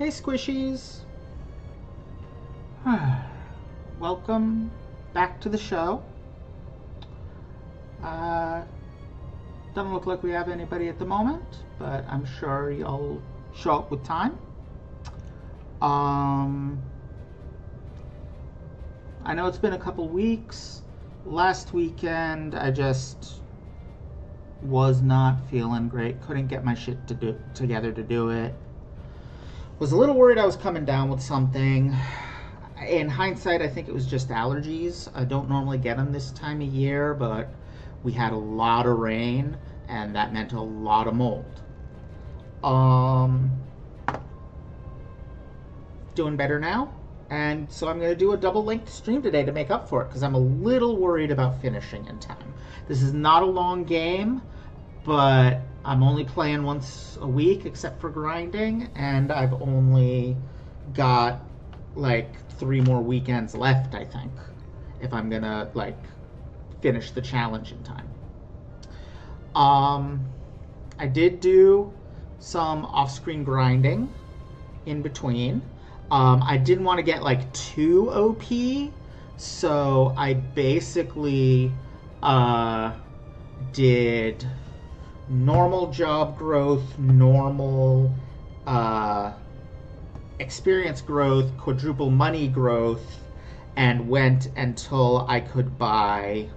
Hey Squishies! Welcome back to the show. Doesn't look like we have anybody at the moment, but I'm sure you'll show up with time. I know it's been a couple weeks. Last weekend I just was not feeling great. Couldn't get my shit together to do it. Was a little worried I was coming down with something. In hindsight, I think it was just allergies. I don't normally get them this time of year, but we had a lot of rain, and that meant a lot of mold. Doing better now, and so I'm going to do a double-length stream today to make up for it, because I'm a little worried about finishing in time. This is not a long game, but I'm only playing once a week, except for grinding, and I've only got like 3 more weekends left, I think, if I'm gonna like finish the challenge in time. I did do some off-screen grinding in between. I didn't want to get like too OP, so I basically did normal job growth, normal experience growth, quadruple money growth, and went until I could buy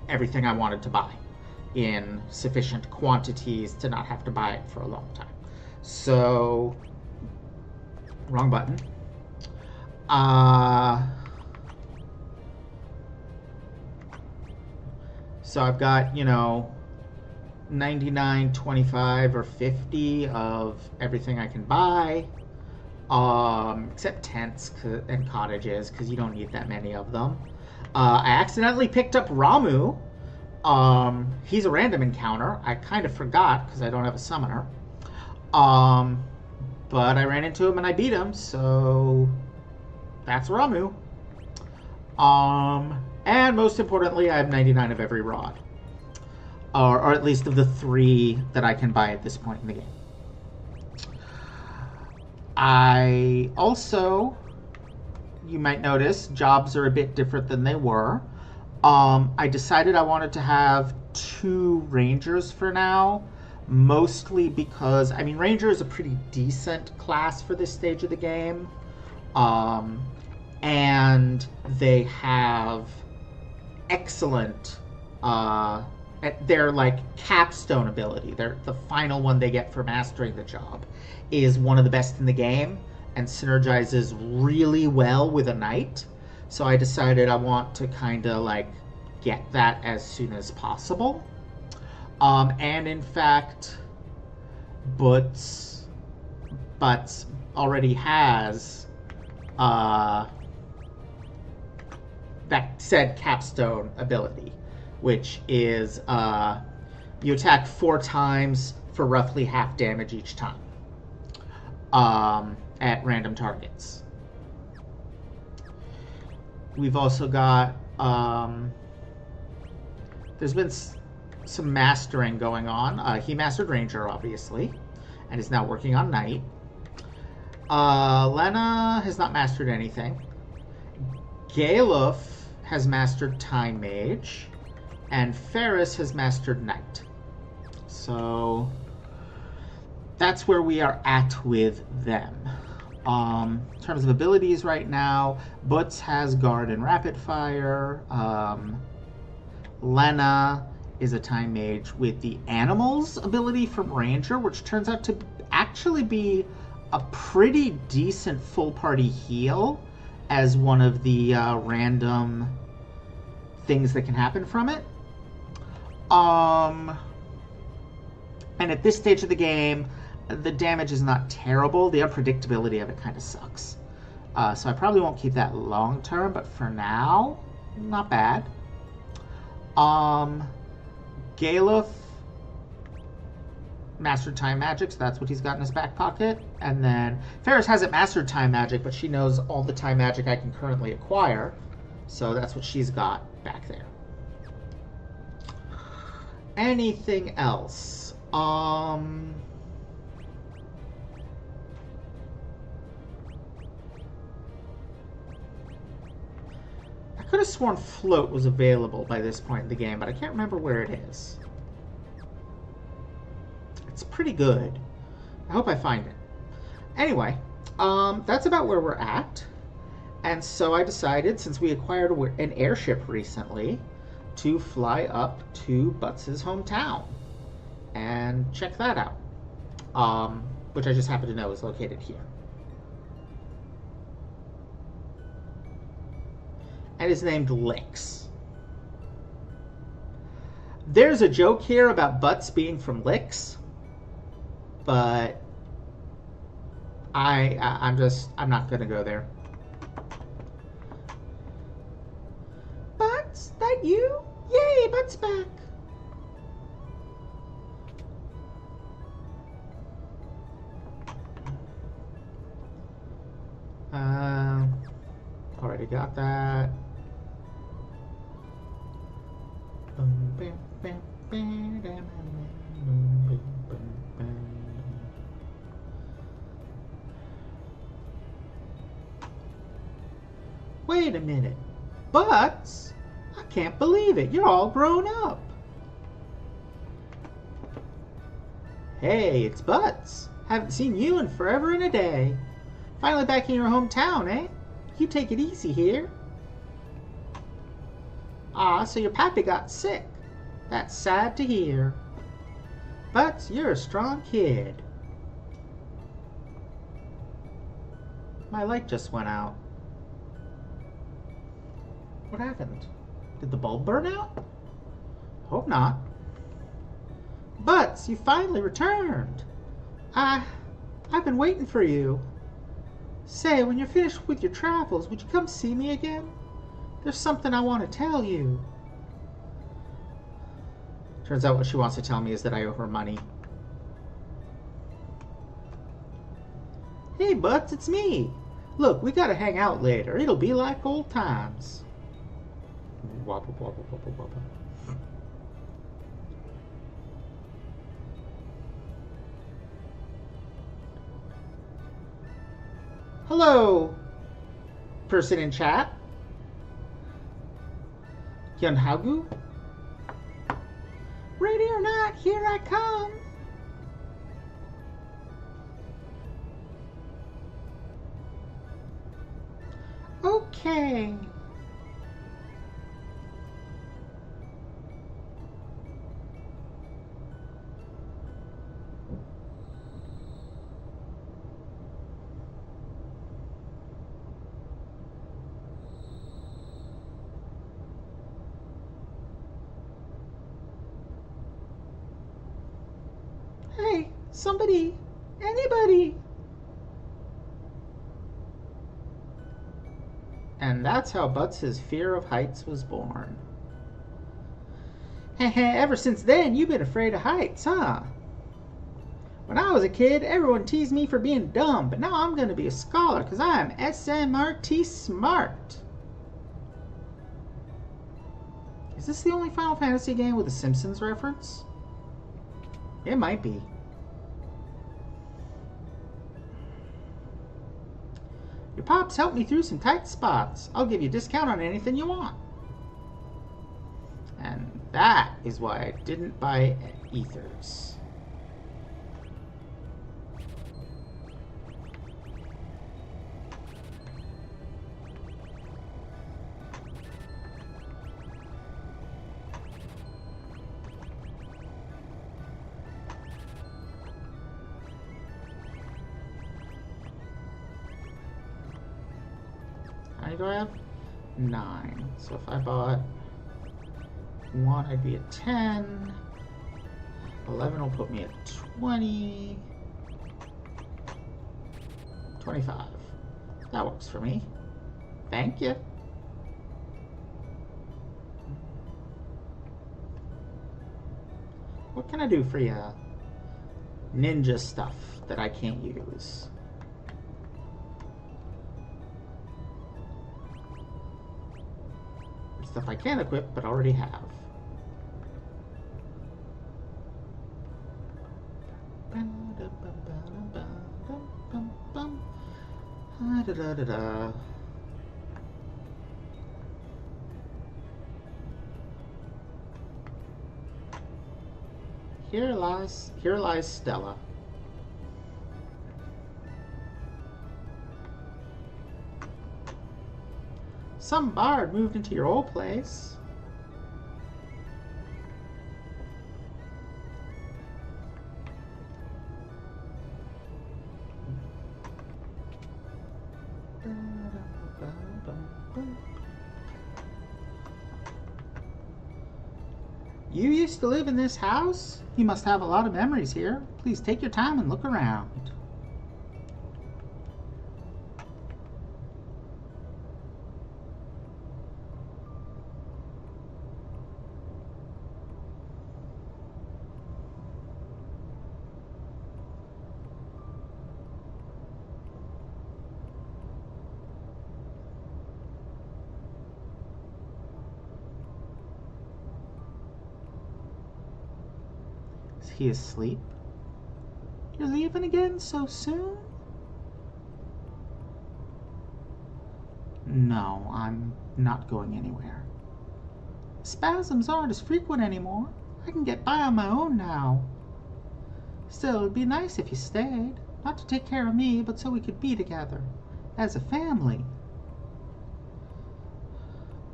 everything I wanted to buy in sufficient quantities to not have to buy it for a long time. So, wrong button. So I've got, 99, 25, or 50 of everything I can buy, except tents and cottages, because you don't need that many of them. I accidentally picked up Ramu. He's a random encounter. I kind of forgot because I don't have a summoner. But I ran into him and I beat him, so that's Ramu. And most importantly, I have 99 of every rod. Or at least of the 3 that I can buy at this point in the game. I also, you might notice, jobs are a bit different than they were. I decided I wanted to have 2 rangers for now, mostly because, ranger is a pretty decent class for this stage of the game. And they have excellent, their like capstone ability, the final one they get for mastering the job, is one of the best in the game and synergizes really well with a knight. So I decided I want to kind of like get that as soon as possible. And in fact, Butz already has that said capstone ability, which is you attack 4 times for roughly half damage each time at random targets. We've also got there's been some mastering going on. He mastered Ranger, obviously, and is now working on Knight. Lena has not mastered anything. Galuf has mastered Time Mage, and Ferris has mastered Knight. So that's where we are at with them. In terms of abilities right now, Butz has Guard and Rapid Fire. Lena is a Time Mage with the Animals ability from Ranger, which turns out to actually be a pretty decent full party heal as one of the random things that can happen from it. And at this stage of the game, the damage is not terrible. The unpredictability of it kind of sucks. So I probably won't keep that long term, but for now, not bad. Galuf mastered Time Magic, so that's what he's got in his back pocket. And then Ferris hasn't mastered Time Magic, but she knows all the Time Magic I can currently acquire. So that's what she's got back there. Anything else? could have sworn float was available by this point in the game, but I can't remember where it is. It's pretty good. I hope I find it. Anyway, that's about where we're at. And so I decided, since we acquired an airship recently, to fly up to Butz's hometown and check that out. Which I just happen to know is located here. And is named Licks. There's a joke here about Butz being from Licks, but I'm not gonna go there. Butz, that you? Yay, Butz back. Already got that. Wait a minute. Butz? I can't believe it. You're all grown up. Hey, it's Butz. Haven't seen you in forever and a day. Finally back in your hometown, eh? You take it easy here. Ah, so your pappy got sick. That's sad to hear. Butz, you're a strong kid. My light just went out. What happened? Did the bulb burn out? Hope not. Butz, you finally returned. I've been waiting for you. Say, when you're finished with your travels, would you come see me again? There's something I want to tell you. Turns out what she wants to tell me is that I owe her money. Hey, Butz, it's me. Look, we gotta hang out later. It'll be like old times. Wobble, wobble, wobble, wobble. Hello, person in chat. Yunhagu? Ready or not, here I come. Okay. Hey, somebody, anybody. And that's how Butz's fear of heights was born. Ever since then, you've been afraid of heights, huh? When I was a kid, everyone teased me for being dumb, but now I'm going to be a scholar because I am SMRT smart. Is this the only Final Fantasy game with a Simpsons reference? It might be. Your pops helped me through some tight spots. I'll give you a discount on anything you want. And that is why I didn't buy ethers. How many do I have? 9. So if I bought 1, I'd be at 10. 11 will put me at 20. 25. That works for me. Thank you. What can I do for you? Ninja stuff that I can't use. Stuff I can equip, but already have. Here lies Stella. Some bard moved into your old place. You used to live in this house? You must have a lot of memories here. Please take your time and look around. Is he asleep? You're leaving again so soon? No, I'm not going anywhere. Spasms aren't as frequent anymore. I can get by on my own now. Still, it'd be nice if you stayed. Not to take care of me, but so we could be together. As a family.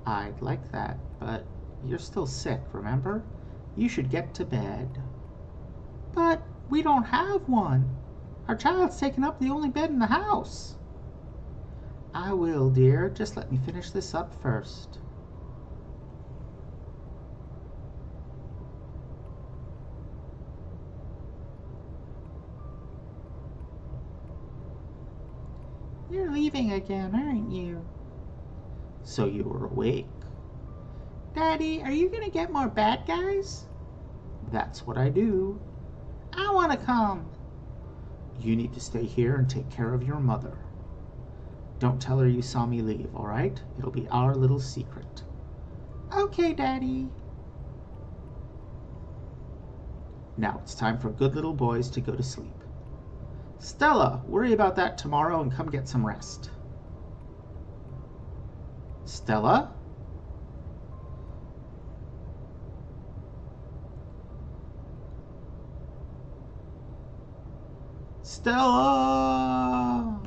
I'd like that, but you're still sick, remember? You should get to bed. But we don't have one. Our child's taken up the only bed in the house. I will, dear. Just let me finish this up first. You're leaving again, aren't you? So you were awake. Daddy, are you gonna get more bad guys? That's what I do. I want to come. You need to stay here and take care of your mother. Don't tell her you saw me leave, all right? It'll be our little secret. Okay, Daddy. Now it's time for good little boys to go to sleep. Stella, worry about that tomorrow and come get some rest. Stella? Stella!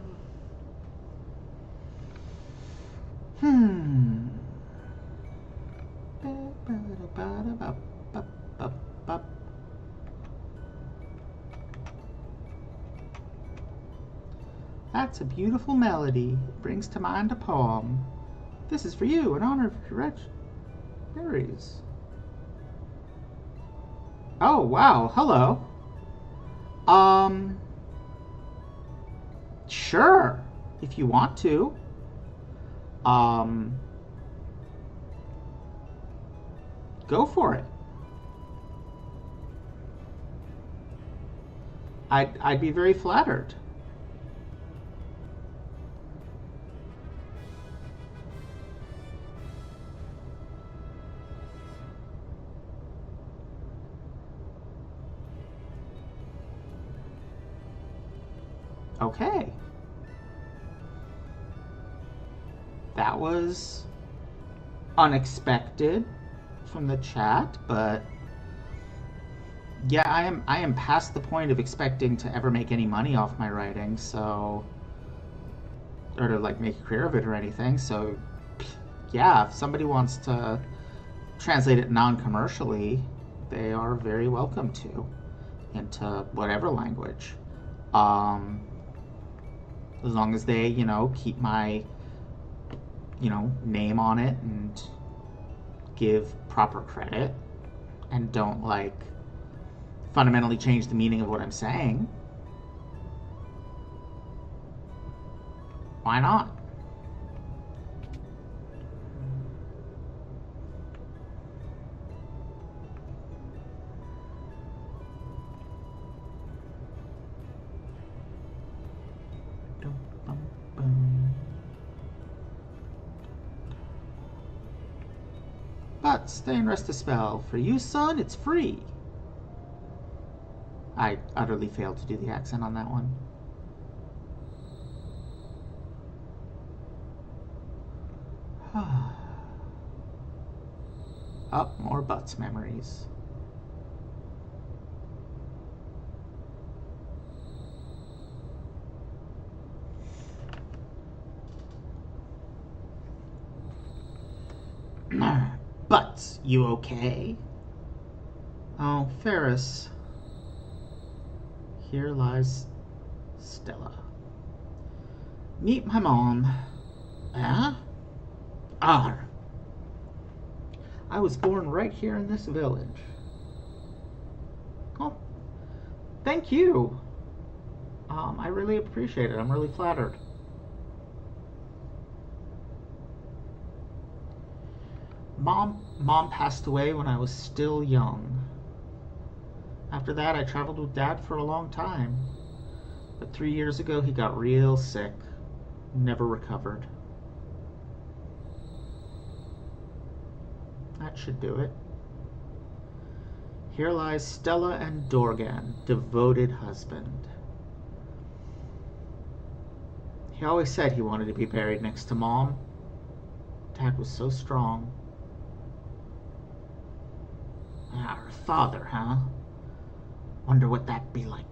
That's a beautiful melody. It brings to mind a poem. This is for you in honor of your berries. Oh, wow. Hello. Sure, if you want to. Go for it. I'd be very flattered. Okay. That was unexpected from the chat, but yeah, I am past the point of expecting to ever make any money off my writing, so, or to like make a career of it or anything, so yeah, if somebody wants to translate it non-commercially, they are very welcome to, into whatever language. As long as they, keep my, name on it and give proper credit and don't, like, fundamentally change the meaning of what I'm saying. Why not? But stay and rest a spell. For you, son, it's free. I utterly failed to do the accent on that one. Up, more Butz memories. Butz, you okay? Oh, Ferris. Here lies Stella. Meet my mom. Huh? Arr. I was born right here in this village. Oh, thank you. I really appreciate it. I'm really flattered. Mom passed away when I was still young. After that, I traveled with Dad for a long time. But 3 years ago, he got real sick. Never recovered. That should do it. Here lies Stella and Dorgan, devoted husband. He always said he wanted to be buried next to Mom. Dad was so strong. Her father, huh? Wonder what that'd be like.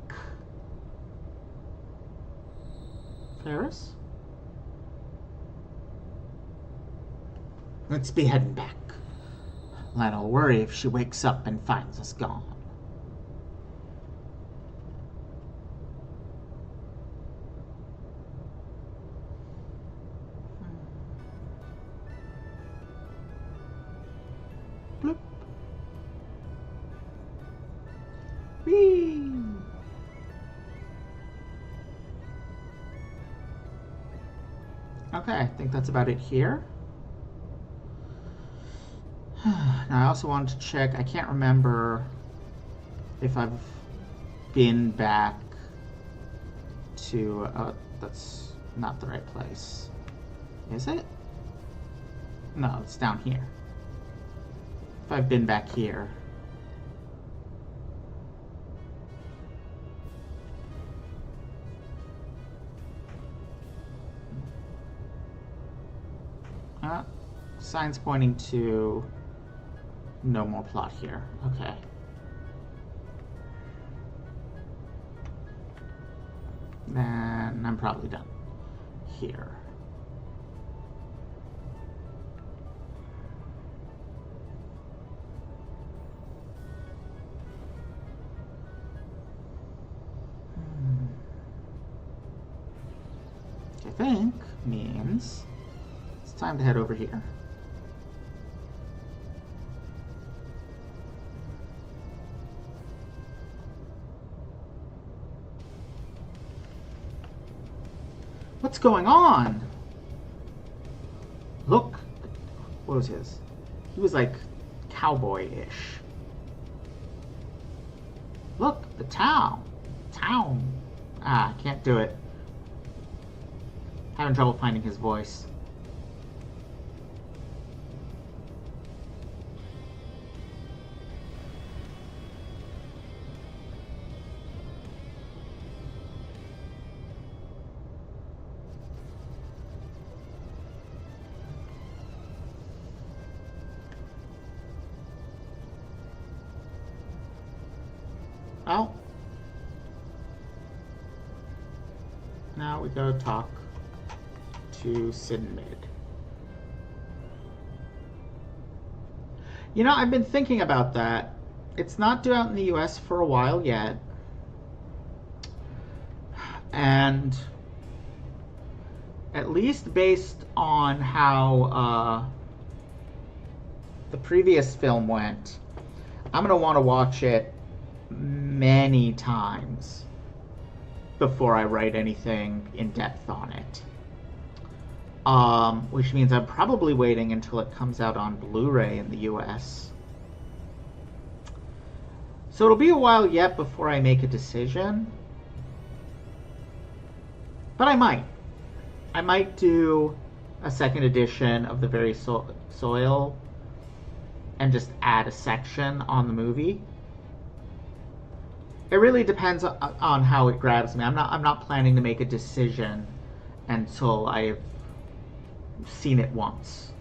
Ferris? Let's be heading back. Lionel'll worry if she wakes up and finds us gone. Bloop. Whee! Okay, I think that's about it here. Now, I also wanted to check, I can't remember if I've been back to, that's not the right place. Is it? No, it's down here. If I've been back here. Signs pointing to no more plot here. Okay. Then I'm probably done here. Which I think means it's time to head over here. What's going on? Look. What was his? He was like cowboy-ish. Look, the town. Ah, can't do it. Having trouble finding his voice. Oh. Now we go talk to Sinmid. You know, I've been thinking about that. It's not due out in the US for a while yet. And at least based on how the previous film went, I'm going to want to watch it many times before I write anything in depth on it. Which means I'm probably waiting until it comes out on Blu-ray in the US. So it'll be a while yet before I make a decision. But I might. I might do a second edition of the very soil and just add a section on the movie. It really depends on how it grabs me. I'm not planning to make a decision until I've seen it once,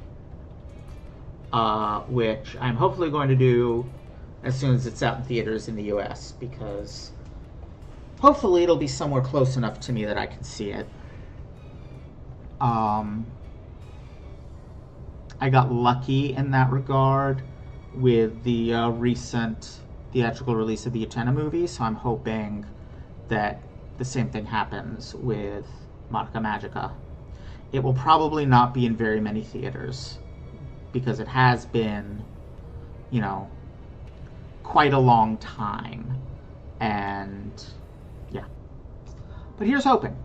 which I'm hopefully going to do as soon as it's out in theaters in the US, because hopefully it'll be somewhere close enough to me that I can see it. I got lucky in that regard with the recent theatrical release of the Utena movie, so I'm hoping that the same thing happens with Monica Magica. It will probably not be in very many theaters because it has been, you know, quite a long time. And yeah. But here's hoping.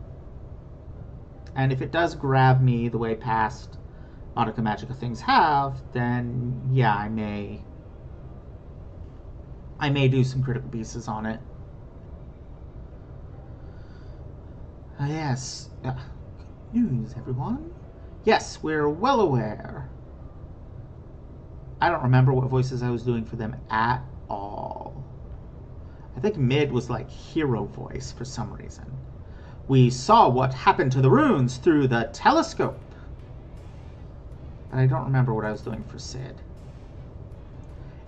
And if it does grab me the way past Monica Magica things have, then yeah, I may do some critical pieces on it. Yes. Good news, everyone. Yes, we're well aware. I don't remember what voices I was doing for them at all. I think Mid was like hero voice for some reason. We saw what happened to the runes through the telescope. But I don't remember what I was doing for Sid.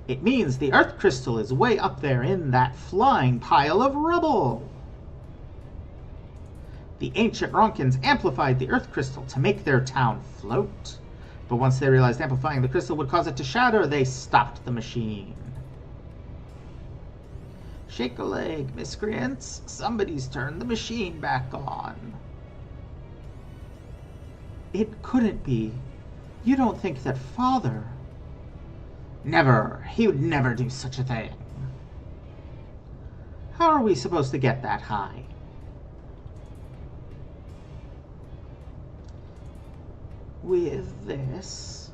It means the Earth Crystal is way up there in that flying pile of rubble. The ancient Ronkins amplified the Earth Crystal to make their town float. But once they realized amplifying the crystal would cause it to shatter, they stopped the machine. Shake a leg, miscreants. Somebody's turned the machine back on. It couldn't be. You don't think that Father... Never. He would never do such a thing. How are we supposed to get that high? With this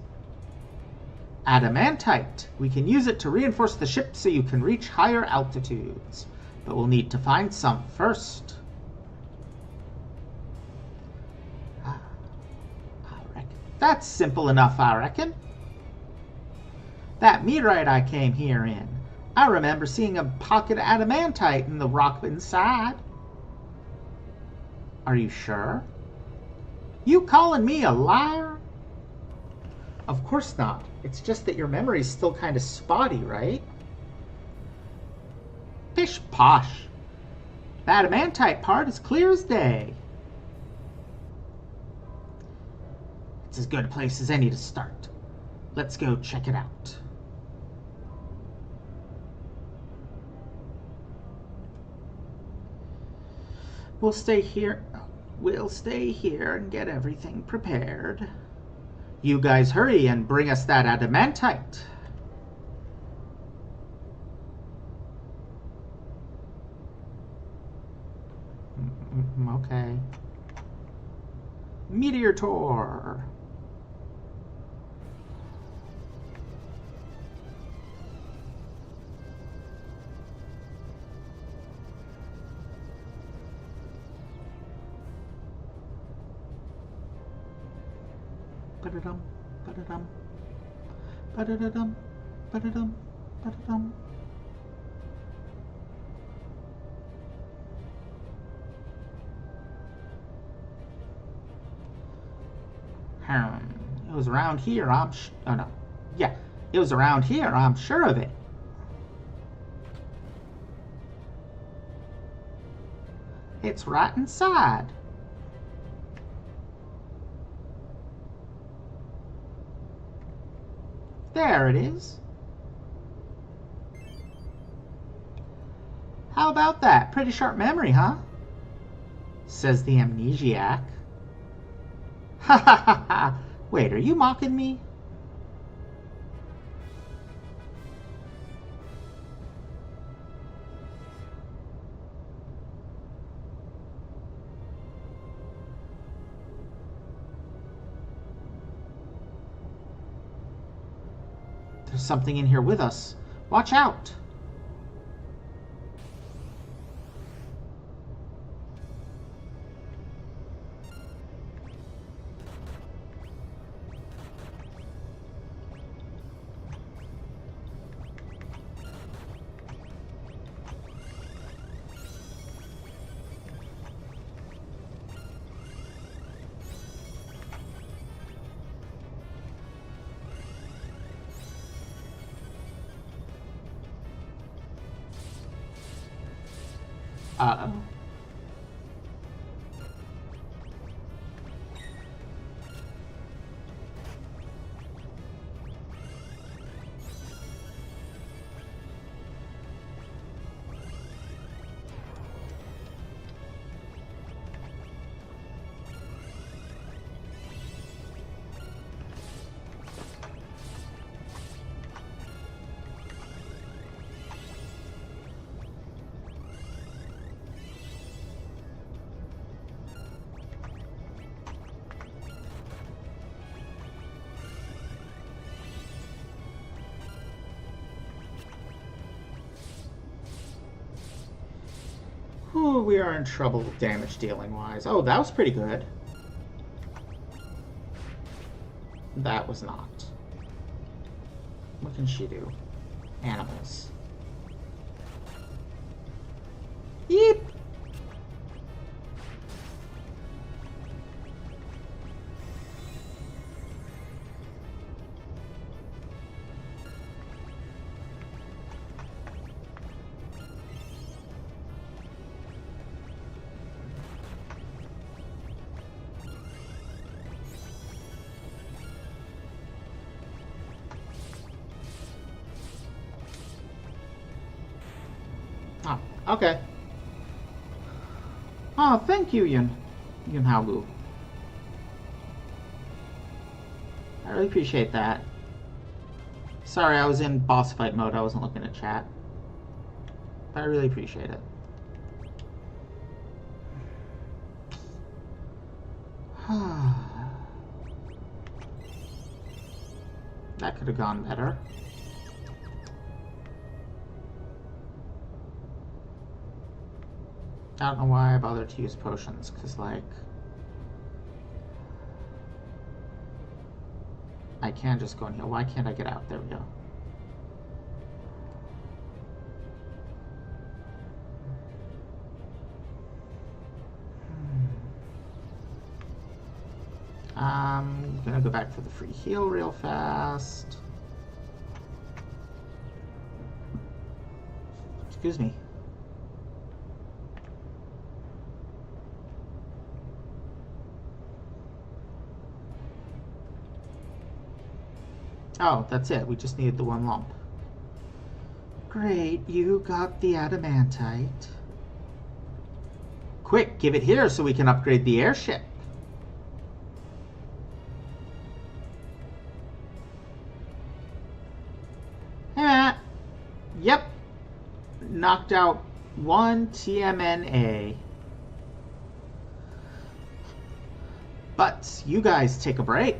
adamantite. We can use it to reinforce the ship so you can reach higher altitudes. But we'll need to find some first. I reckon. That's simple enough, I reckon. That meteorite I came here in, I remember seeing a pocket of adamantite in the rock inside. Are you sure? You calling me a liar? Of course not. It's just that your memory's still kind of spotty, right? Pish posh. The adamantite part is clear as day. It's as good a place as any to start. Let's go check it out. We'll stay here and get everything prepared. You guys hurry and bring us that adamantite. Okay. Meteor tour. Ba-da-dum, ba-da-dum, ba-da-da-dum, ba-da-dum, ba-da-dum. It was around here, oh no. Yeah, it was around here, I'm sure of it. It's right inside. There it is. How about that? Pretty sharp memory, huh? Says the amnesiac. Ha ha ha ha. Wait, are you mocking me? There's something in here with us. Watch out! Uh-oh. Oh, we are in trouble damage dealing wise. Oh, that was pretty good. That was not. What can she do? Animals. Yeep! Oh, okay. Oh, thank you, Yun Haogu. I really appreciate that. Sorry, I was in boss fight mode. I wasn't looking at chat. But I really appreciate it. That could have gone better. I don't know why I bothered to use potions, because, like, I can just go in here. Why can't I get out? There we go. I'm gonna go back for the free heal real fast. Excuse me. Oh, that's it. We just needed the one lump. Great, you got the adamantite. Quick, give it here so we can upgrade the airship. Yep. Knocked out one TMNA. But you guys take a break.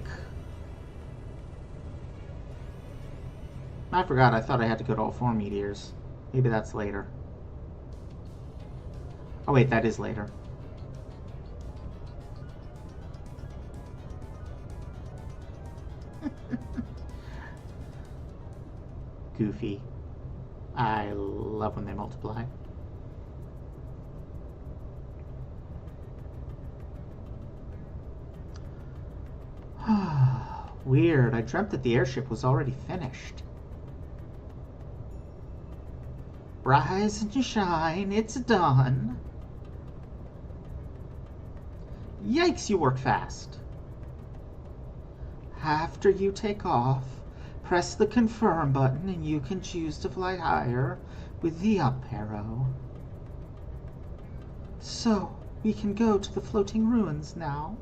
I forgot, I thought I had to go to all 4 meteors. Maybe that's later. Oh wait, that is later. Goofy. I love when they multiply. Weird, I dreamt that the airship was already finished. Rise and shine, it's done. Yikes, you work fast. After you take off, press the confirm button and you can choose to fly higher with the up arrow. So, we can go to the floating ruins now.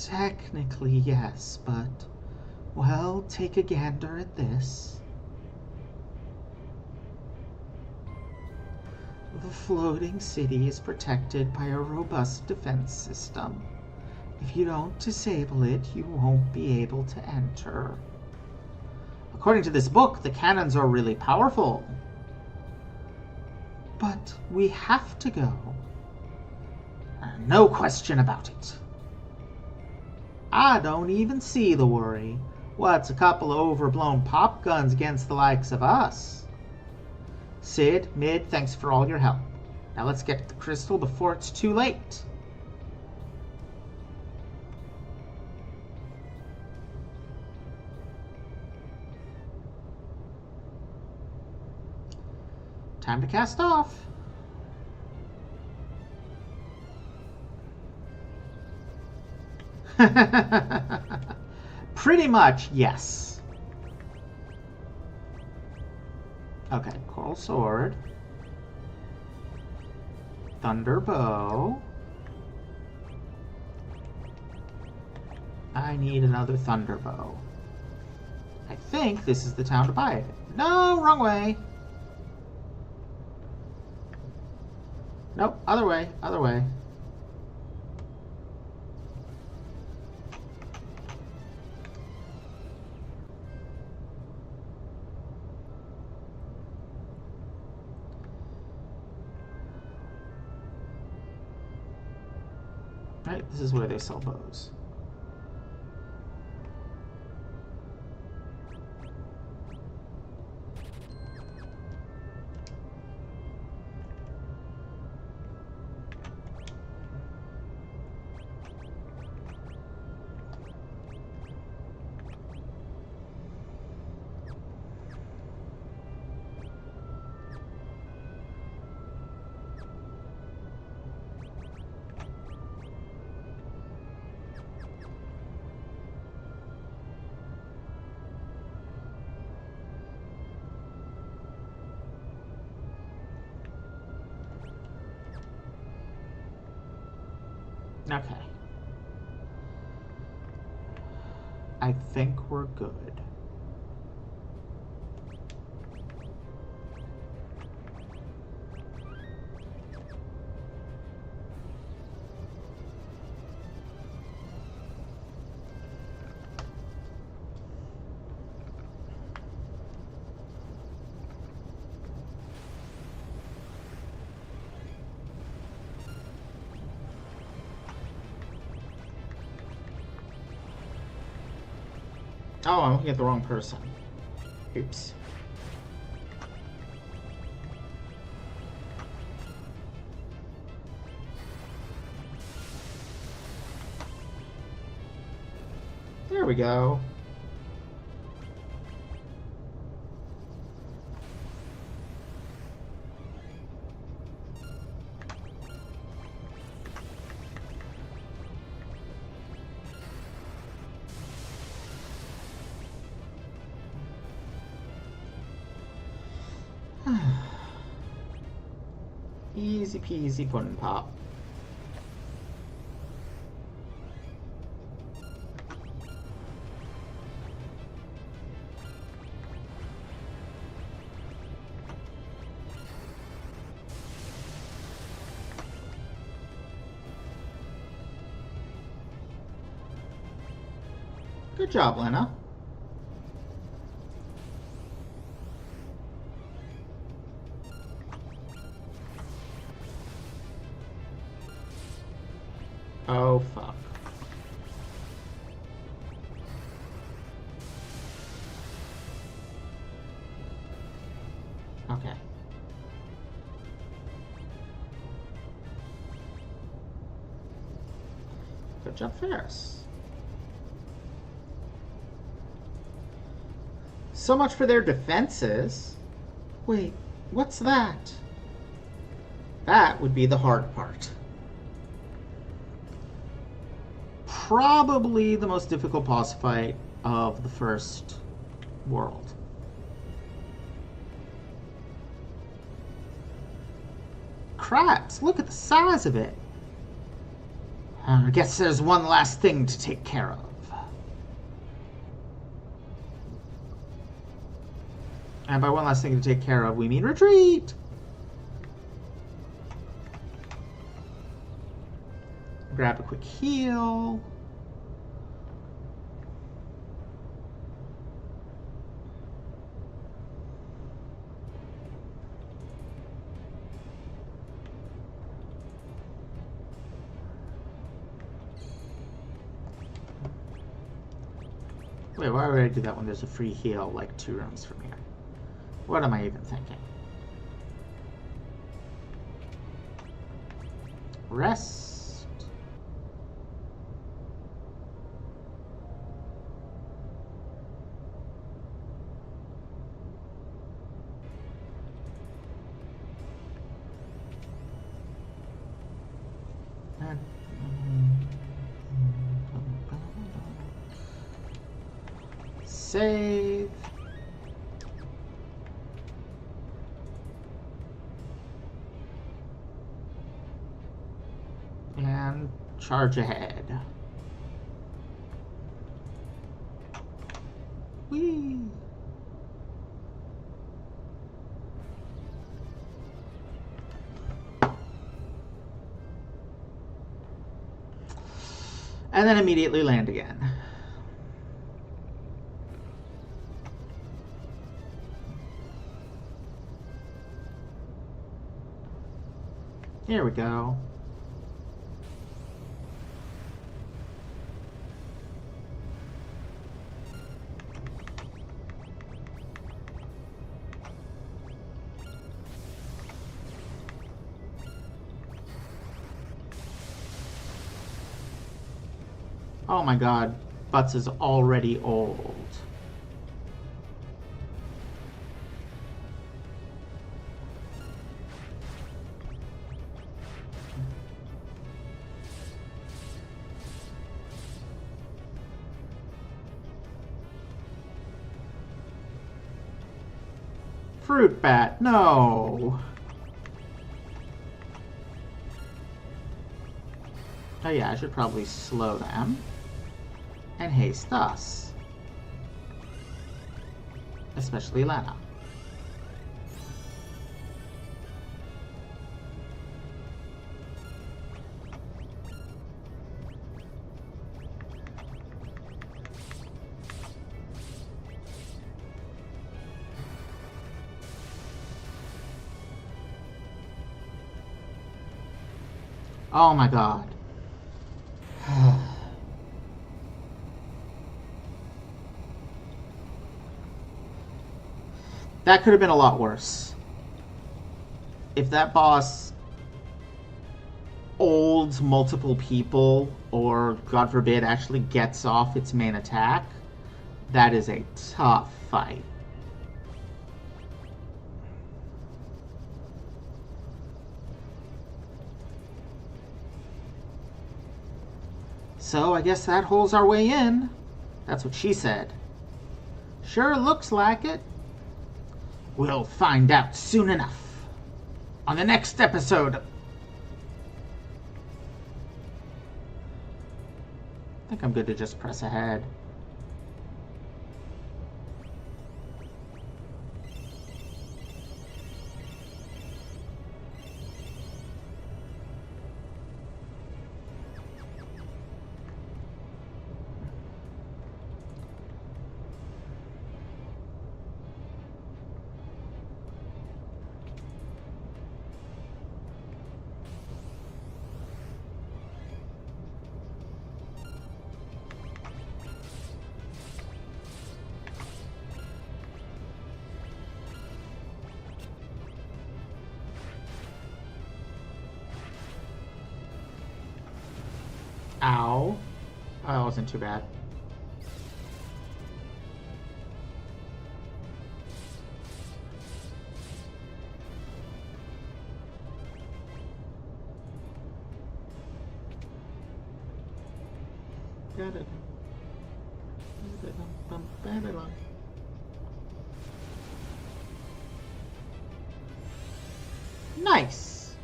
Technically, yes, but, well, take a gander at this. The floating city is protected by a robust defense system. If you don't disable it, you won't be able to enter. According to this book, the cannons are really powerful. But we have to go. No question about it. I don't even see the worry. What's a couple of overblown pop guns against the likes of us? Sid, Mid, thanks for all your help. Now let's get the crystal before it's too late. Time to cast off. Pretty much, yes. Okay, Coral Sword. Thunder Bow. I need another Thunder Bow. I think this is the town to buy it. No, wrong way. Nope, other way, other way. Right, this is where they sell bows. Okay. I think we're good. Oh, I'm looking at the wrong person. Oops. There we go. Easy peasy pudding pop. Good job, Lena. Oh, fuck. Okay. Good job, Ferris. So much for their defenses. Wait, what's that? That would be the hard part. Probably the most difficult boss fight of the first world. Crabs, look at the size of it. I guess there's one last thing to take care of. And by one last thing to take care of, we mean retreat! Grab a quick heal. Wait, why would I do that when there's a free heal like 2 rooms from here? What am I even thinking? Rest. Save. And charge ahead. Whee! And then immediately land again. Here we go. Oh my god, Butz is already old. Fruit bat, no. Oh yeah, I should probably slow them and haste us. Especially Lena. Oh my god. That could have been a lot worse. If that boss olds multiple people, or God forbid actually gets off its main attack, that is a tough fight. So I guess that holes our way in. That's what she said. Sure looks like it. We'll find out soon enough. On the next episode. I think I'm good to just press ahead. Ow. Oh, that wasn't too bad. Nice.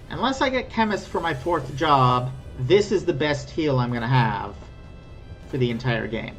Unless I get Chemist for my 4th job, this is the best heal I'm going to have for the entire game.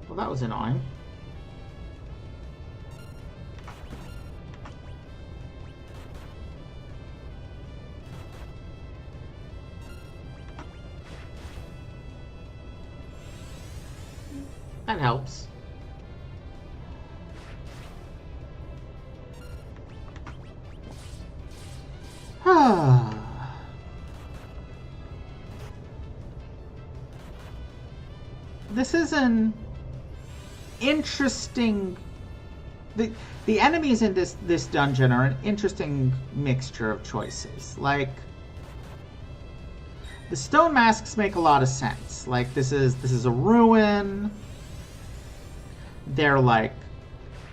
Well, that was annoying. That helps. This is an interesting... The enemies in this dungeon are an interesting mixture of choices. Like, the stone masks make a lot of sense. Like, this is a ruin. They're like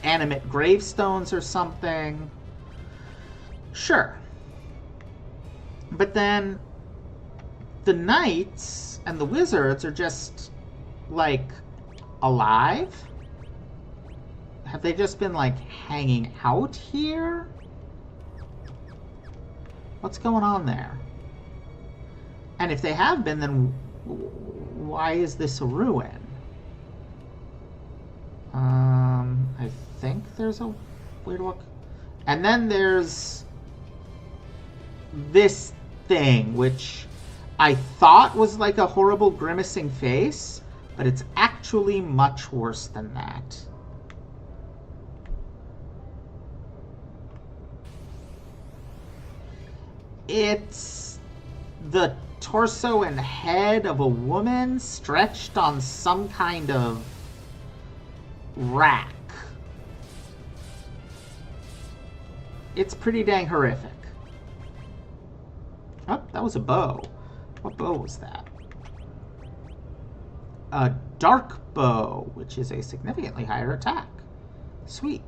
animate gravestones or something. Sure. But then the knights and the wizards are just, like, alive? Have they just been, like, hanging out here? What's going on there? And if they have been, then why is this a ruin? I think there's a way to walk. And then there's this thing, which I thought was like a horrible grimacing face, but it's actually much worse than that. It's the torso and head of a woman stretched on some kind of rack. It's pretty dang horrific. Oh, that was a bow. What bow was that? A dark bow, which is a significantly higher attack. Sweet.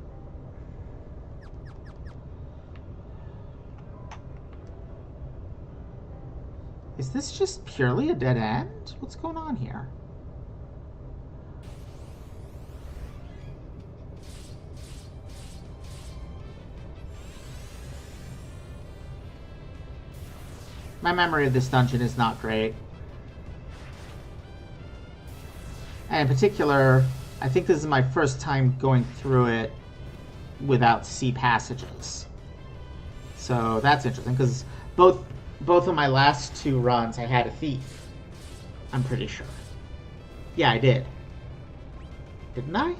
Is this just purely a dead end? What's going on here? My memory of this dungeon is not great. And in particular, I think this is my first time going through it without sea passages. So that's interesting, because both of my last two runs I had a thief. I'm pretty sure. Yeah, I did. Didn't I?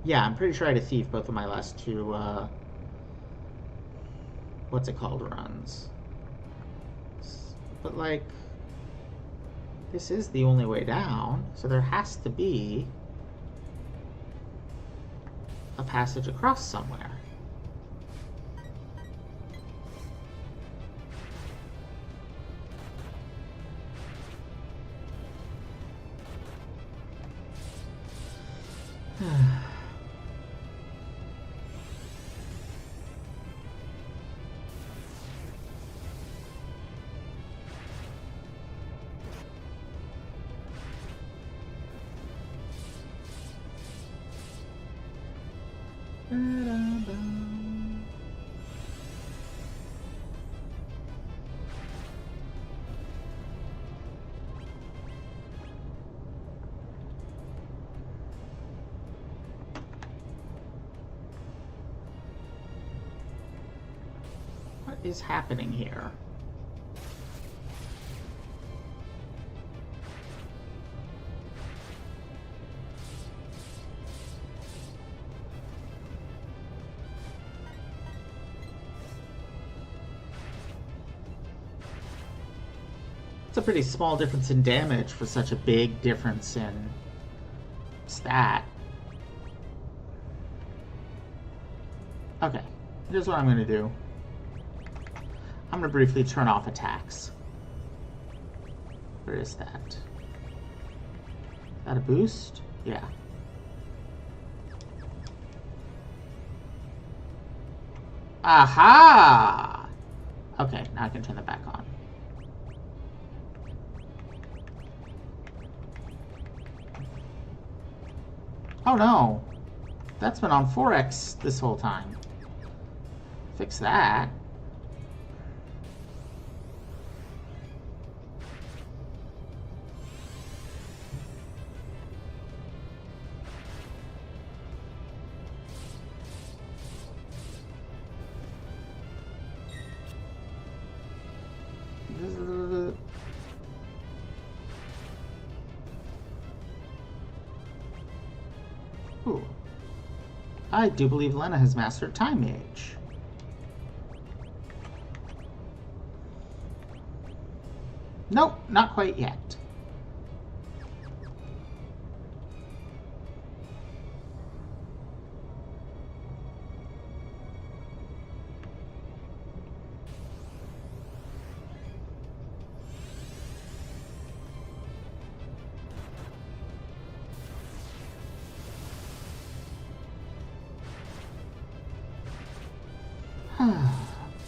Yeah, I'm pretty sure I had a thief both of my last two, what's it called, runs. But, like, this is the only way down, so there has to be a passage across somewhere. What is happening here? It's a pretty small difference in damage for such a big difference in stat. Okay, here's what I'm going to do. I'm going to briefly turn off attacks. Where is that? Is that a boost? Yeah. Aha! Okay, now I can turn that back on. Oh no! That's been on 4x this whole time. Fix that. Ooh. I do believe Lena has mastered Time Mage. Nope, not quite yet.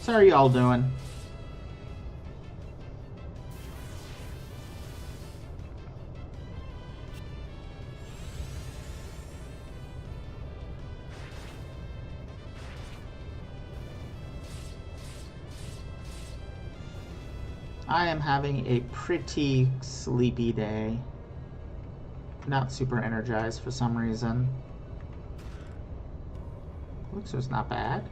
So how are y'all doing? I am having a pretty sleepy day. Not super energized for some reason. Elixir's not bad.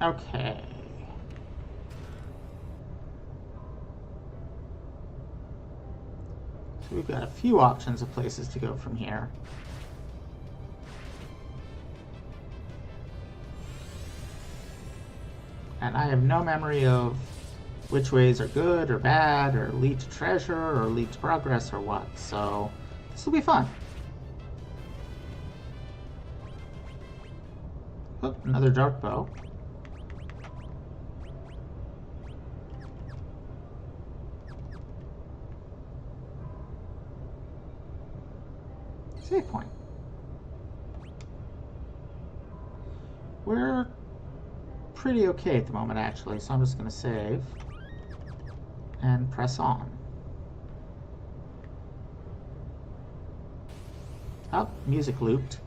Okay. So we've got a few options of places to go from here. And I have no memory of which ways are good or bad or lead to treasure or lead to progress or what. So this will be fun. Oh, another dark bow. Save point. We're pretty okay at the moment, actually, so I'm just going to save and press on. Oh, music looped.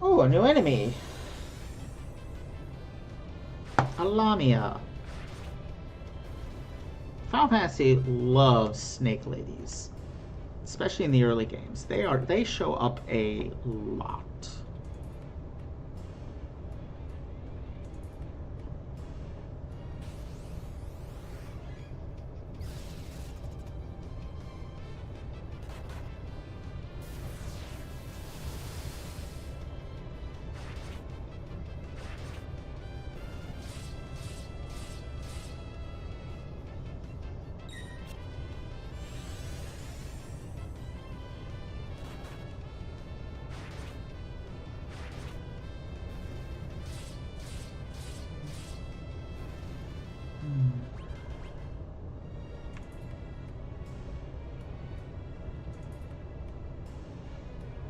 Oh, a new enemy. A Lamia. Final Fantasy loves snake ladies, especially in the early games. They show up a lot.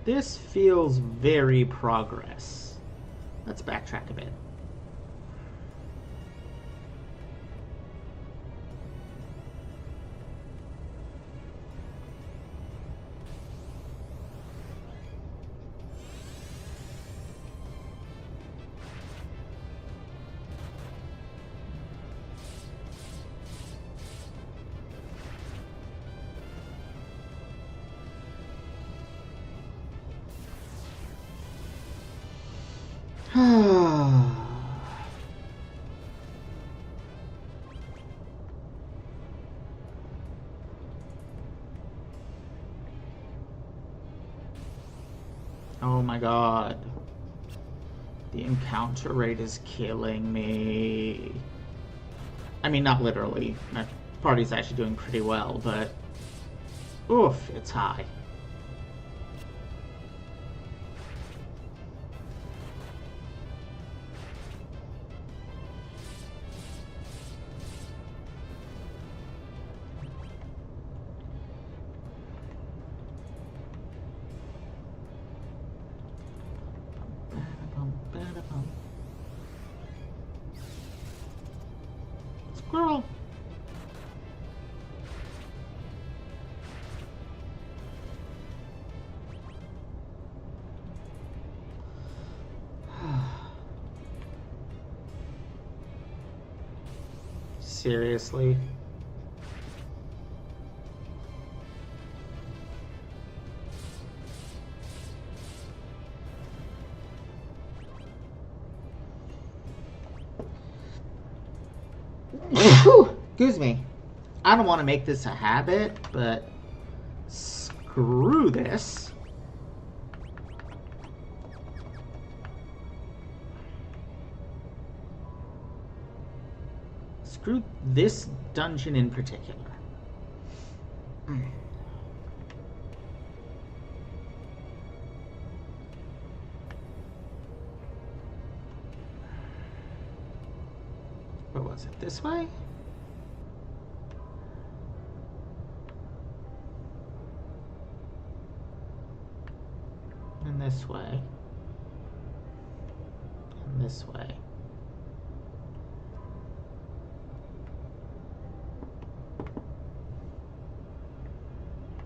This feels very progress. Let's backtrack a bit. Oh my god. The encounter rate is killing me. I mean, not literally. My party's actually doing pretty well, but oof, it's high. Squirrel. Seriously? Excuse me. I don't want to make this a habit, but screw this. Screw this dungeon in particular. What was it? This way? And this way. And this way.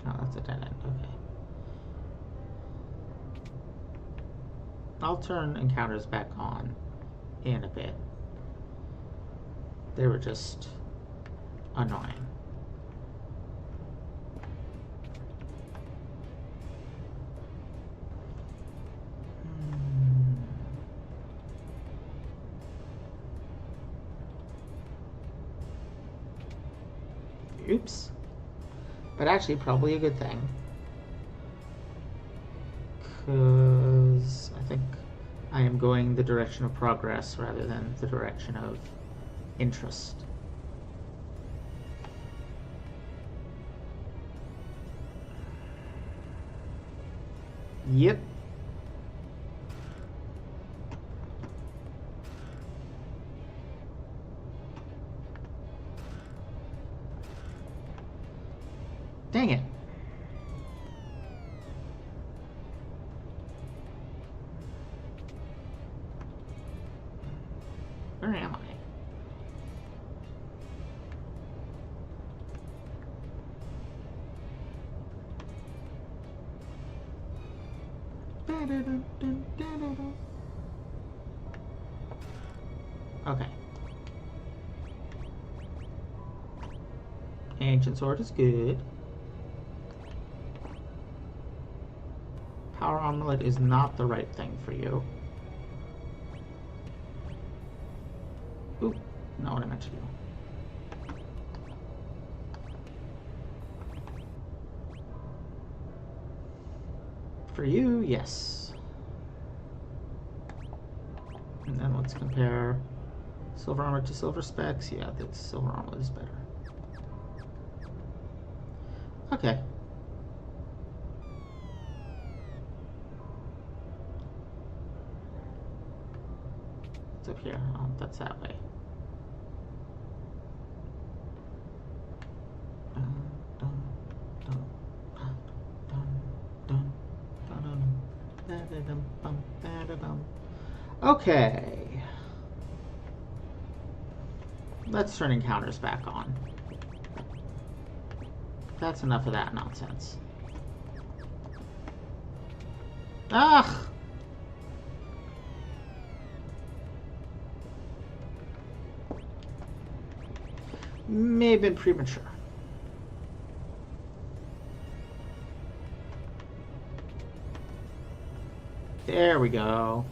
Oh, that's a dead end. Okay. I'll turn encounters back on in a bit. They were just annoying. Oops. But actually, probably a good thing. Because I think I am going the direction of progress rather than the direction of interest. Yep. Dang it. Where am I? Okay. Ancient sword is good. Power amulet is not the right thing for you. Oop, not what I meant to do. For you, yes. And then let's compare silver armor to silver specs. Yeah, the silver armor is better. Okay. It's up here. Oh, that's that way. Okay. Let's turn encounters back on. That's enough of that nonsense. Ah! May have been premature. There we go.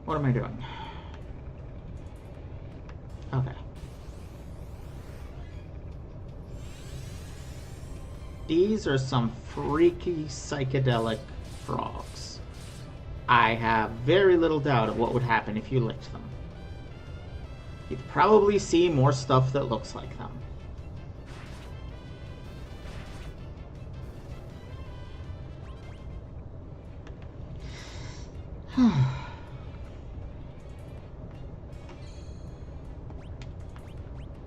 What am I doing? Okay. These are some freaky psychedelic frogs. I have very little doubt of what would happen if you licked them. You'd probably see more stuff that looks like them.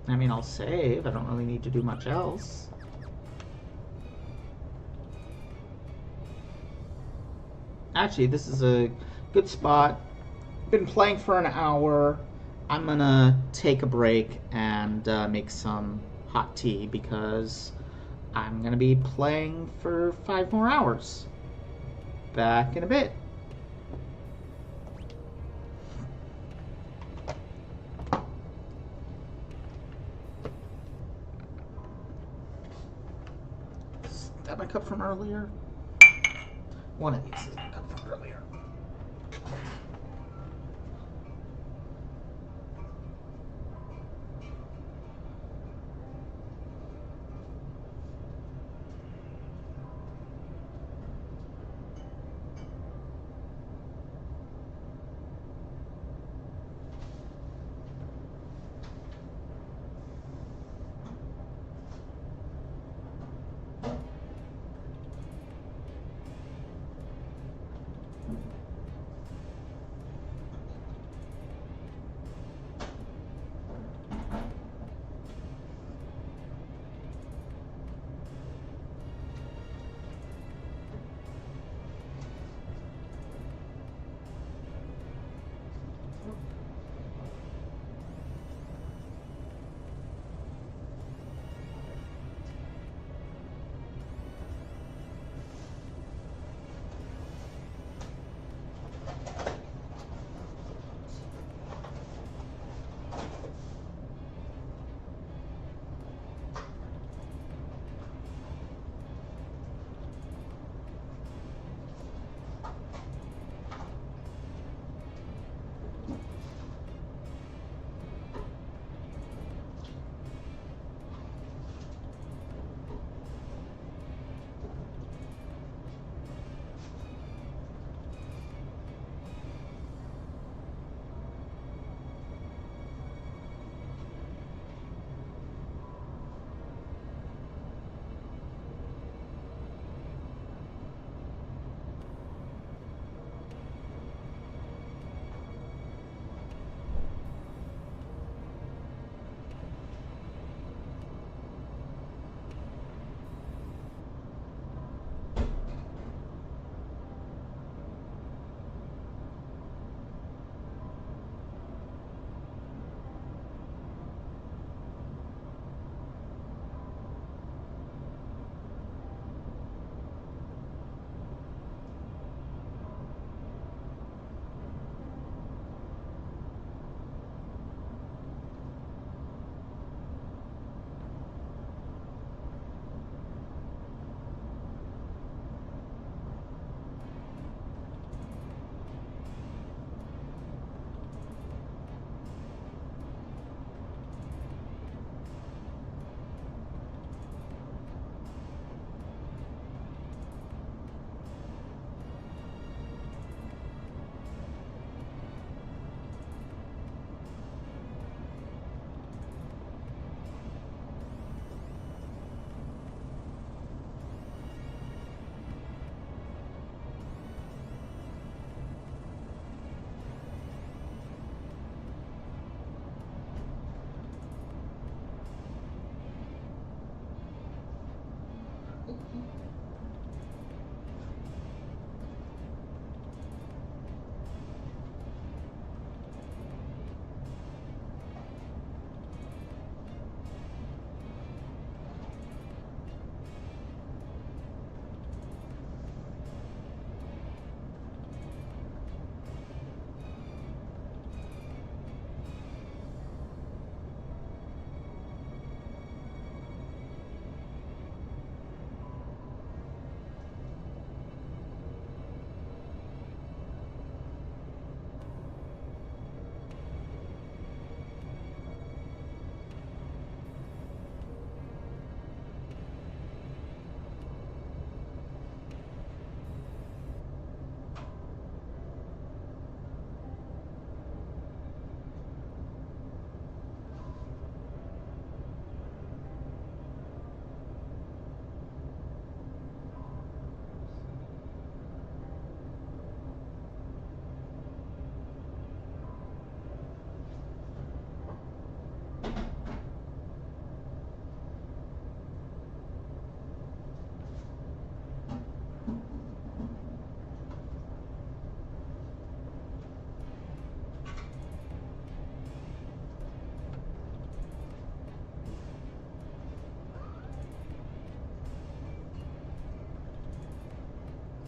I mean, I'll save. I don't really need to do much else. Actually, this is a good spot. Been playing for an hour. I'm gonna take a break and make some hot tea because I'm gonna be playing for 5 more hours. Back in a bit. Is that my cup from earlier? One of these is my cup from earlier.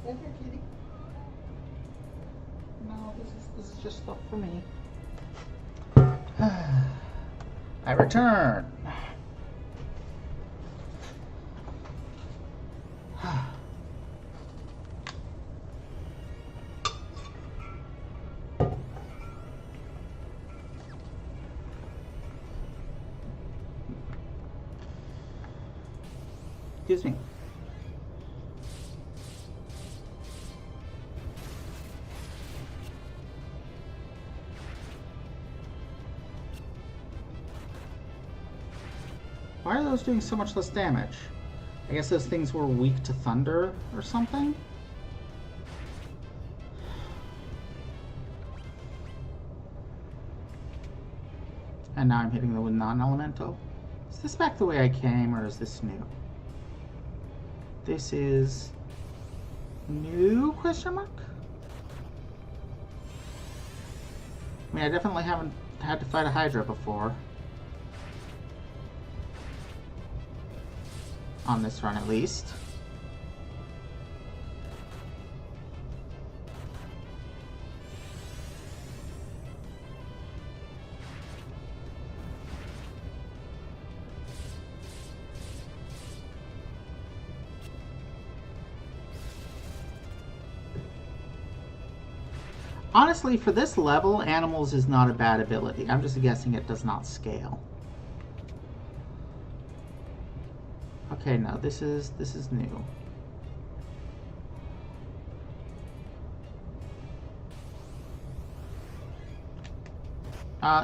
Get here, kitty. No, this is just stuff for me. I return. Excuse me. Why are those doing so much less damage? I guess those things were weak to thunder or something? And now I'm hitting them with non-elemental. Is this back the way I came, or is this new? This is new, question mark? I mean, I definitely haven't had to fight a Hydra before. On this run, at least. Honestly, for this level, Animals is not a bad ability. I'm just guessing it does not scale. Okay, no, this is new.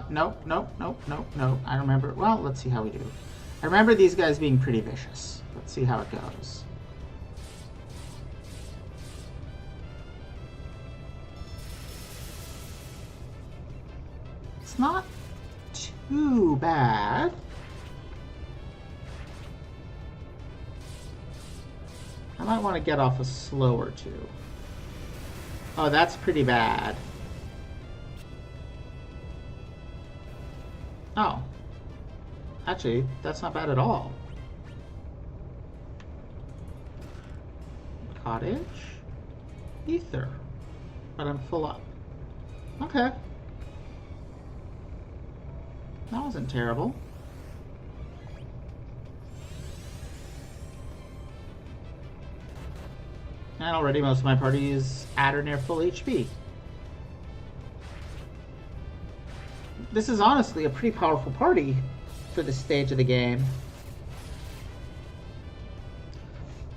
Nope. I remember, well, let's see how we do. I remember these guys being pretty vicious. Let's see how it goes. It's not too bad. I might want to get off a slow or two. Oh, that's pretty bad. Oh. Actually, that's not bad at all. Cottage? Ether. But I'm full up. Okay. That wasn't terrible. And already most of my party is at or near full HP. This is honestly a pretty powerful party for this stage of the game.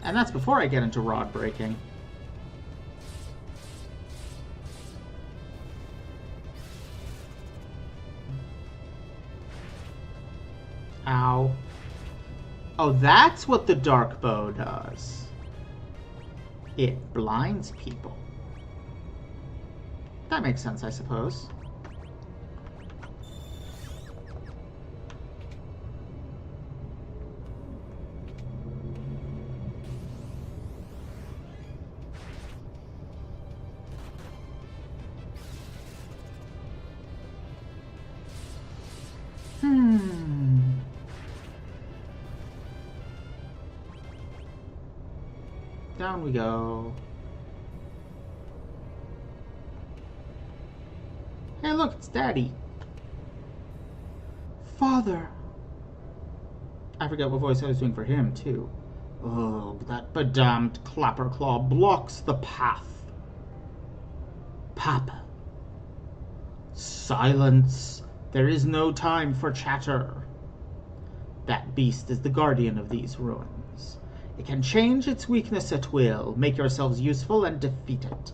And that's before I get into rod breaking. Ow. Oh, that's what the dark bow does. It blinds people. That makes sense, I suppose. Down we go. Hey, look, it's Daddy. Father. I forget what voice I was doing for him, too. Oh, that bedamned Clapperclaw blocks the path. Papa. Silence. There is no time for chatter. That beast is the guardian of these ruins. It can change its weakness at will. Make yourselves useful and defeat it.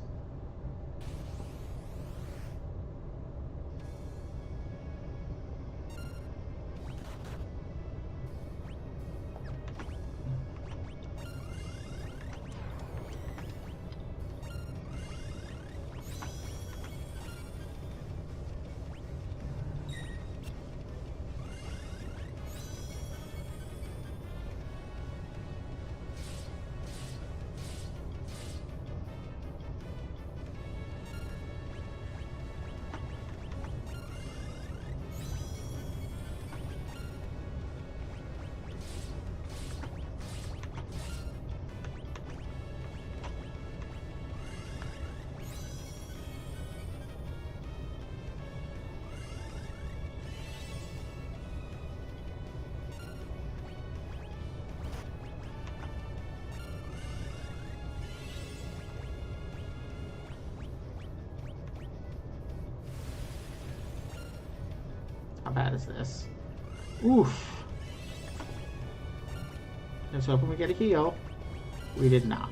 bad is this? Oof. I was hoping we get a heal. We did not.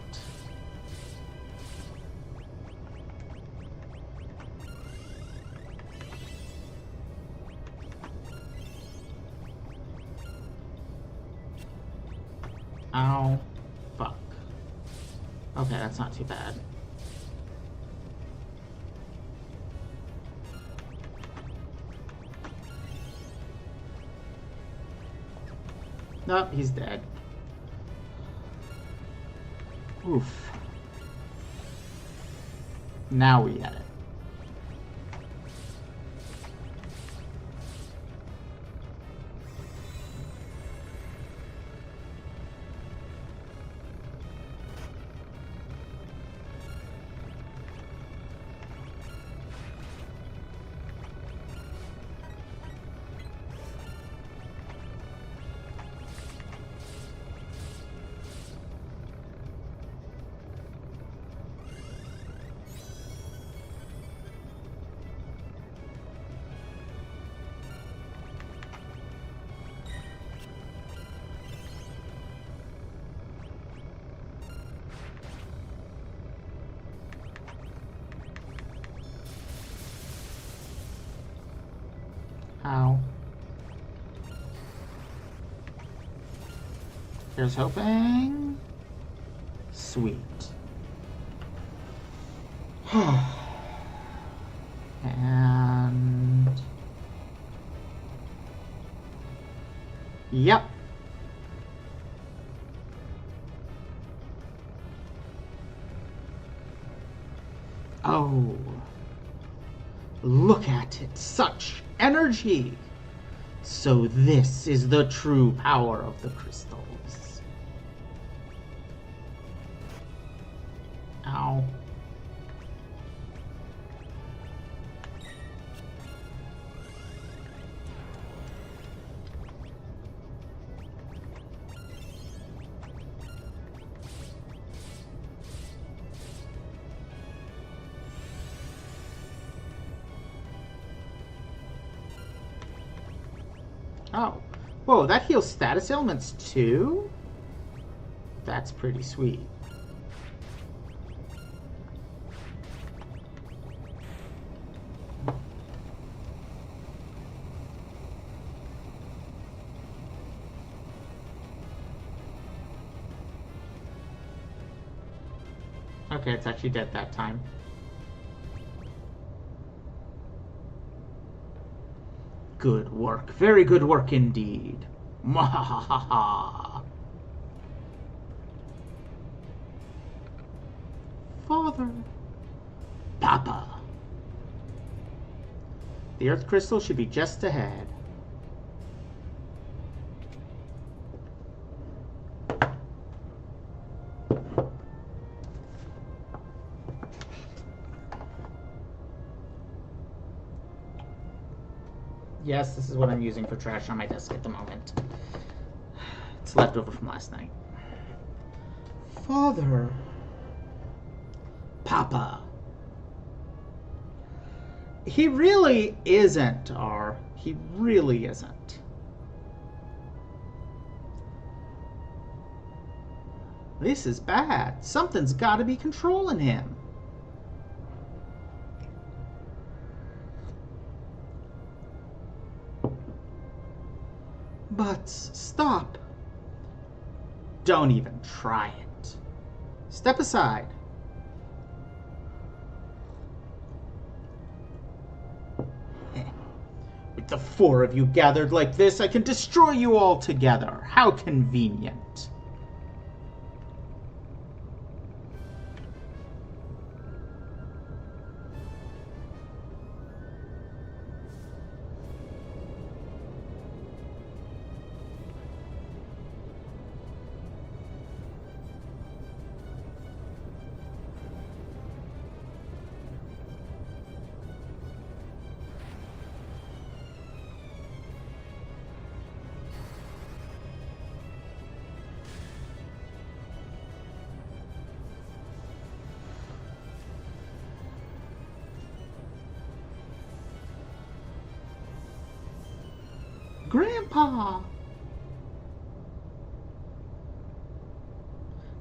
Ow. Fuck. Okay, that's not too bad. Nope, he's dead. Oof. Now we get it. Ow. Here's hoping. Sweet. And... Yep. Oh. Look at it. Such energy. So this is the true power of the crystals. Ow. Oh. Whoa, that heals status ailments too? That's pretty sweet. Okay, it's actually dead that time. Good work. Very good work indeed. Mwahaha. Father. Papa. The Earth Crystal should be just ahead. Yes, this is what I'm using for trash on my desk at the moment. It's leftover from last night. Father. Papa. He really isn't, R. He really isn't. This is bad. Something's got to be controlling him. Butz, stop. Don't even try it. Step aside. With the four of you gathered like this, I can destroy you all together. How convenient. Grandpa!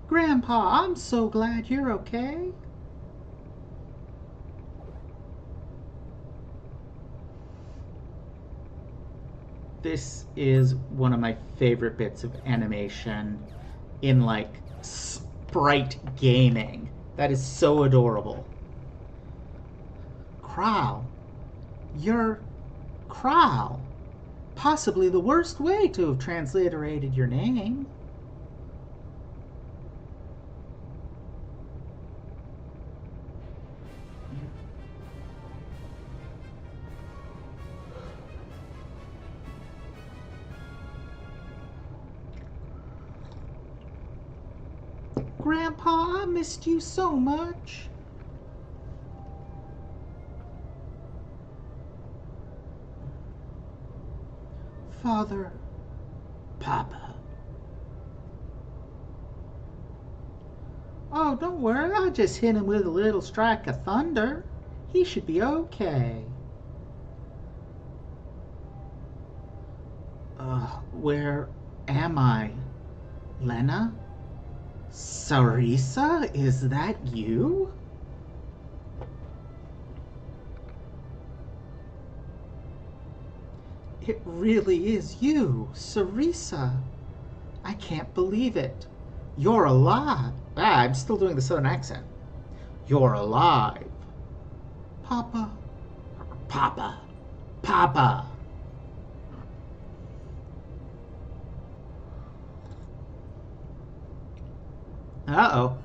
Grandpa, I'm so glad you're okay. This is one of my favorite bits of animation in, like, sprite gaming. That is so adorable. Crow. You're Crow. Possibly the worst way to have transliterated your name. Grandpa, I missed you so much. Father. Papa. Oh, don't worry. I just hit him with a little strike of thunder. He should be okay. Where am I? Lena? Sarisa, is that you? It really is you, Sarisa. I can't believe it. You're alive. I'm still doing the southern accent. You're alive. Papa. Papa. Papa. Uh-oh.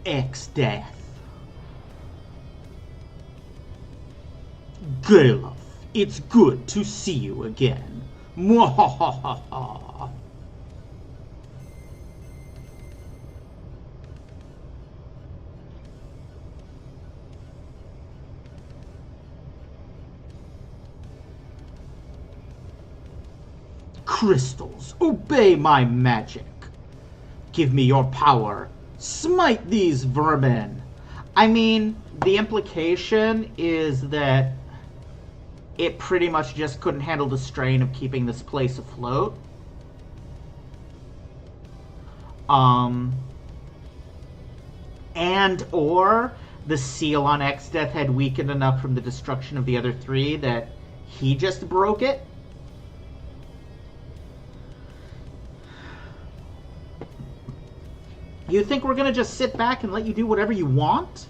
X-Death. Galuf, it's good to see you again. Mwahahaha. Crystals, obey my magic. Give me your power. Smite these vermin. I mean, the implication is that it pretty much just couldn't handle the strain of keeping this place afloat. And or the seal on X-Death had weakened enough from the destruction of the other three that he just broke it. You think we're gonna just sit back and let you do whatever you want?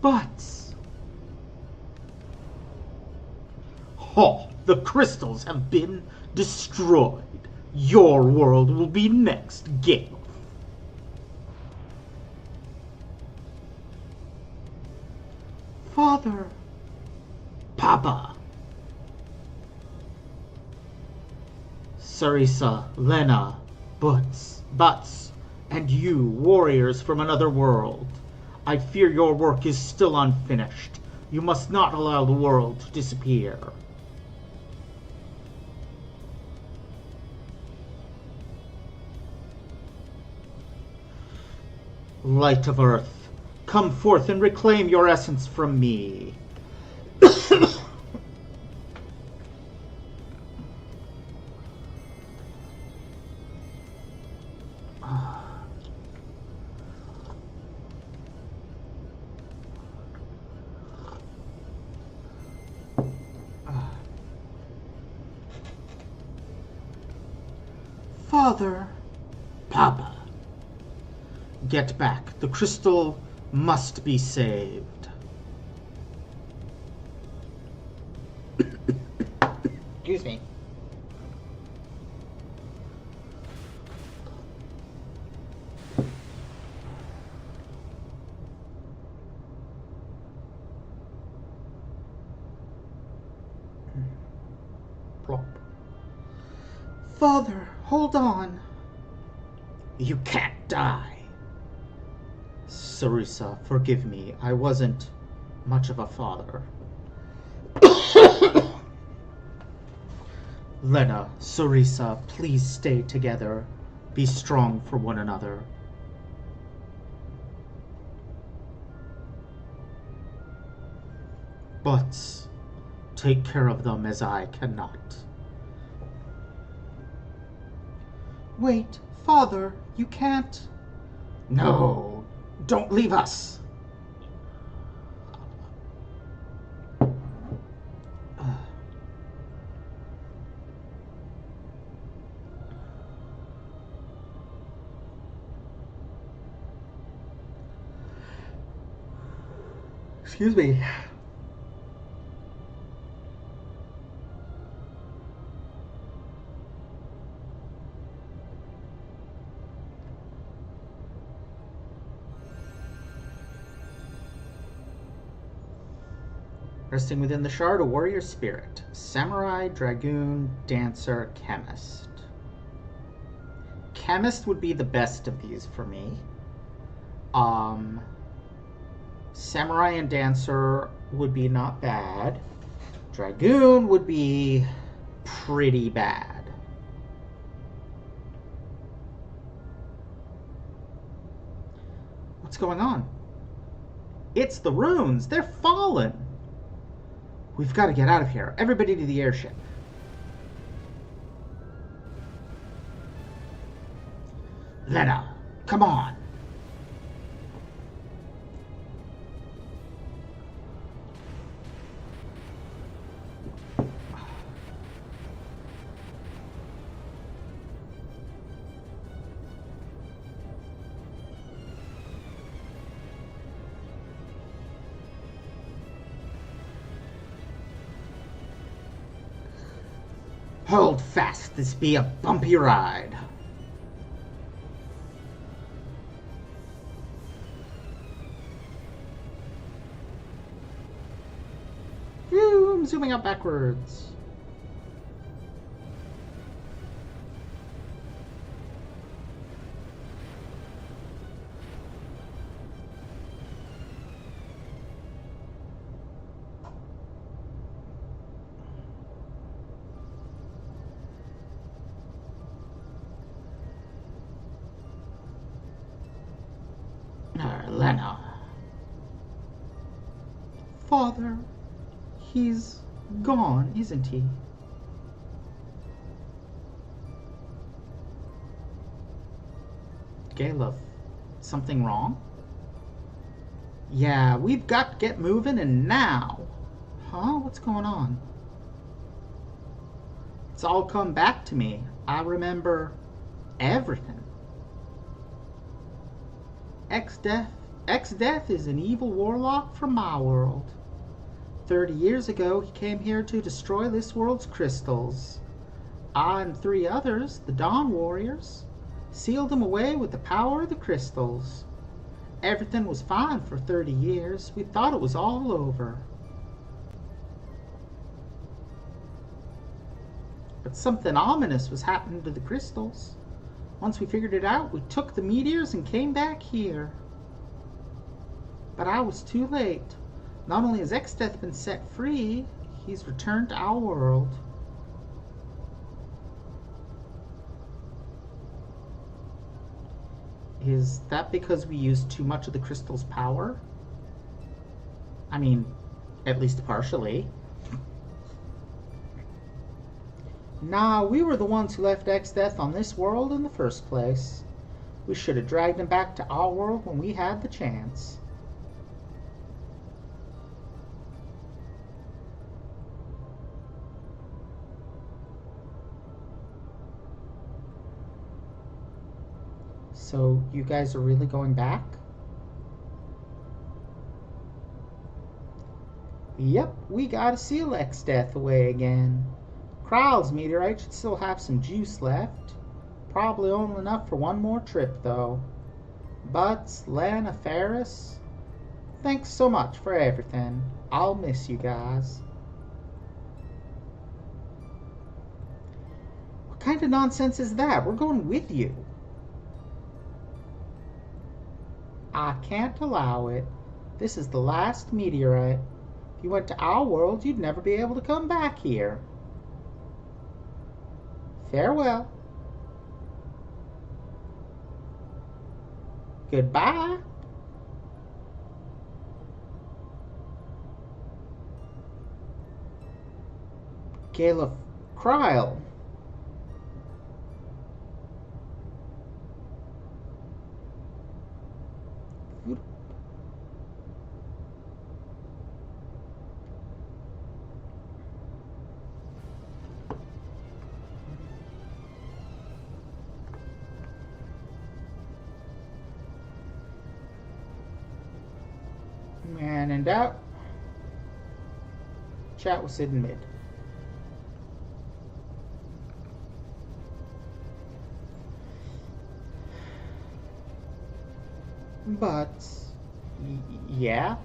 Butz. Oh, the crystals have been destroyed. Your world will be next, Gale. Father. Papa. Sarisa, Lena, Butz, and you, warriors from another world. I fear your work is still unfinished. You must not allow the world to disappear. Light of Earth, come forth and reclaim your essence from me. Father. Papa, get back. The crystal must be saved. Excuse me. Plop. Father, hold on. You can't die. Sarisa, forgive me. I wasn't much of a father. Lena, Sarisa, please stay together. Be strong for one another. Butz, take care of them as I cannot. Wait, Father, you can't. No, don't leave us. Excuse me. Resting within the shard, a warrior spirit. Samurai, dragoon, dancer, chemist. Chemist would be the best of these for me. Samurai and dancer would be not bad. Dragoon would be pretty bad. What's going on? It's the runes. They're fallen. We've got to get out of here. Everybody to the airship. Lena, come on. Hold fast, this be a bumpy ride. Phew, I'm zooming out backwards. Lena. Father, he's gone, isn't he? Galuf, something wrong? Yeah, we've got to get moving and now. Huh? What's going on? It's all come back to me. I remember everything. X-Death is an evil warlock from my world. 30 years ago, he came here to destroy this world's crystals. I and 3 others, the Dawn Warriors, sealed him away with the power of the crystals. Everything was fine for 30 years. We thought it was all over. But something ominous was happening to the crystals. Once we figured it out, we took the meteors and came back here. But I was too late. Not only has X-Death been set free, he's returned to our world. Is that because we used too much of the crystal's power? I mean, at least partially. Nah, we were the ones who left X-Death on this world in the first place. We should have dragged him back to our world when we had the chance. So you guys are really going back? Yep, we gotta seal X-Death away again. Kral's meteorite should still have some juice left. Probably only enough for one more trip, though. Butz, Lana, Ferris, thanks so much for everything. I'll miss you guys. What kind of nonsense is that? We're going with you. I can't allow it. This is the last meteorite. If you went to our world, you'd never be able to come back here. Farewell. Goodbye. Caleb Kryle. Man in doubt. Chat with Sid and Mid. But yeah.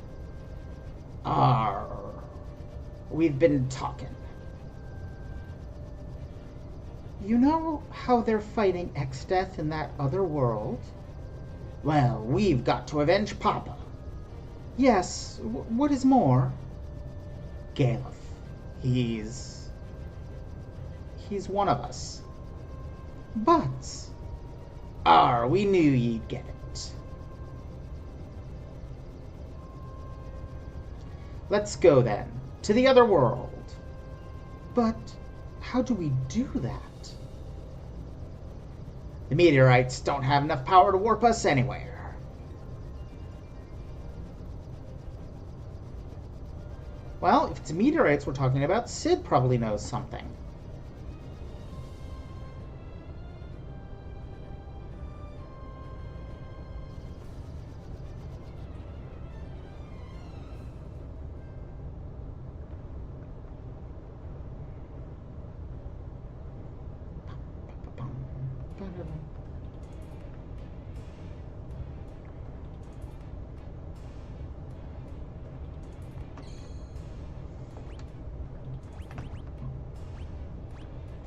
We've been talking. You know how they're fighting X-Death in that other world? Well, we've got to avenge Papa. Yes, what is more? Galef. He's one of us. Butz. We knew you'd get it. Let's go then, to the other world. But how do we do that? The meteorites don't have enough power to warp us anywhere. Well, if it's meteorites we're talking about, Sid probably knows something.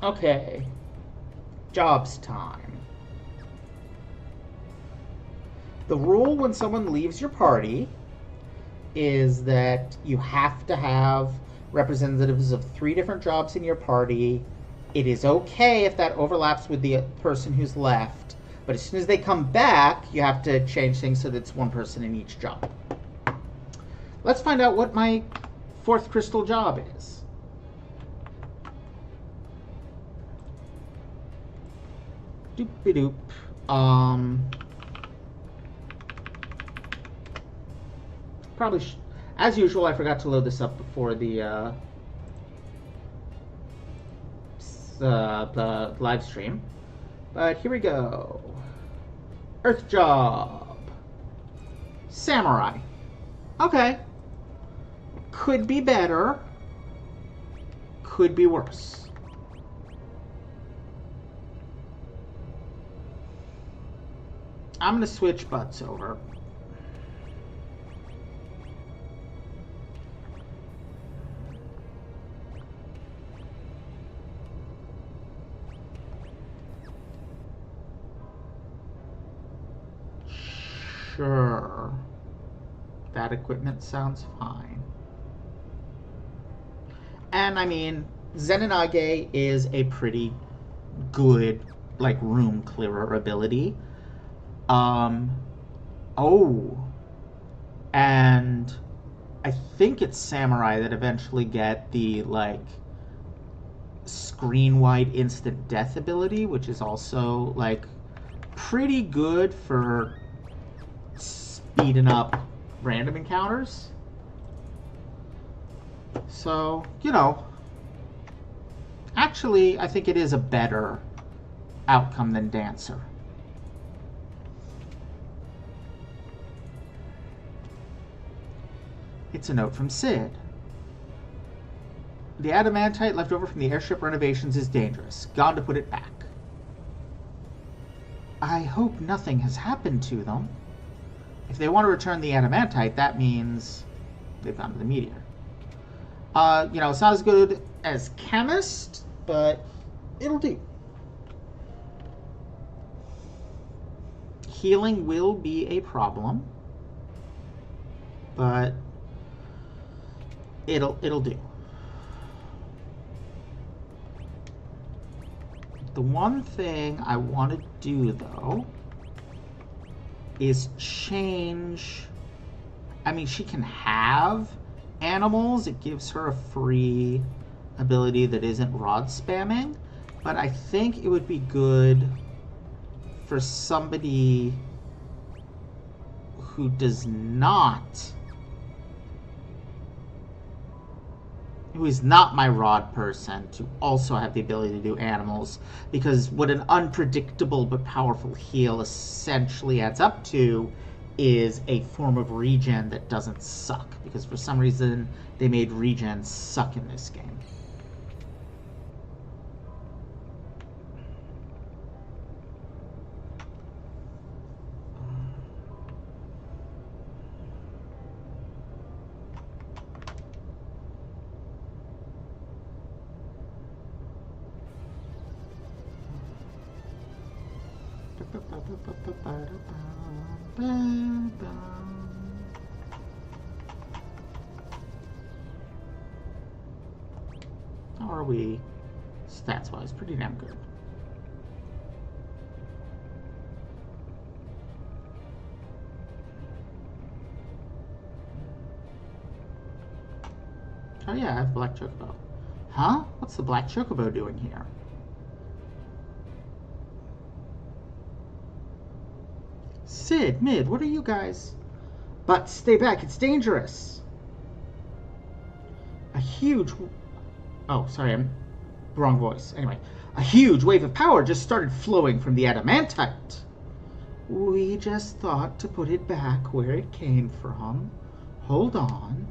Okay. Jobs time. The rule when someone leaves your party is that you have to have representatives of 3 different jobs in your party. It is okay if that overlaps with the person who's left, but as soon as they come back, you have to change things so that it's 1 person in each job. Let's find out what my 4th crystal job is. Doop-a-doop. Probably, as usual, I forgot to load this up before the live stream. But here we go. Earth job. Samurai. Okay. Could be better. Could be worse. I'm going to switch Butz over. Sure. That equipment sounds fine. And I mean, Zenonage is a pretty good, like, room clearer ability. And I think it's Samurai that eventually get the, like, screen-wide instant death ability, which is also, like, pretty good for speeding up random encounters. So, you know, actually, I think it is a better outcome than Dancer. It's a note from Sid. The adamantite left over from the airship renovations is dangerous. Gone to put it back. I hope nothing has happened to them. If they want to return the adamantite, that means they've gone to the meteor. You know, it's not as good as chemist, but it'll do. Healing will be a problem, but it'll do. The one thing I want to do, though, is change... I mean, she can have animals. It gives her a free ability that isn't rod spamming. But I think it would be good for somebody who does not... who is not my rod person to also have the ability to do animals, because what an unpredictable but powerful heal essentially adds up to is a form of regen that doesn't suck, because for some reason they made regen suck in this game. How are we stats-wise? Pretty damn good. Oh yeah, I have Black Chocobo. Huh? What's the Black Chocobo doing here? Sid, Mid, what are you guys? But stay back, it's dangerous. A huge... Oh, sorry, I'm... wrong voice. Anyway, a huge wave of power just started flowing from the adamantite. We just thought to put it back where it came from. Hold on.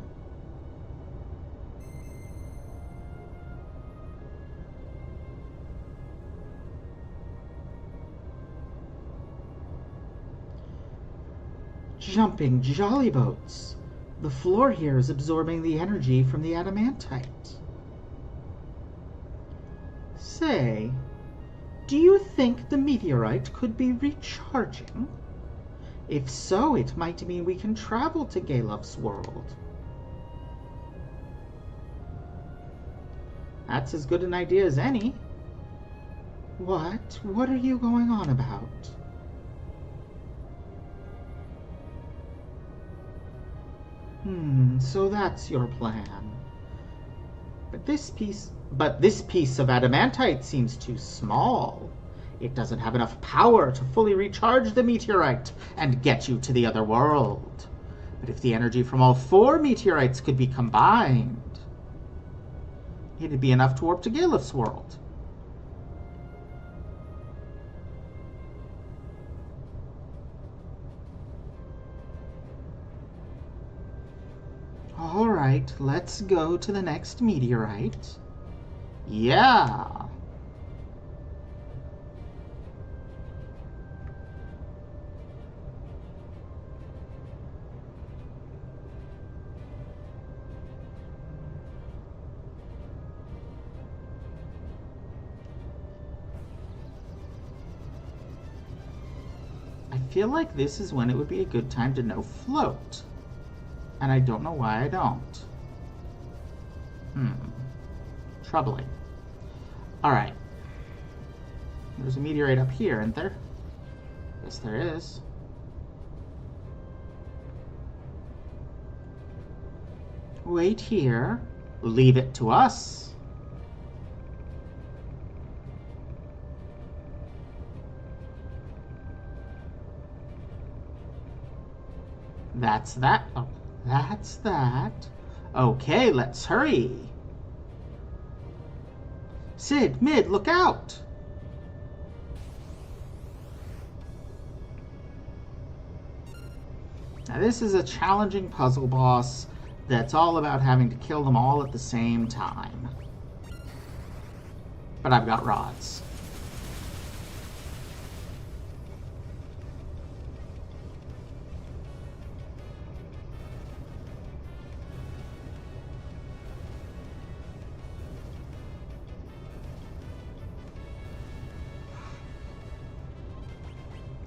Jumping jolly boats. The floor here is absorbing the energy from the adamantite. Say, do you think the meteorite could be recharging? If so, it might mean we can travel to Galuf's world. That's as good an idea as any. What? What are you going on about? So that's your plan. But this piece of adamantite seems too small. It doesn't have enough power to fully recharge the meteorite and get you to the other world. But if the energy from all 4 meteorites could be combined, it'd be enough to warp to Galuf's world. Alright, let's go to the next meteorite. Yeah! I feel like this is when it would be a good time to know float. And I don't know why I don't. Troubling. Alright. There's a meteorite up here, isn't there? Yes, there is. Wait here. Leave it to us. That's that. Oh. That's that. Okay, let's hurry. Sid, Mid, look out! Now this is a challenging puzzle boss, that's all about having to kill them all at the same time. But I've got rods.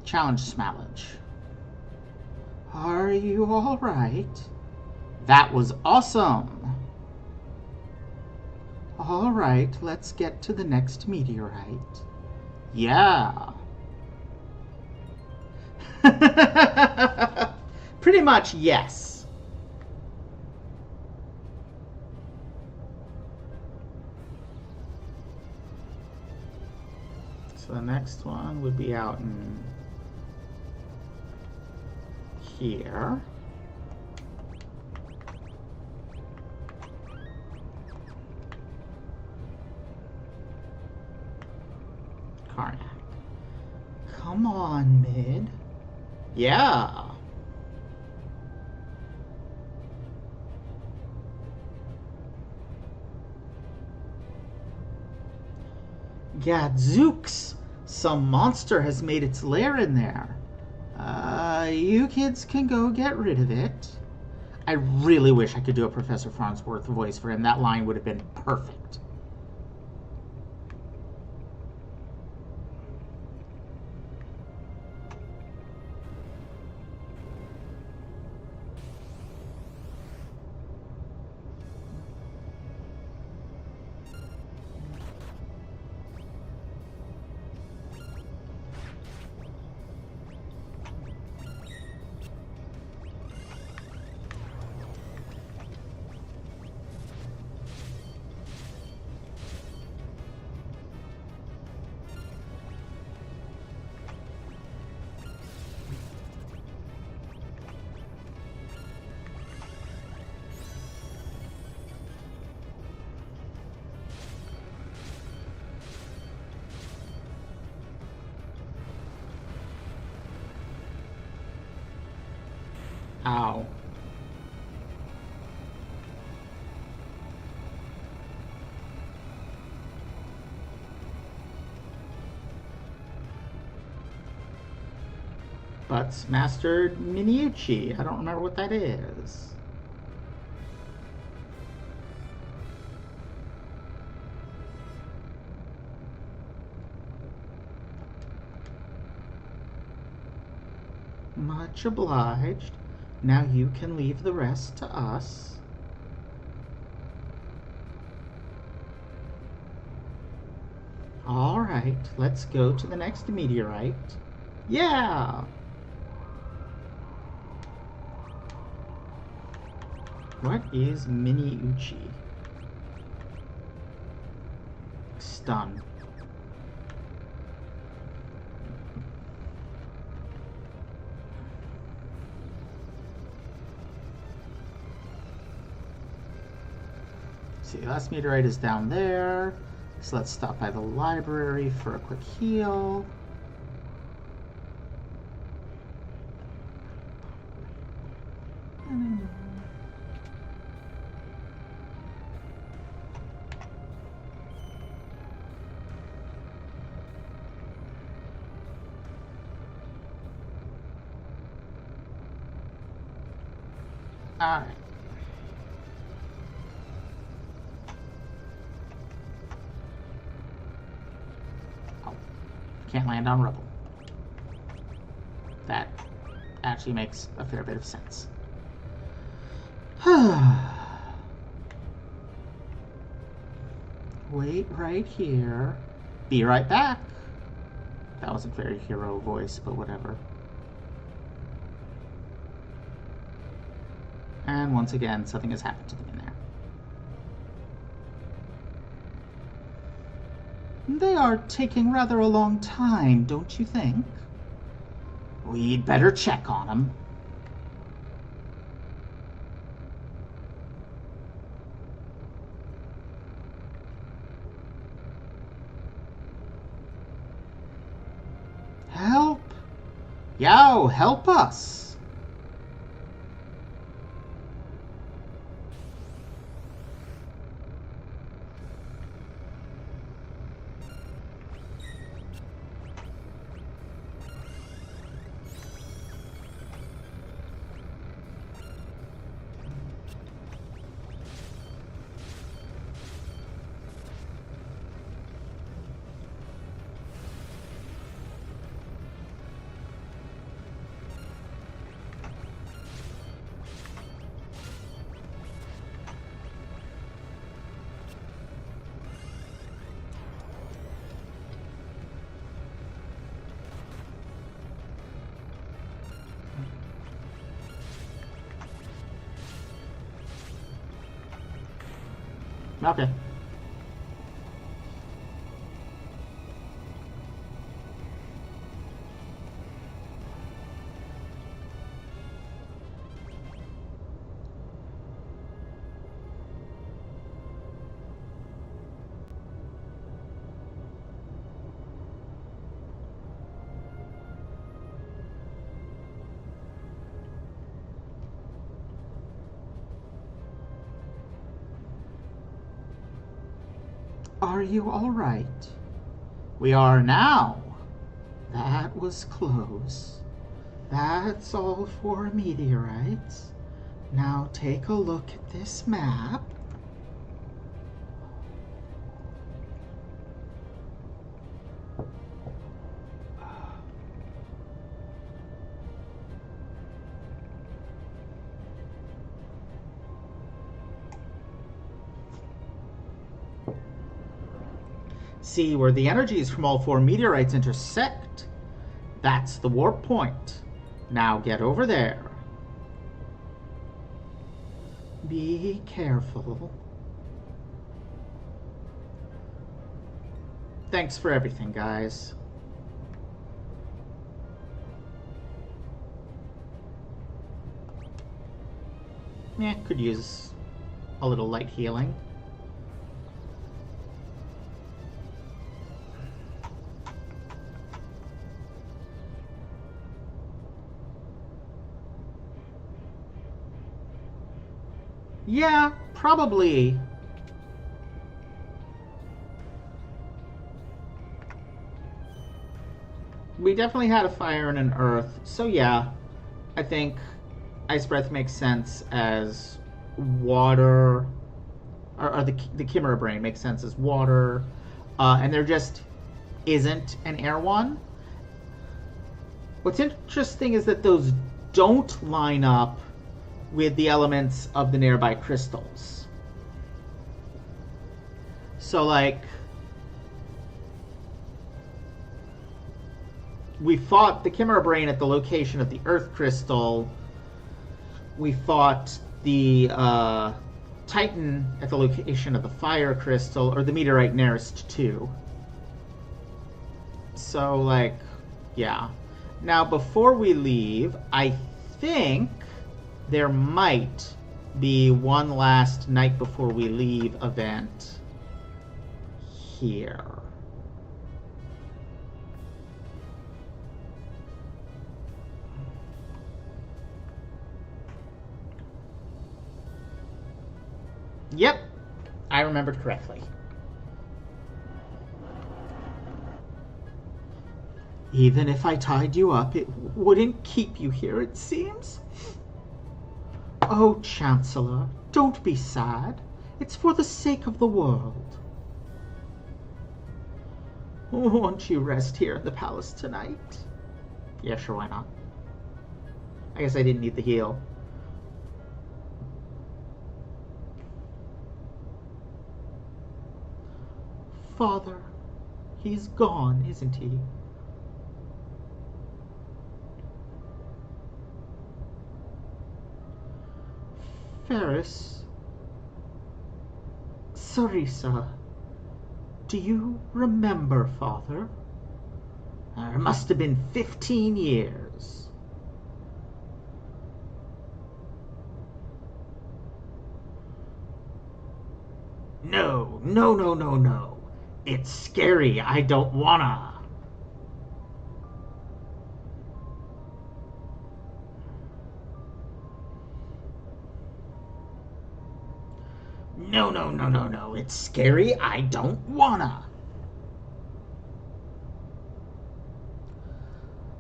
Challenge Smallage. Are you all right? That was awesome. All right, let's get to the next meteorite. Yeah. Pretty much, yes. So the next one would be out in here. Karnak. Come on, Mid. Yeah. Gadzooks! Some monster has made its lair in there. You kids can go get rid of it. I really wish I could do a Professor Farnsworth voice for him. That line would have been perfect. Ow. Butz mastered Miniucci. I don't remember what that is. Much obliged. Now you can leave the rest to us. All right, let's go to the next meteorite. Yeah! What is Miniucci? Stun. See, last meteorite is down there. So let's stop by the library for a quick heal. All right. Can't land on rubble. That actually makes a fair bit of sense. Wait right here. Be right back. That wasn't very hero voice, but whatever. And once again, something has happened to them in there. They are taking rather a long time, don't you think? We'd better check on them. Help! Yo, help us! Okay. Are you all right? We are now. That was close. That's all 4 meteorites. Now take a look at this map. See where the energies from all 4 meteorites intersect? That's the warp point. Now get over there. Be careful. Thanks for everything, guys. Yeah, could use a little light healing. Yeah, probably. We definitely had a fire and an earth, so yeah, I think ice breath makes sense as water, or the chimera brain makes sense as water, and there just isn't an air one. What's interesting is that those don't line up with the elements of the nearby crystals. So, like, we fought the Chimera Brain at the location of the Earth Crystal. We fought the Titan at the location of the Fire Crystal, or the meteorite nearest to. So, like, yeah. Now, before we leave, I think there might be one last night before we leave event here. Yep, I remembered correctly. Even if I tied you up, it wouldn't keep you here, it seems. Oh, Chancellor, don't be sad. It's for the sake of the world. Won't you rest here in the palace tonight? Yeah, sure, why not? I guess I didn't need the heal. Father, he's gone, isn't he? Ferris, Sarisa, do you remember, Father? It must have been 15 years. No, no, no, no, no. It's scary. I don't wanna. No, no, no, no, no. It's scary. I don't wanna.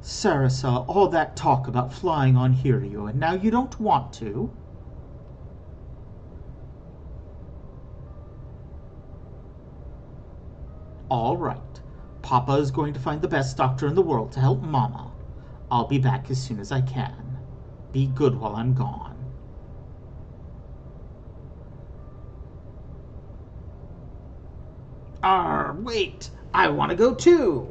Sarasa, all that talk about flying on Hiryu, and now you don't want to? All right. Papa is going to find the best doctor in the world to help Mama. I'll be back as soon as I can. Be good while I'm gone. Wait. I want to go too.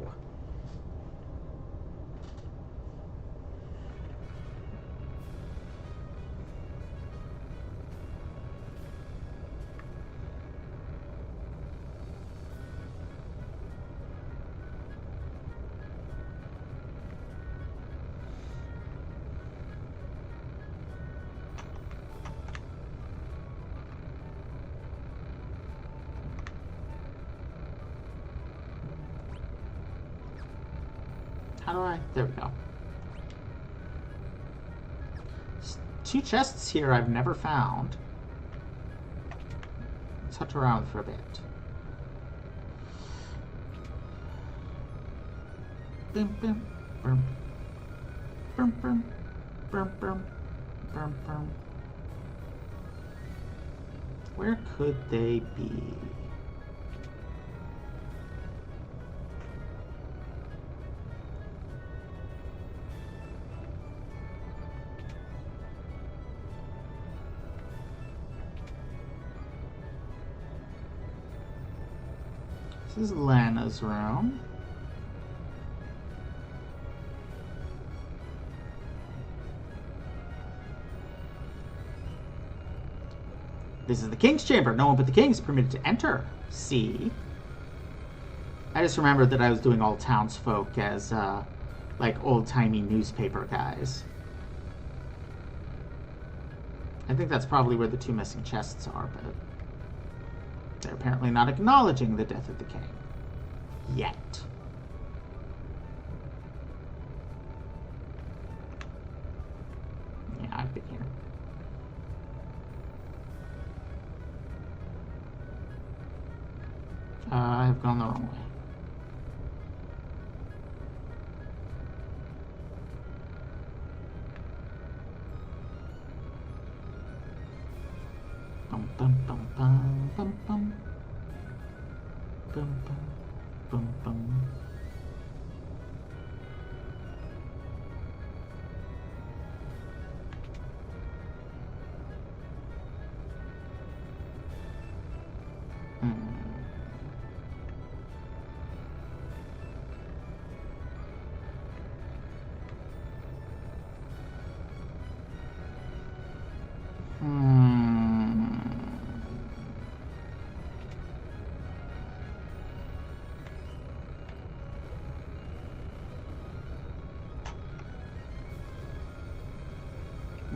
How do I? There we go. 2 chests here I've never found. Let's hunt around for a bit. Bim, bim, bim, bim, bim, bim, bim, bim, bim. Where could they be? This is Lana's room. This is the king's chamber. No one but the king is permitted to enter. See? I just remembered that I was doing all townsfolk as, like, old-timey newspaper guys. I think that's probably where the 2 missing chests are, but they're apparently not acknowledging the death of the king. Yet. Yeah, I've been here. I have gone the wrong way. Bum bum bum bum bum bum bum bum bum bum.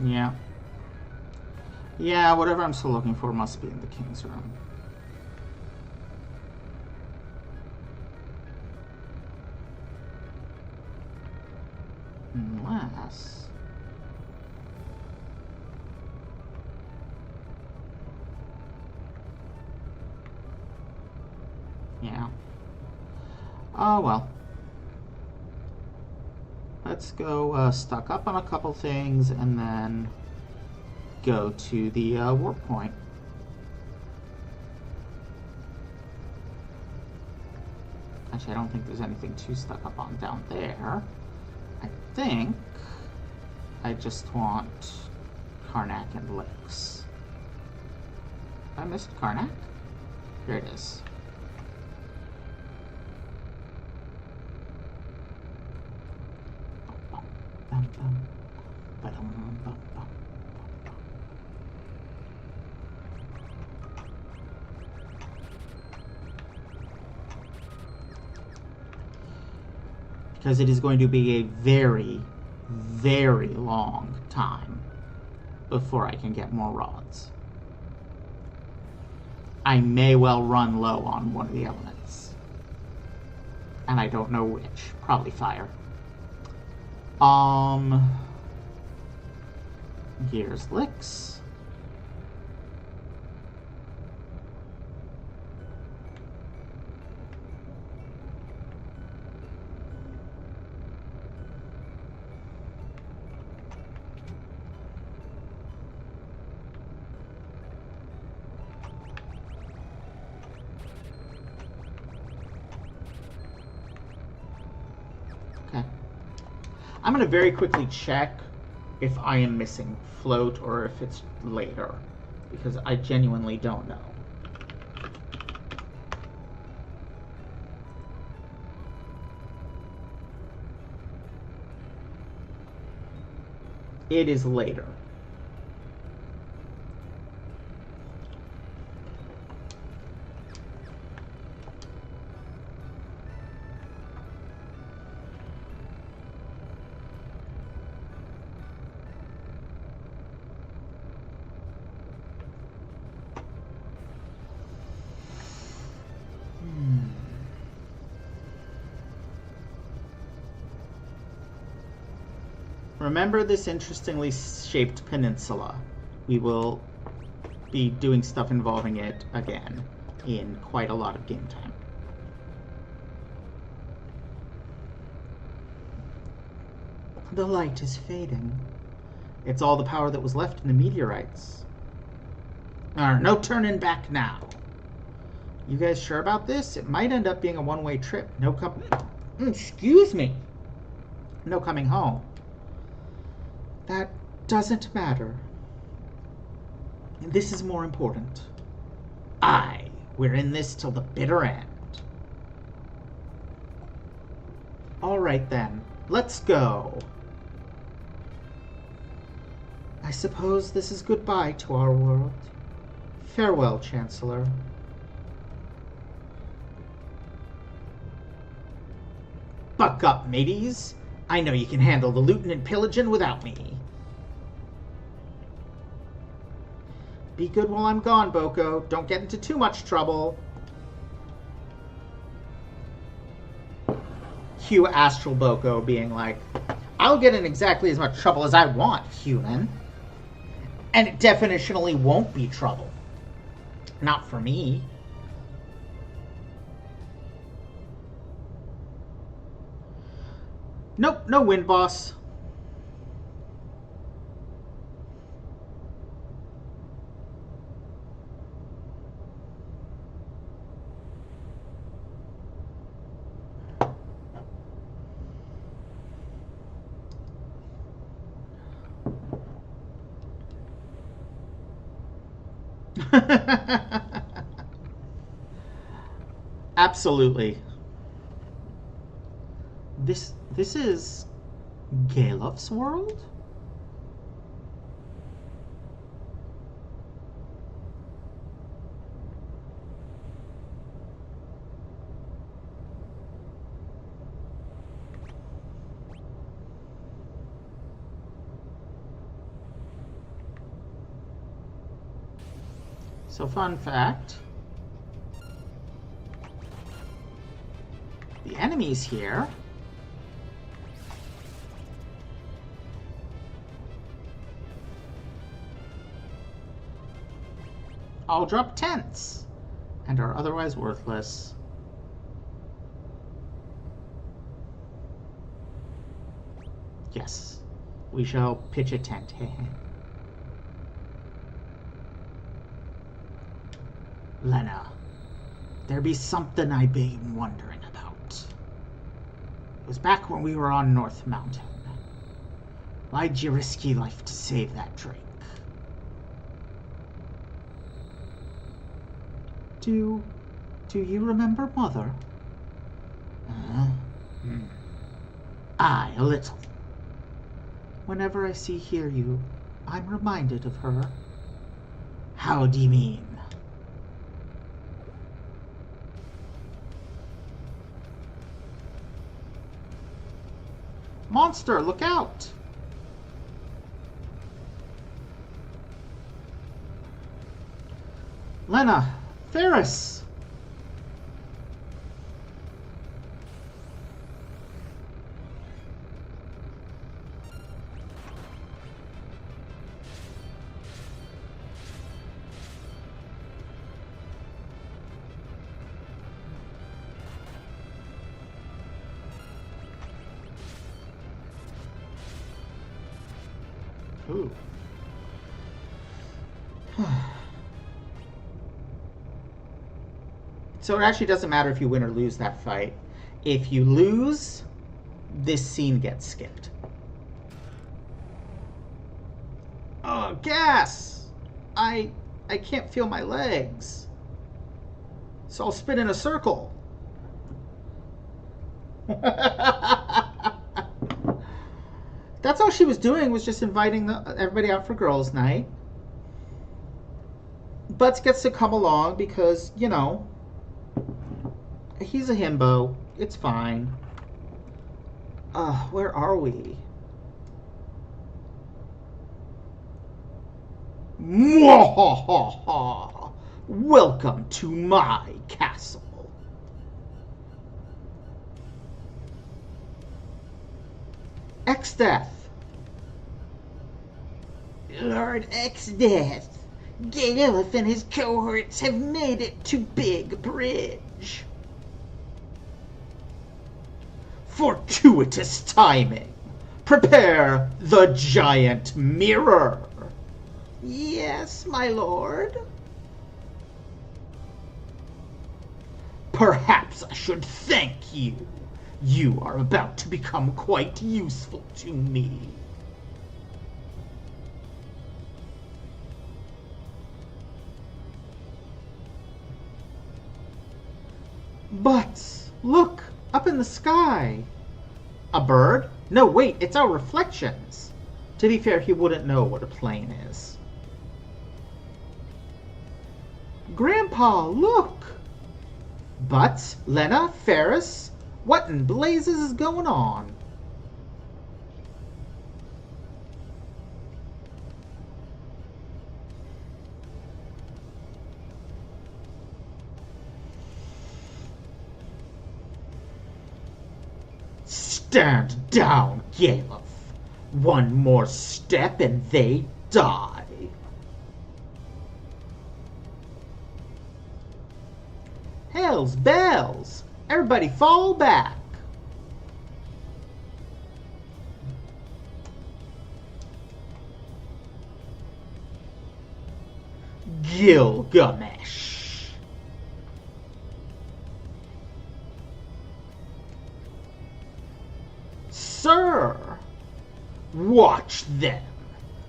Yeah. Yeah, whatever I'm still looking for must be in the king's room. Unless... Yeah. Oh, well. Let's go stock up on a couple things and then go to the warp point. Actually, I don't think there's anything to stock up on down there. I think I just want Karnak and Licks. I missed Karnak? Here it is. Because it is going to be a very, very long time before I can get more rods. I may well run low on one of the elements. And I don't know which. Probably fire. Here's Licks. Okay. I'm going to very quickly check if I am missing float or if it's later, because I genuinely don't know. It is later. Remember this interestingly shaped peninsula. We will be doing stuff involving it again in quite a lot of game time. The light is fading. It's all the power that was left in the meteorites. No turning back now. You guys sure about this? It might end up being a one-way trip. Excuse me. No coming home. That doesn't matter. This is more important. We're in this till the bitter end. All right then, let's go. I suppose this is goodbye to our world. Farewell, Chancellor. Buck up, mateys. I know you can handle the lootin' and pillaging without me. Be good while I'm gone, Boko. Don't get into too much trouble. Cue Astral Boko being like, I'll get in exactly as much trouble as I want, human. And it definitionally won't be trouble. Not for me. Nope, no wind, boss. Absolutely. This is Galuf's world? So, fun fact, the enemies here all drop tents and are otherwise worthless. Yes, we shall pitch a tent. Lena, there be something I been wondering about. It was back when we were on North Mountain. Why'd you risk your life to save that drink? Do you remember Mother? Aye, a little. Whenever I hear you, I'm reminded of her. How do you mean? Monster, look out! Lena, Ferris! Ooh. So it actually doesn't matter if you win or lose that fight. If you lose, this scene gets skipped. Oh, gas! I can't feel my legs. So I'll spin in a circle. That's all she was doing, was just inviting everybody out for girls' night. Butz gets to come along because, you know, he's a himbo. It's fine. Where are we? Mwahaha! Welcome to my castle. X-Death. Lord Exdeath, Galef and his cohorts have made it to Big Bridge. Fortuitous timing. Prepare the giant mirror. Yes, my lord. Perhaps I should thank you. You are about to become quite useful to me. Butz, look, up in the sky. A bird? No, wait, it's our reflections. To be fair, he wouldn't know what a plane is. Grandpa, look! Butz, Lena, Ferris, what in blazes is going on? Stand down, Galef. One more step and they die. Hells bells! Everybody fall back! Gilgamesh. Sir, watch them.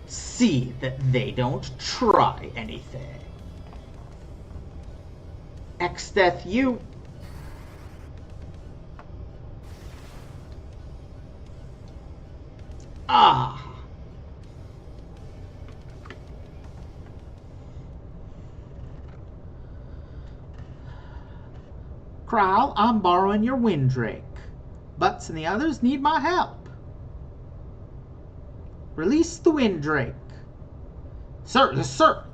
See that they don't try anything. Exdeath, you... Ah. Kral, I'm borrowing your Windrake. Butz and the others need my help. Release the Windrake. Sir, yes, sir.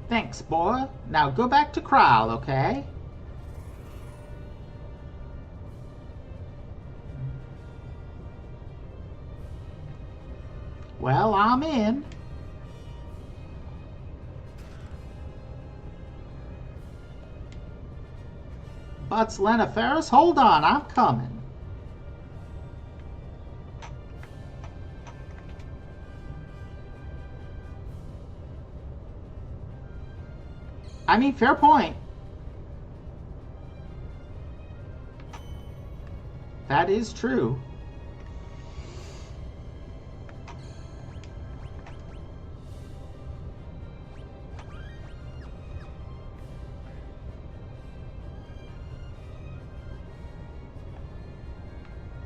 Thanks, boy. Now go back to Kral, okay? Well, I'm in. Butz, Lena, Ferris, hold on, I'm coming. I mean, fair point. That is true.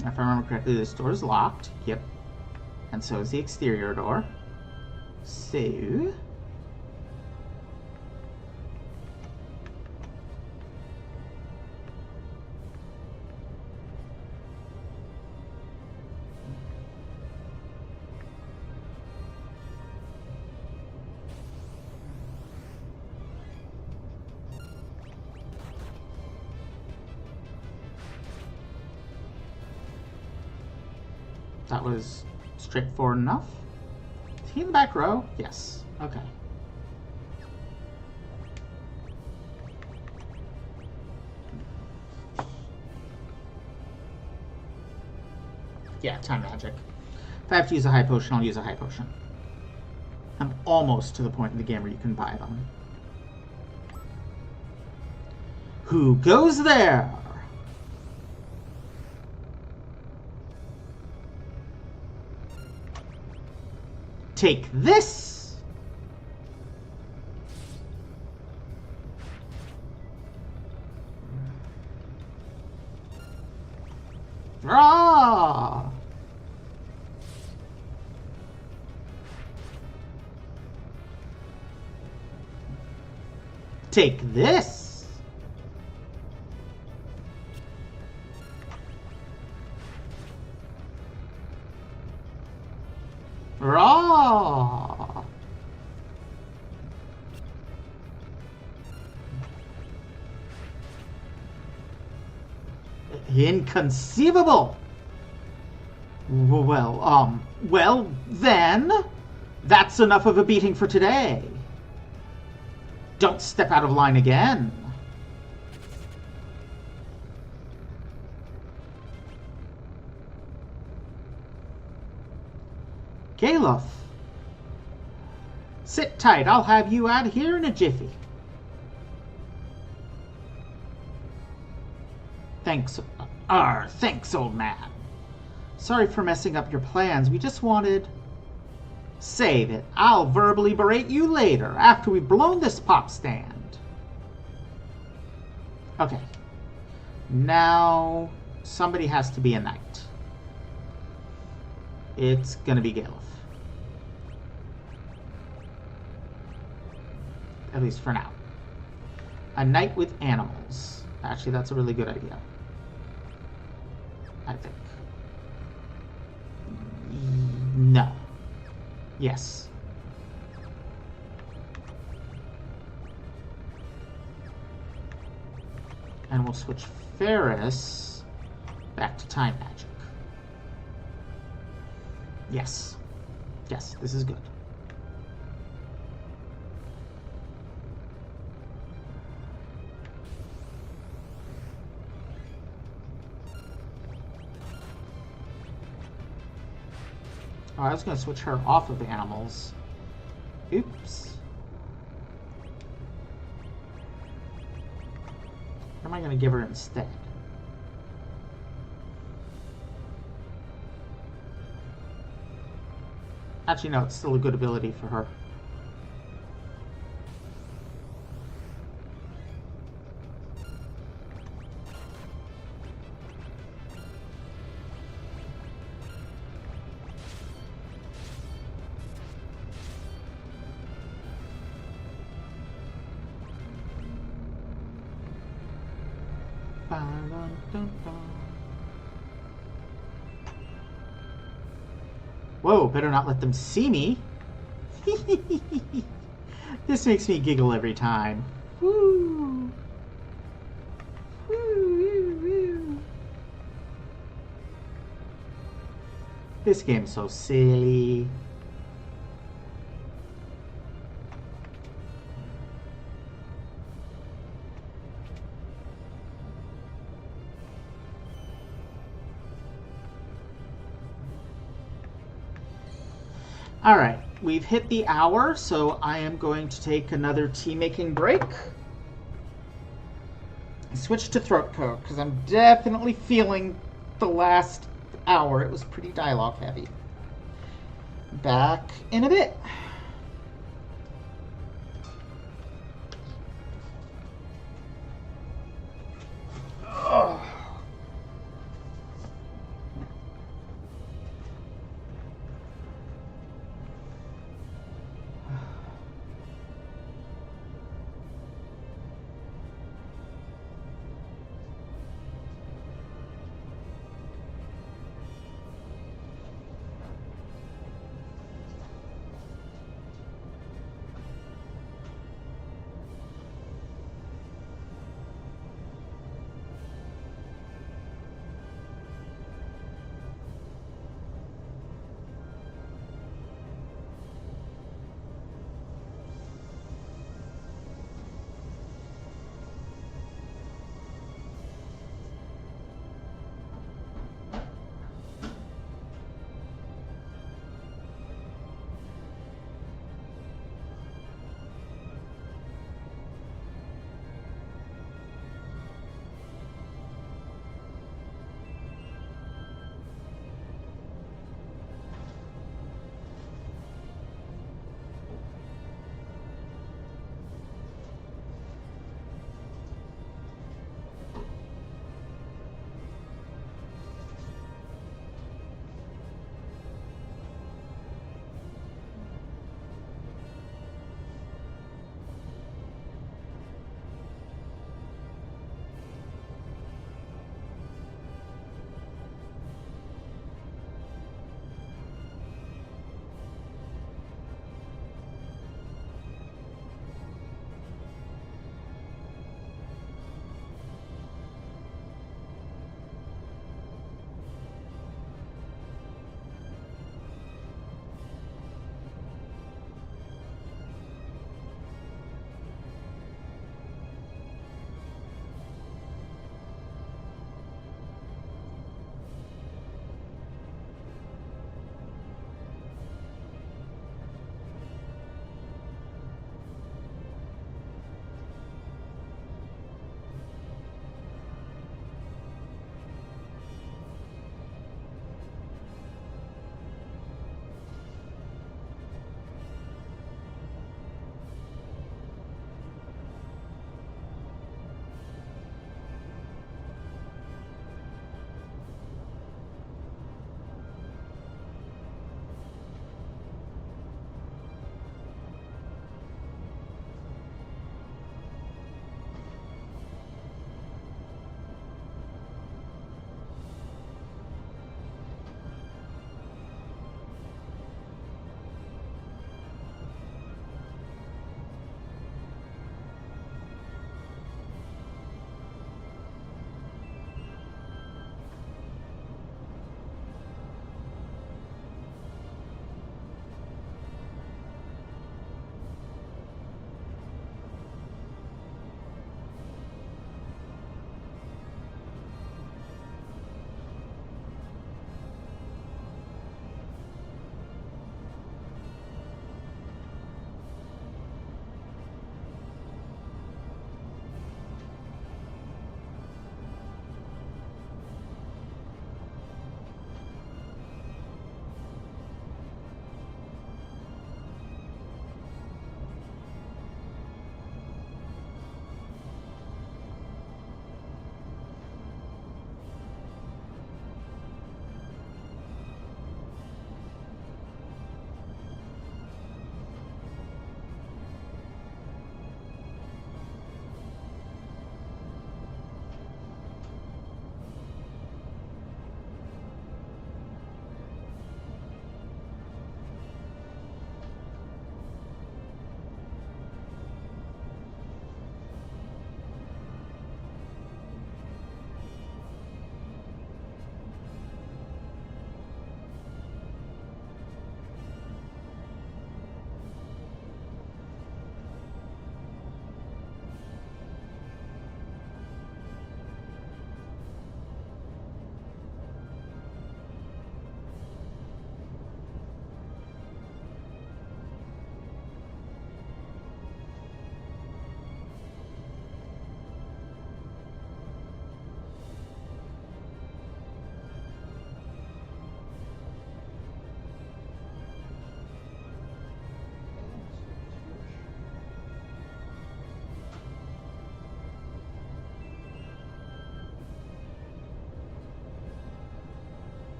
If I remember correctly, this door is locked. Yep. And so is the exterior door. So... that was straightforward enough. Is he in the back row? Yes. Okay. Yeah, time magic. If I have to use a high potion, I'll use a high potion. I'm almost to the point in the game where you can buy them. Who goes there? Take this! Ah! Take this. Raw. Inconceivable. Well, then, that's enough of a beating for today. Don't step out of line again. Caliph, sit tight. I'll have you out of here in a jiffy. Thanks, old man. Sorry for messing up your plans. We just wanted... Save it. I'll verbally berate you later, after we've blown this pop stand. Okay. Now, somebody has to be a knight. It's gonna be Galef. At least for now. A knight with animals. Actually, that's a really good idea. I think. No. Yes. And we'll switch Ferris back to time magic. Yes. Yes, this is good. Oh, I was going to switch her off of animals. Oops. What am I going to give her instead? Actually, no, it's still a good ability for her. Whoa, better not let them see me. This makes me giggle every time. Woo. Woo, woo. This game's so silly. All right, we've hit the hour, so I am going to take another tea-making break. Switch to throat coat, because I'm definitely feeling the last hour. It was pretty dialogue heavy. Back in a bit.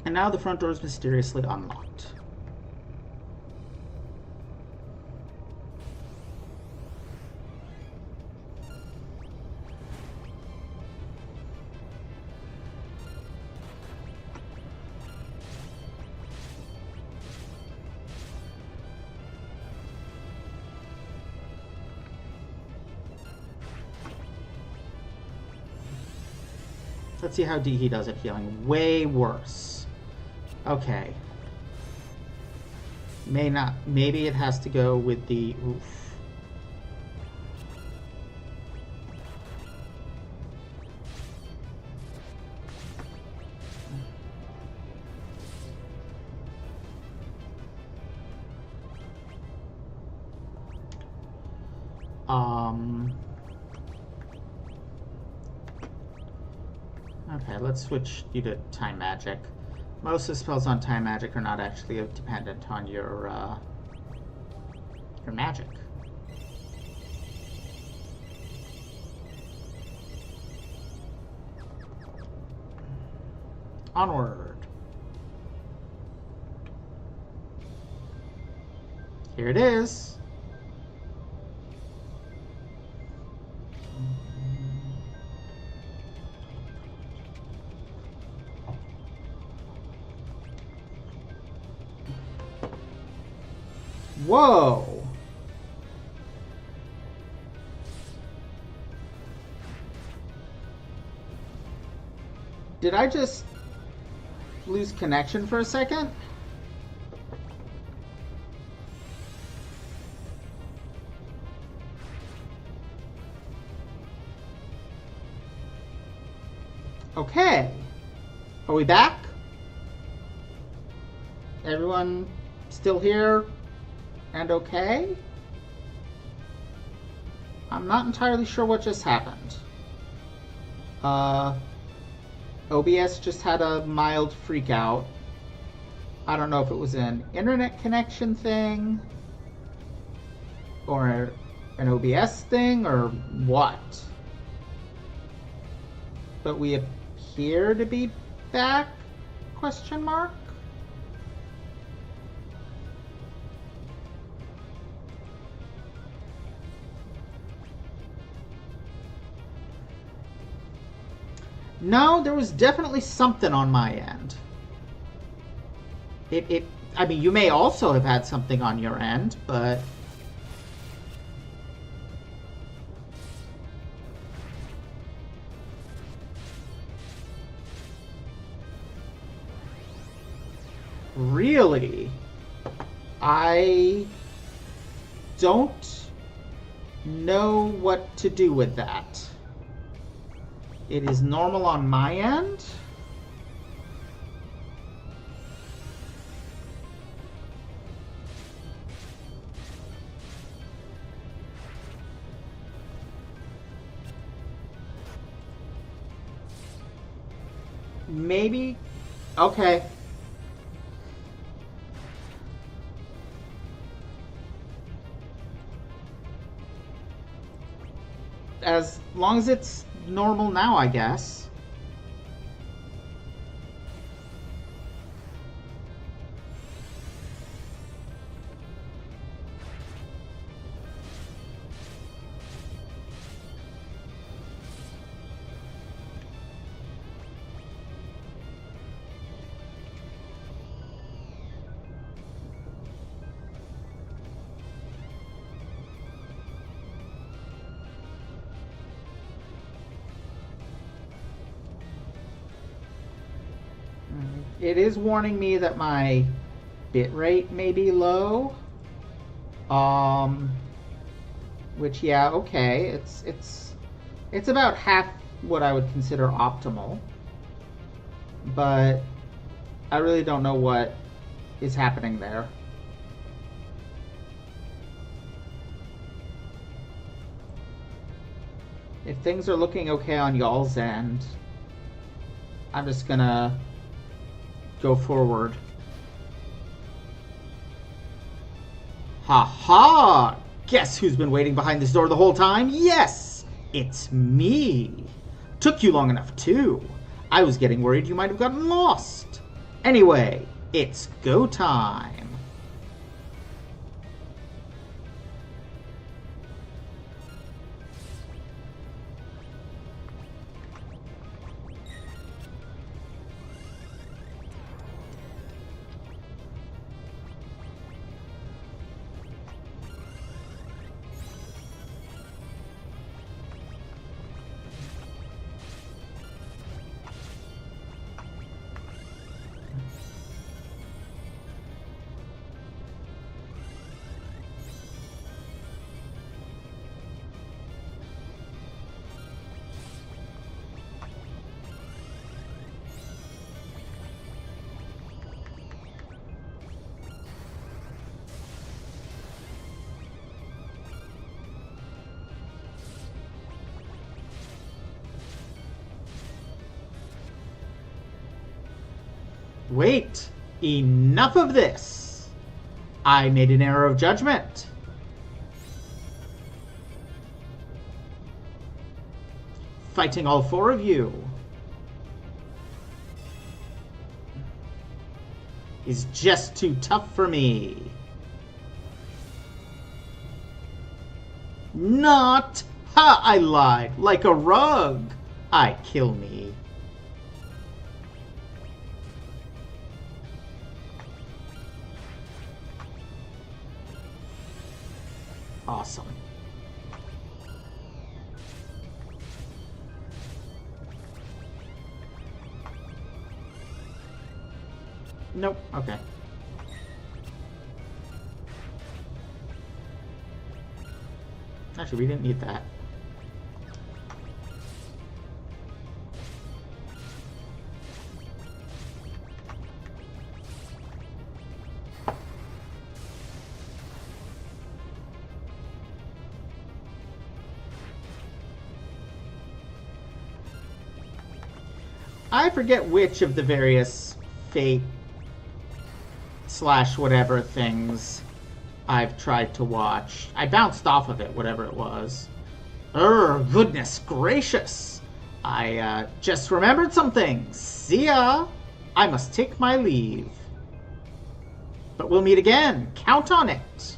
And now the front door is mysteriously unlocked. Let's see how he does at healing. Way worse. Okay. Maybe it has to go with the oof. Okay, let's switch you to time magic. Most of the spells on time magic are not actually dependent on your magic. Onward. Here it is. Whoa! Did I just lose connection for a second? Okay. Are we back? Everyone still here? And okay? I'm not entirely sure what just happened. OBS just had a mild freak out. I don't know if it was an internet connection thing or an OBS thing or what. But we appear to be back? Question mark? No, there was definitely something on my end. I mean, you may also have had something on your end, but... Really? I don't know what to do with that. It is normal on my end. Maybe. Okay. As long as it's normal now, I guess. It is warning me that my bitrate may be low. Which, yeah, okay. It's about half what I would consider optimal. But I really don't know what is happening there. If things are looking okay on y'all's end, I'm just gonna go forward. Ha ha! Guess who's been waiting behind this door the whole time? Yes! It's me! Took you long enough, too. I was getting worried you might have gotten lost. Anyway, it's go time. Wait, enough of this. I made an error of judgment. Fighting all four of you is just too tough for me. Not! Ha! I lied. Like a rug. I kill me. Awesome. Nope. Okay. Actually, we didn't need that. I forget which of the various fate / whatever things I've tried to watch. I bounced off of it, whatever it was. Goodness gracious. I just remembered something. See ya. I must take my leave. But we'll meet again. Count on it.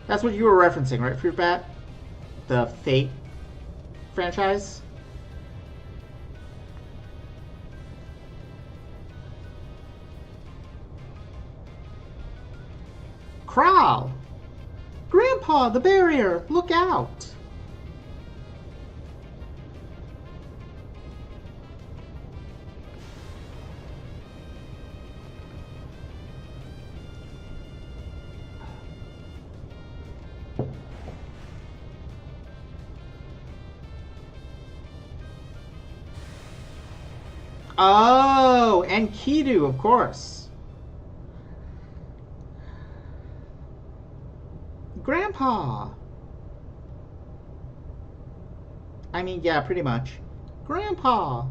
That's what you were referencing, right, Fruit Bat? The Fate franchise? Kral! Grandpa, the barrier! Look out! Oh, and Kidu, of course. Grandpa! I mean, yeah, pretty much. Grandpa!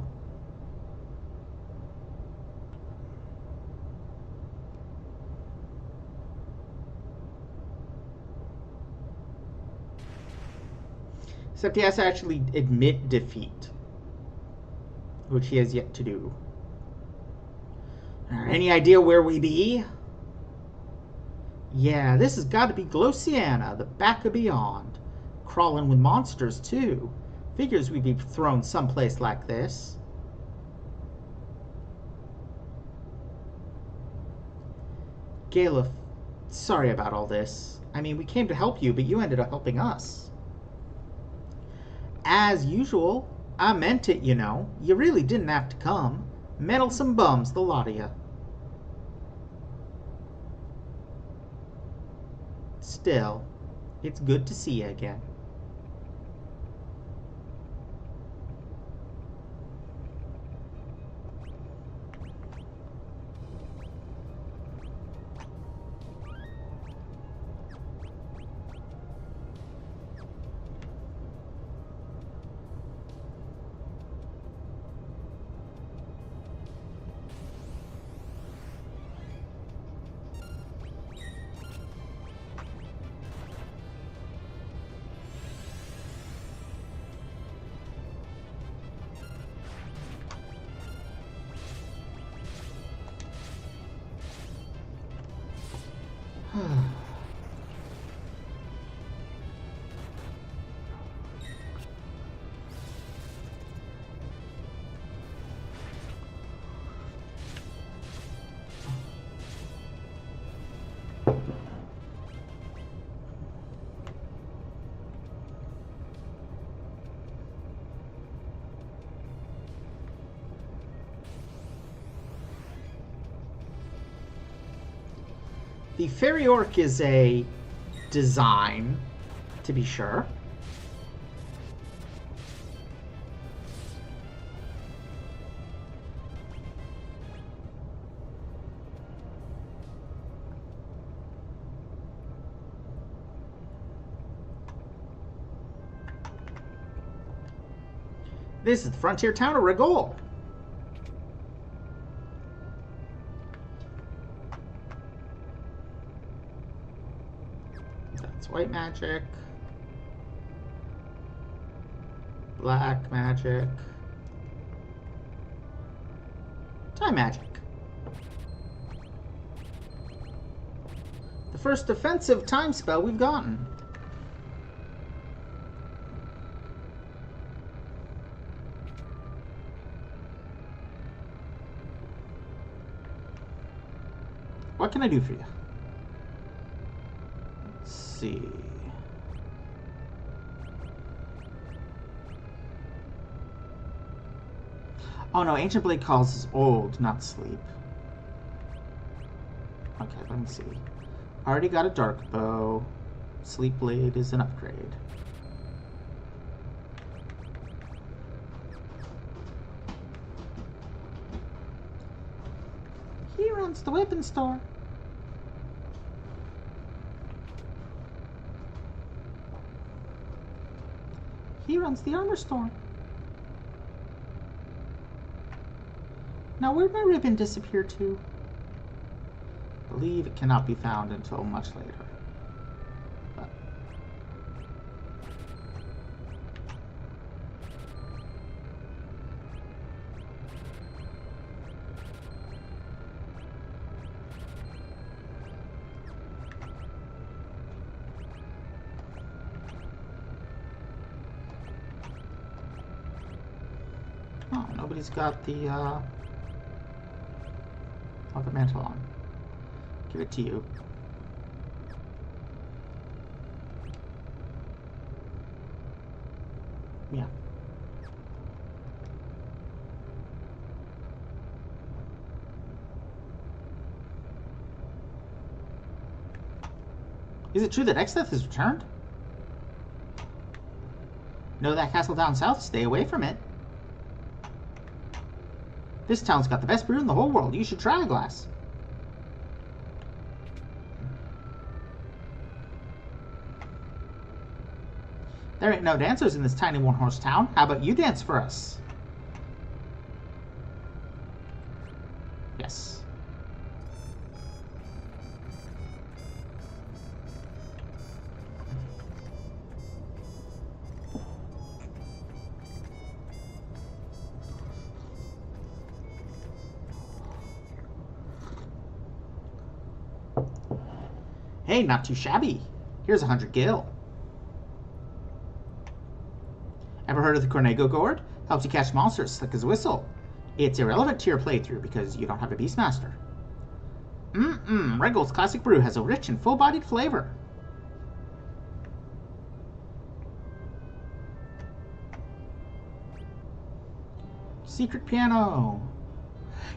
Except he has to actually admit defeat, which he has yet to do. Any idea where we be? Yeah, this has got to be Glosiana, the back of beyond. Crawling with monsters, too. Figures we'd be thrown someplace like this. Gala, sorry about all this. I mean, we came to help you, but you ended up helping us. As usual. I meant it, you know. You really didn't have to come. Meddlesome bums, the lot of you. Still, it's good to see you again. The Fairy Orc is a design, to be sure. This is the frontier town of Regol. White magic, black magic, time magic. The first defensive time spell we've gotten. What can I do for you? See. Oh no, Ancient Blade Calls is old, not sleep. Okay, let me see. Already got a Dark Bow. Sleep Blade is an upgrade. He runs the weapon store. He runs the armor store. Now, where'd my ribbon disappear to? I believe it cannot be found until much later. But. Oh, nobody's got the mantle on. Give it to you. Yeah. Is it true that Exdeath has returned? Know that castle down south? Stay away from it. This town's got the best brew in the whole world. You should try a glass. There ain't no dancers in this tiny one-horse town. How about you dance for us? Yes. Hey, not too shabby. Here's 100 gil. Ever heard of the Cornego Gourd? Helps you catch monsters slick as a whistle. It's irrelevant to your playthrough because you don't have a Beastmaster. Regol's classic brew has a rich and full-bodied flavor. Secret piano.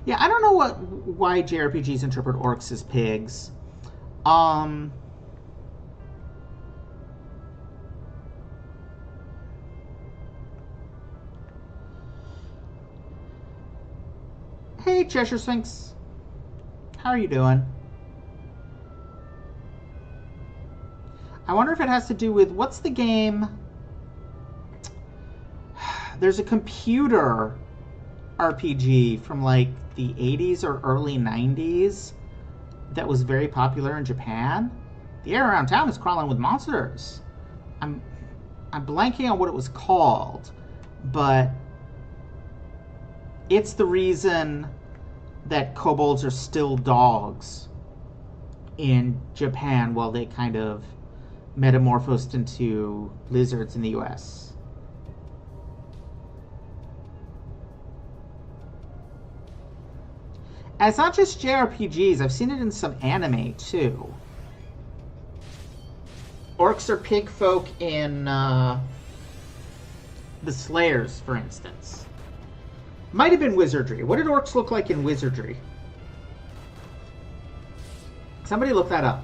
Yeah, I don't know why JRPGs interpret orcs as pigs. Hey, Cheshire Sphinx. How are you doing? I wonder if it has to do with, what's the game? There's a computer RPG from like the 80s or early 90s that was very popular in Japan. The air around town is crawling with monsters. I'm blanking on what it was called, but it's the reason that kobolds are still dogs. in Japan while they kind of metamorphosed into lizards in the US. And it's not just JRPGs, I've seen it in some anime too. Orcs are pig folk in the Slayers, for instance. Might have been Wizardry. What did orcs look like in Wizardry? Somebody look that up.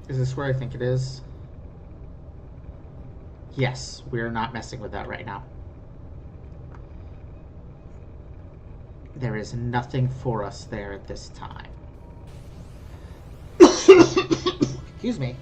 Is this where I think it is? Yes, we're not messing with that right now. There is nothing for us there at this time. Excuse me.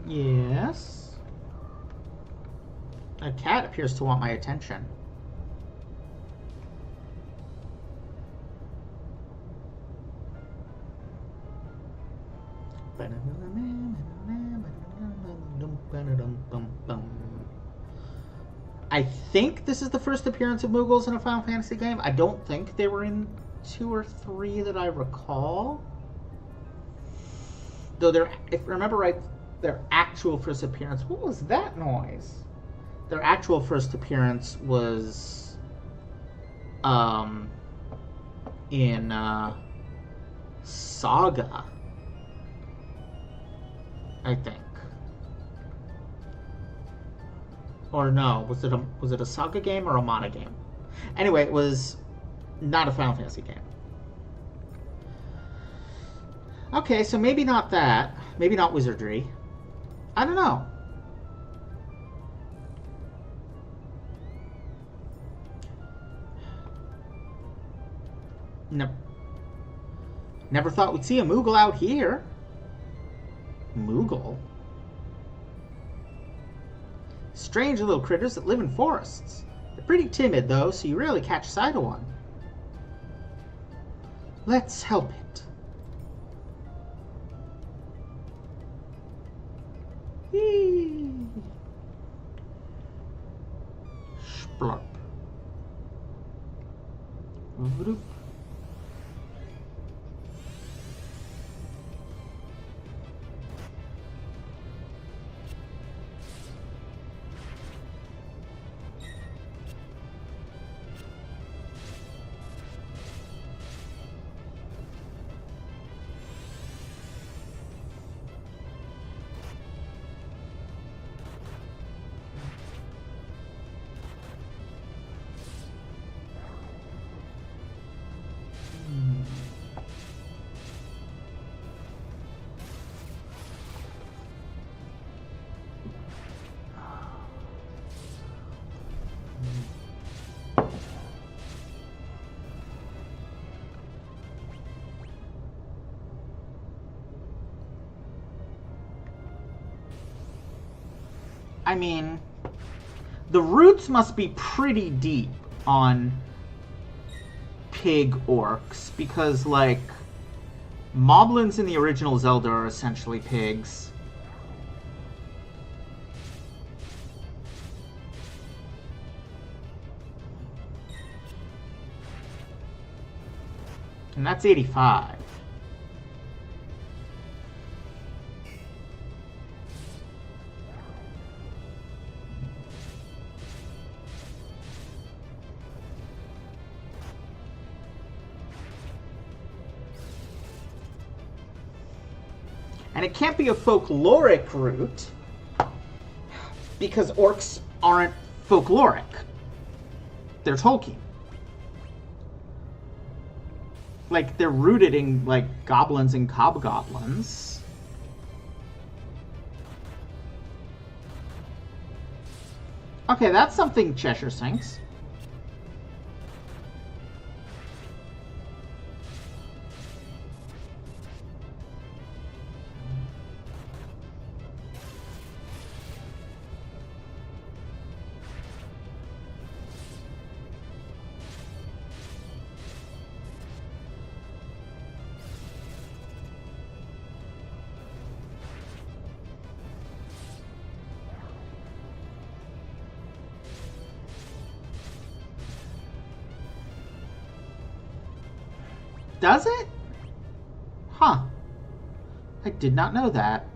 Yes. A cat appears to want my attention. I think this is the first appearance of Moogles in a Final Fantasy game. I don't think they were in 2 or 3 that I recall. Though they're, if I remember right, their actual first appearance... What was that noise? Their actual first appearance was... in, Saga. I think. Or no, was it a Saga game or a Mana game? Anyway, it was not a Final Fantasy game. Okay, so maybe not that. Maybe not Wizardry. I don't know. No. Never thought we'd see a Moogle out here. Moogle? Strange little critters that live in forests. They're pretty timid, though, so you rarely catch sight of one. Let's help it. Splurp. Vroop. I mean, the roots must be pretty deep on pig orcs because, like, moblins in the original Zelda are essentially pigs. And that's 85. And it can't be a folkloric root because orcs aren't folkloric. They're Tolkien. Like, they're rooted in, like, goblins and hobgoblins. Okay, that's something Cheshire sinks. Does it? Huh. I did not know that.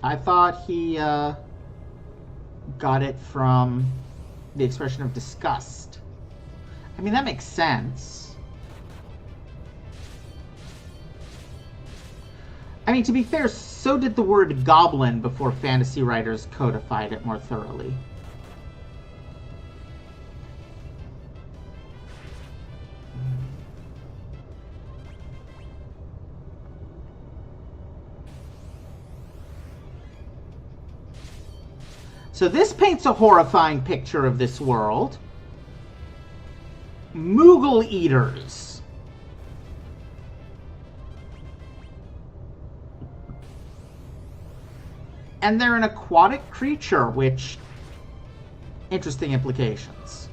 I thought he got it from the expression of disgust. I mean, that makes sense. I mean, to be fair, so did the word goblin before fantasy writers codified it more thoroughly. So this paints a horrifying picture of this world. Moogle eaters. And they're an aquatic creature, which... interesting implications.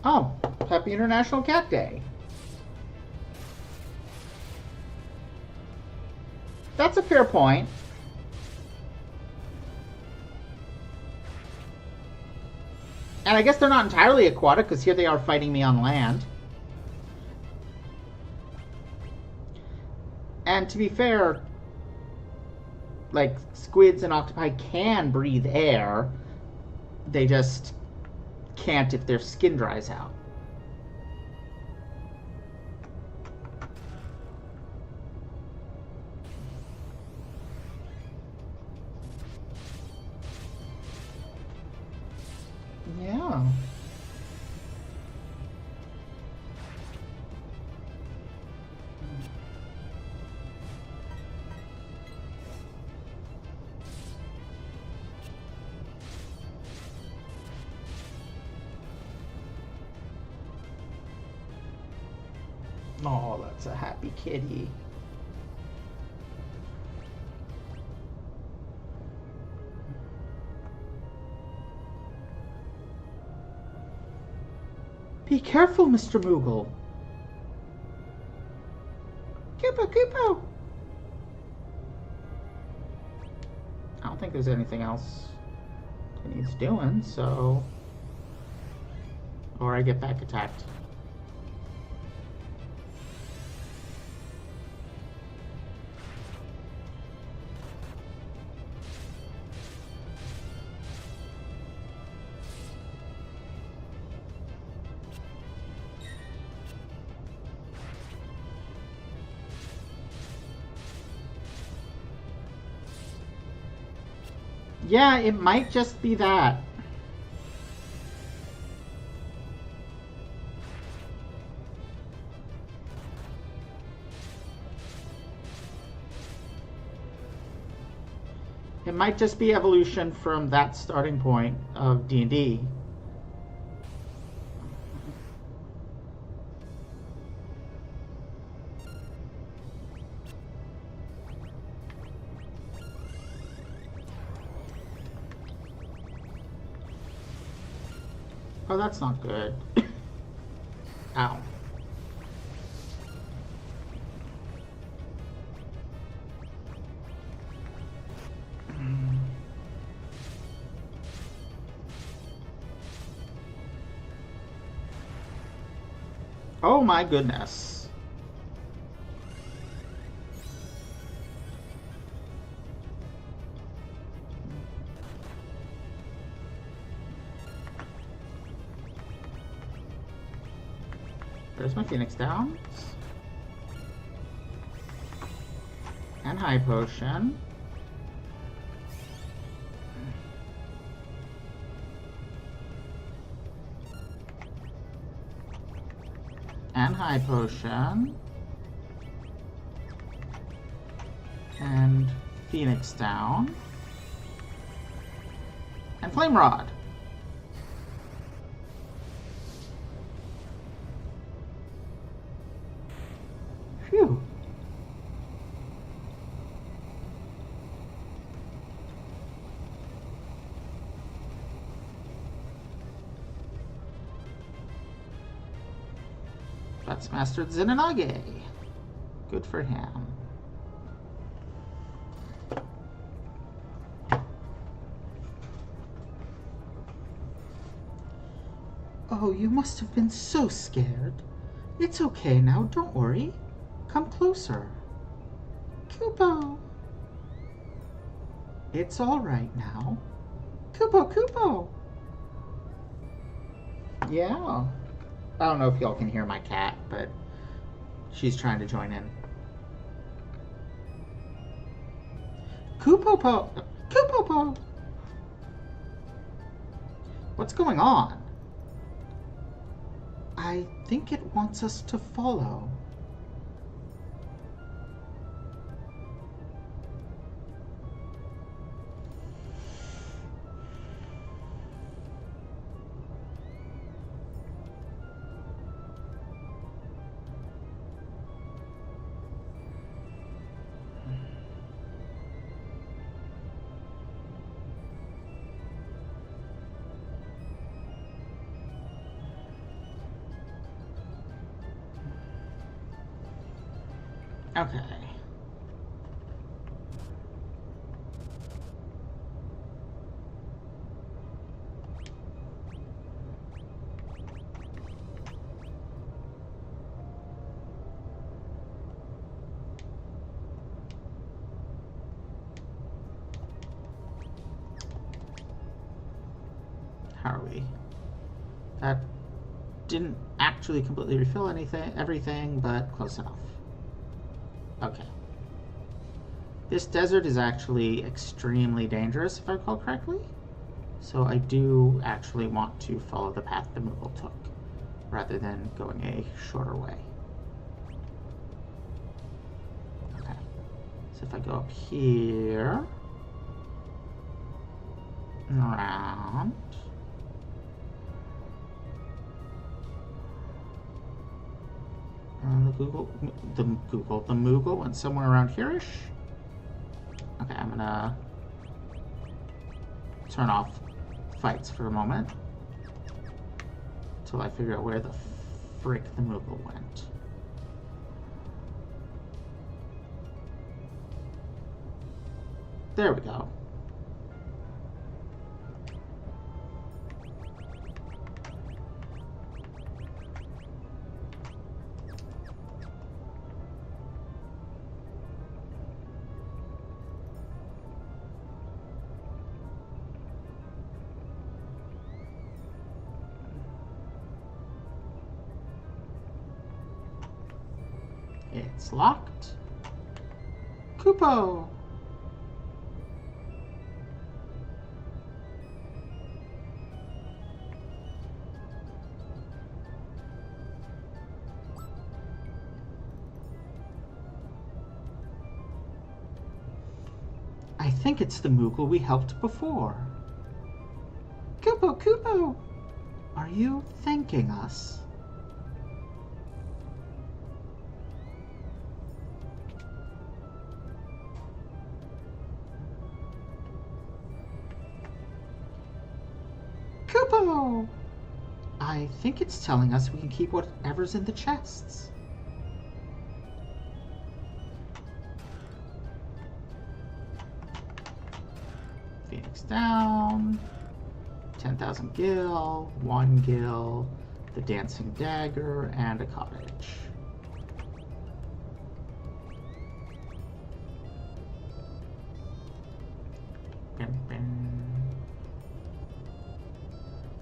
Oh, happy International Cat Day. That's a fair point. And I guess they're not entirely aquatic, because here they are fighting me on land. And to be fair, like, squids and octopi can breathe air. They just can't if their skin dries out. Yeah. Oh, that's a happy kitty. Be careful, Mr. Moogle. Koopa, Koopa. I don't think there's anything else that needs doing, so... Or I get back attacked. Yeah, it might just be that. It might just be evolution from that starting point of D&D. Oh, that's not good. Ow. Oh my goodness. There's my Phoenix Downs. And High Potion. And High Potion. And Phoenix Down. And Flame Rod. Phew. Butz mastered Zenonage. Good for him. Oh, you must have been so scared. It's okay now, don't worry. Come closer. Kupo! It's all right now. Kupo, Kupo! Yeah. I don't know if y'all can hear my cat, but she's trying to join in. Kupopo! Kupopo! What's going on? I think it wants us to follow. Okay. How are we? That didn't actually completely refill everything, but close enough. Okay. This desert is actually extremely dangerous, if I recall correctly. So I do actually want to follow the path the Moogle took, rather than going a shorter way. Okay. So if I go up here, and around, and the Moogle went somewhere around here-ish. Okay, I'm gonna turn off fights for a moment until I figure out where the frick the Moogle went. There we go. It's locked. Kupo! I think it's the Moogle we helped before. Kupo, Kupo! Are you thanking us? Kupo! I think it's telling us we can keep whatever's in the chests. Phoenix down. 10,000 gil, 1 gil, the dancing dagger, and a cottage.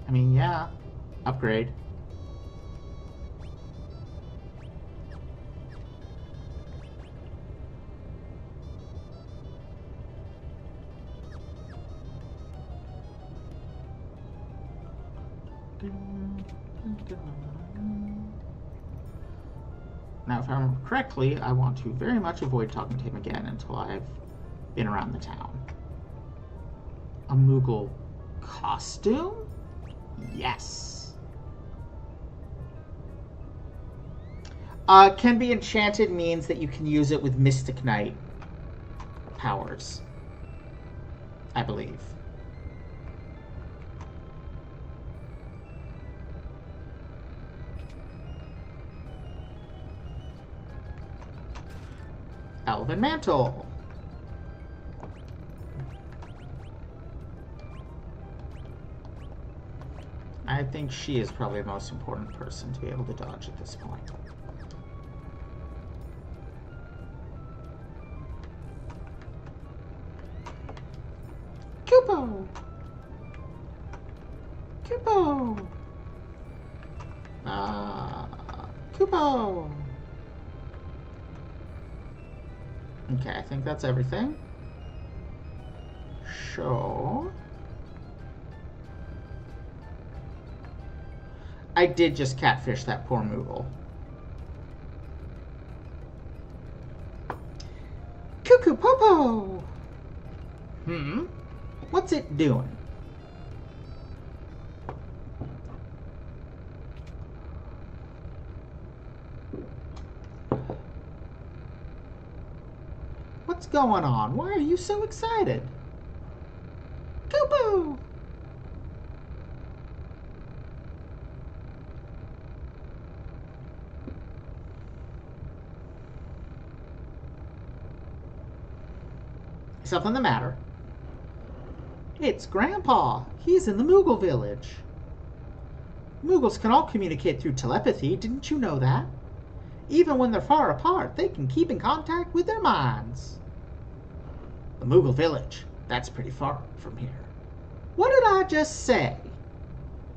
I mean, yeah, upgrade. Now, if I remember correctly, I want to very much avoid talking to him again until I've been around the town. A Moogle costume? Yes. Can be enchanted means that you can use it with Mystic Knight powers, I believe. Elven Mantle. I think she is probably the most important person to be able to dodge at this point. Kupo! Kupo! Kupo! Okay, I think that's everything. So... I did just catfish that poor Moogle. Cuckoo Popo! What's it doing? What's going on? Why are you so excited? Cuckoo! Something the matter? It's Grandpa. He's in the Moogle village. Moogles can all communicate through telepathy. Didn't you know that? Even when they're far apart, they can keep in contact with their minds. The Moogle village. That's pretty far from here. What did I just say?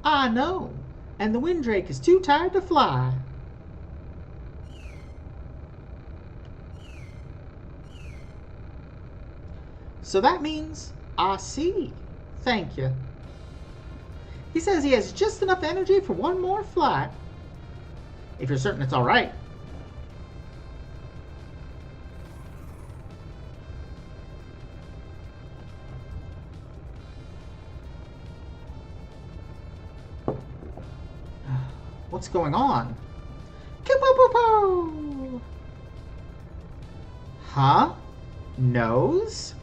I know. And the Windrake is too tired to fly. So that means, I see. Thank you. He says he has just enough energy for one more flight. If you're certain it's all right. What's going on? Kippo-po-po! Huh? Nose?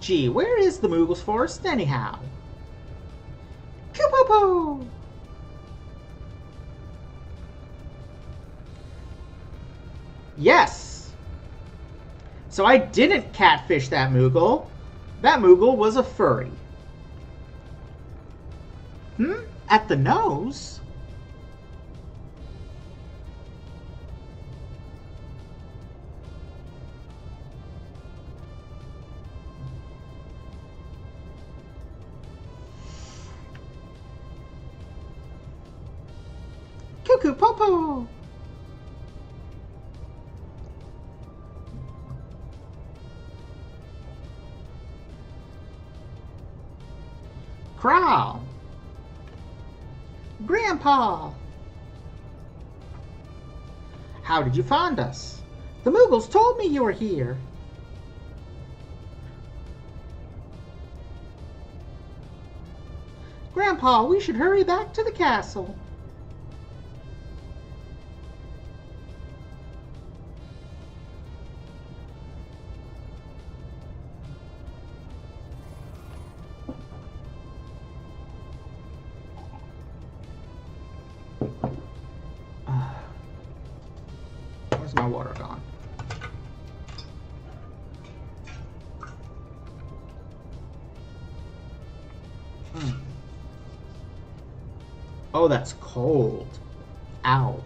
Gee, where is the Moogle's forest anyhow? Kippo-po! Yes! So I didn't catfish that Moogle. That Moogle was a furry. At the nose? Cuckoo Popo! Crow! Grandpa! How did you find us? The Moogles told me you were here. Grandpa, we should hurry back to the castle. Where's my water gone? Oh, that's cold. Ow.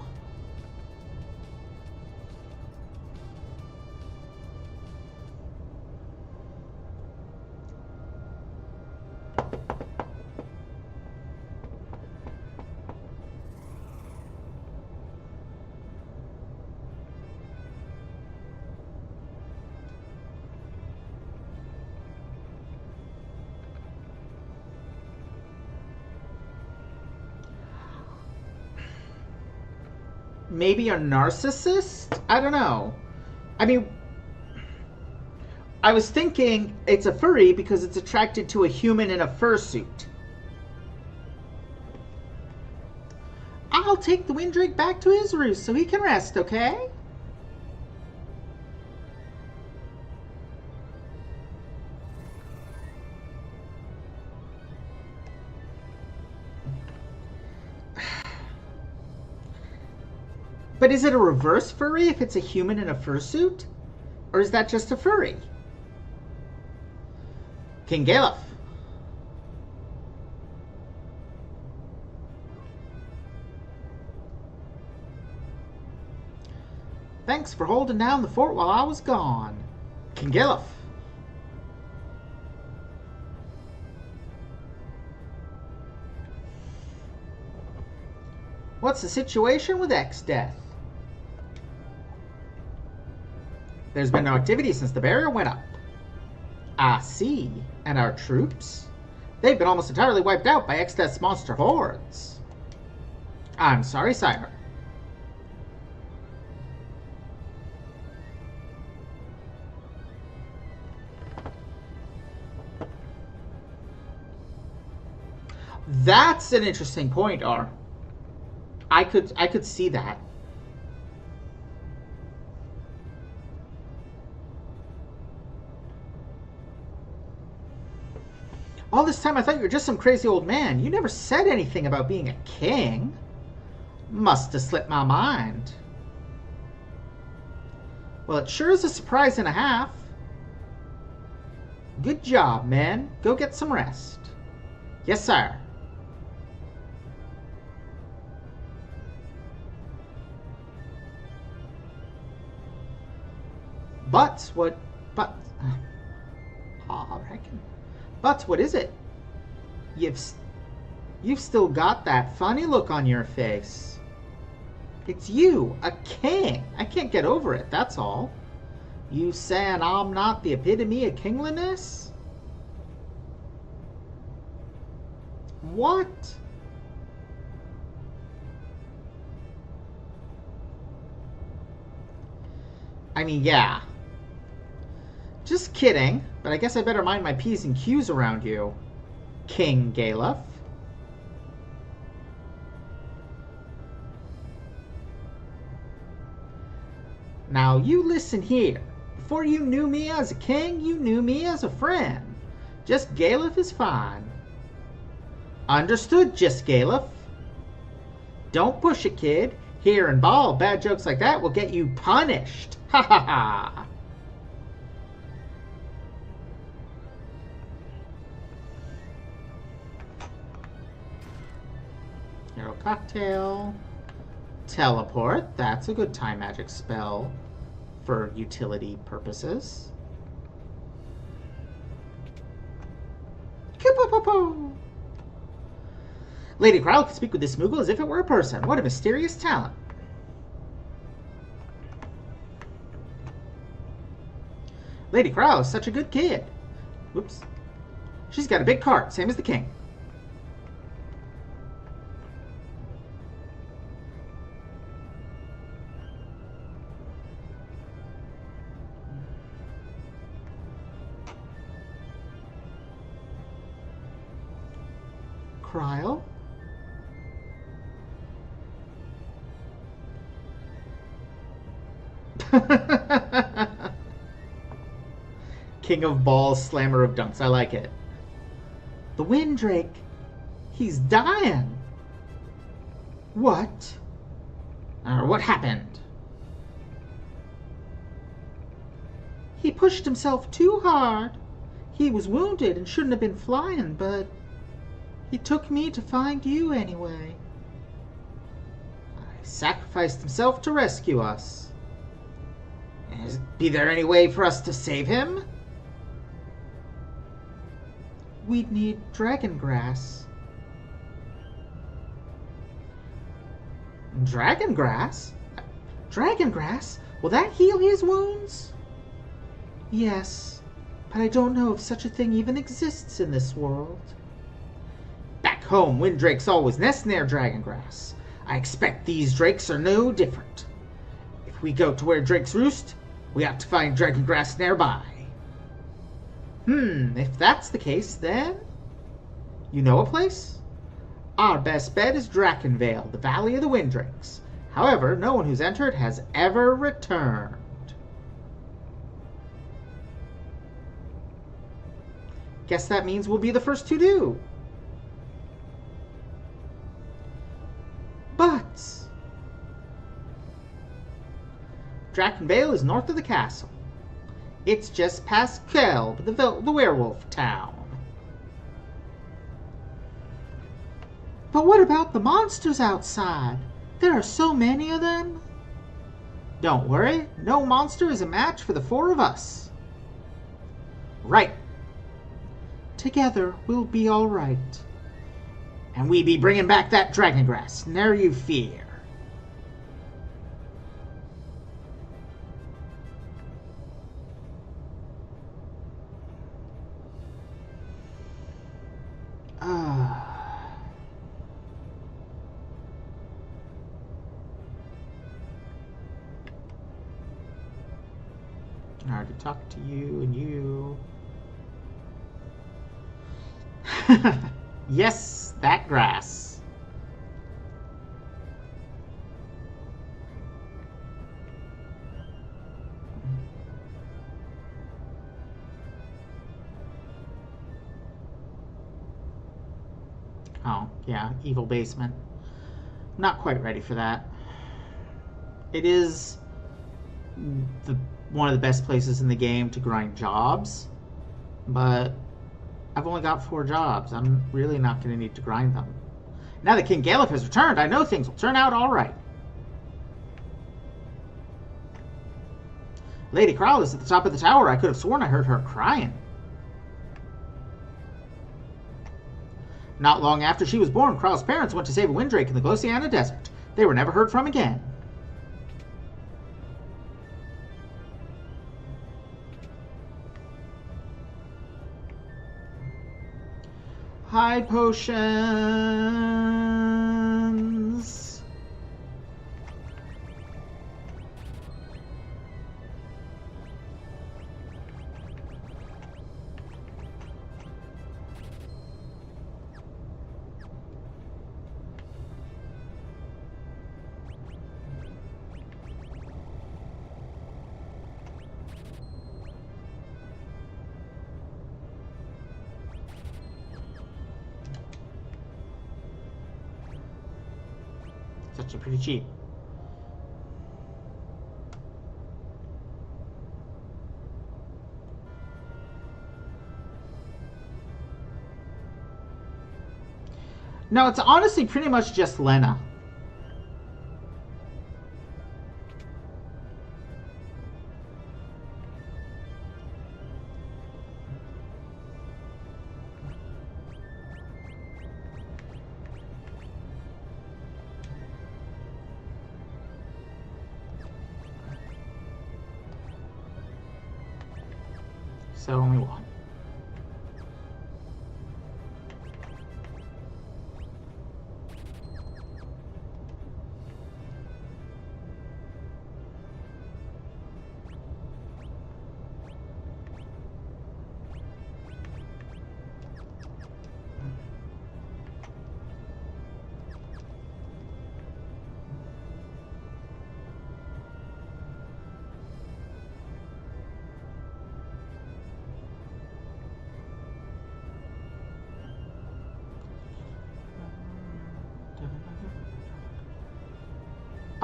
Maybe a narcissist? I don't know. I mean, I was thinking it's a furry because it's attracted to a human in a fursuit. I'll take the Windrake back to his roost so he can rest, okay? But is it a reverse furry if it's a human in a fursuit? Or is that just a furry? King Galef. Thanks for holding down the fort while I was gone. King Galef. What's the situation with X-Death? There's been no activity since the barrier went up. I see. And our troops? They've been almost entirely wiped out by X-Death's monster hordes. I'm sorry, sire. That's an interesting point, R. I could see that. All this time I thought you were just some crazy old man. You never said anything about being a king. Must have slipped my mind. Well, it sure is a surprise and a half. Good job, man. Go get some rest. Yes, sir. Butz, what? But I reckon. Butz, what is it? You've still got that funny look on your face. It's you, a king. I can't get over it, that's all. You saying I'm not the epitome of kingliness? What? I mean, yeah. Just kidding, but I guess I better mind my P's and Q's around you, King Galef. Now, you listen here. Before you knew me as a king, you knew me as a friend. Just Galef is fine. Understood, just Galef. Don't push it, kid. Here in Ball, bad jokes like that will get you punished. Ha ha ha. Hero Cocktail. Teleport. That's a good time magic spell for utility purposes. Lady Crowell can speak with this Moogle as if it were a person. What a mysterious talent. Lady Crowell is such a good kid. Whoops. She's got a big cart, same as the king. Cryle? King of balls, slammer of dunks. I like it. The Windrake. He's dying. What? What happened? He pushed himself too hard. He was wounded and shouldn't have been flying, but he took me to find you anyway. He sacrificed himself to rescue us. Be there any way for us to save him? We'd need dragon grass. Dragon grass? Dragon grass? Will that heal his wounds? Yes, but I don't know if such a thing even exists in this world. Back home, windrakes always nest near dragon grass. I expect these drakes are no different. If we go to where drakes roost, we have to find dragon grass nearby. If that's the case, then... You know a place? Our best bet is Drakenvale, the Valley of the Windrakes. However, no one who's entered has ever returned. Guess that means we'll be the first to do. Butz! Drakenvale is north of the castle. It's just past Kelb, the werewolf town. But what about the monsters outside? There are so many of them. Don't worry, no monster is a match for the four of us. Right. Together, we'll be all right. And we be bringing back that dragon grass, ne'er you fear. I already talked to you and you. Yes, that grass. Oh, yeah, evil basement. Not quite ready for that. It is one of the best places in the game to grind jobs, but I've only got 4 jobs. I'm really not going to need to grind them. Now that King Gallup has returned, I know things will turn out all right. Lady Kral is at the top of the tower. I could have sworn I heard her crying. Not long after she was born, Kral's parents went to save a windrake in the Glosiana Desert. They were never heard from again. Hide potions. It's actually pretty cheap. No, it's honestly pretty much just Lena. So only one.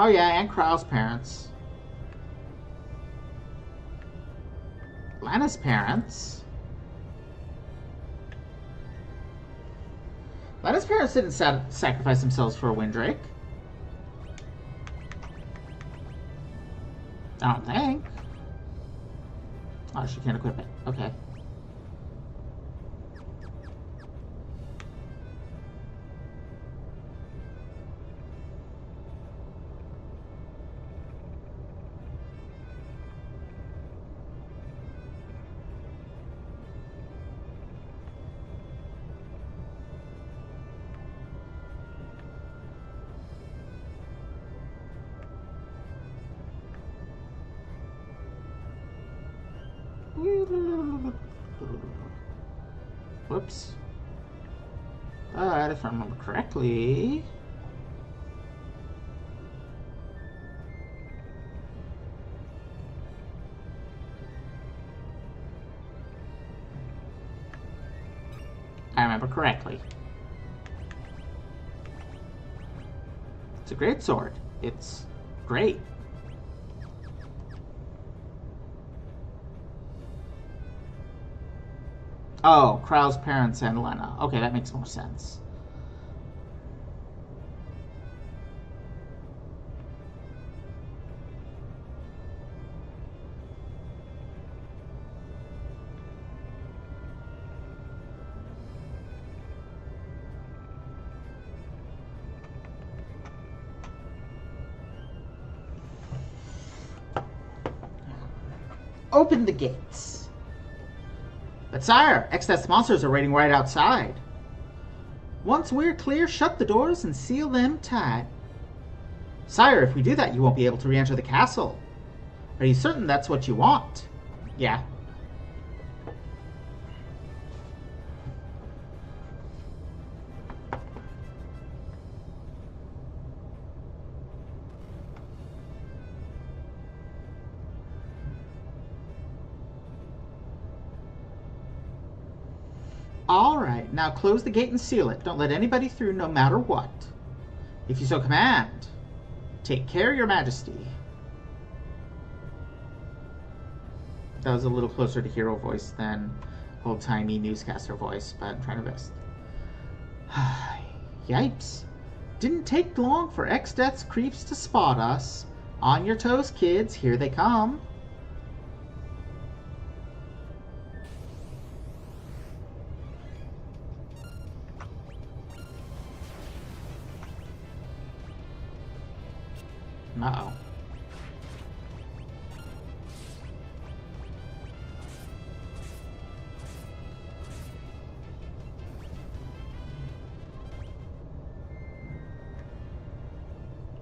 Oh yeah, and Krau's parents. Lana's parents. Lana's parents didn't sacrifice themselves for a Windrake. I don't think. Oh, she can't equip it. Okay. Whoops. But if I remember correctly... I remember correctly. It's a great sword. It's great. Oh, Krau's parents and Lena. Okay, that makes more sense. Open the gates. But sire, X-Death's monsters are waiting right outside. Once we're clear, shut the doors and seal them tight. Sire, if we do that, you won't be able to re-enter the castle. Are you certain that's what you want? Yeah. Alright, now close the gate and seal it. Don't let anybody through no matter what. If you so command. Take care, your majesty. That was a little closer to hero voice than old-timey newscaster voice, but I'm trying to best. Yipes. Didn't take long for X-Death's creeps to spot us. On your toes, kids. Here they come. Uh-oh.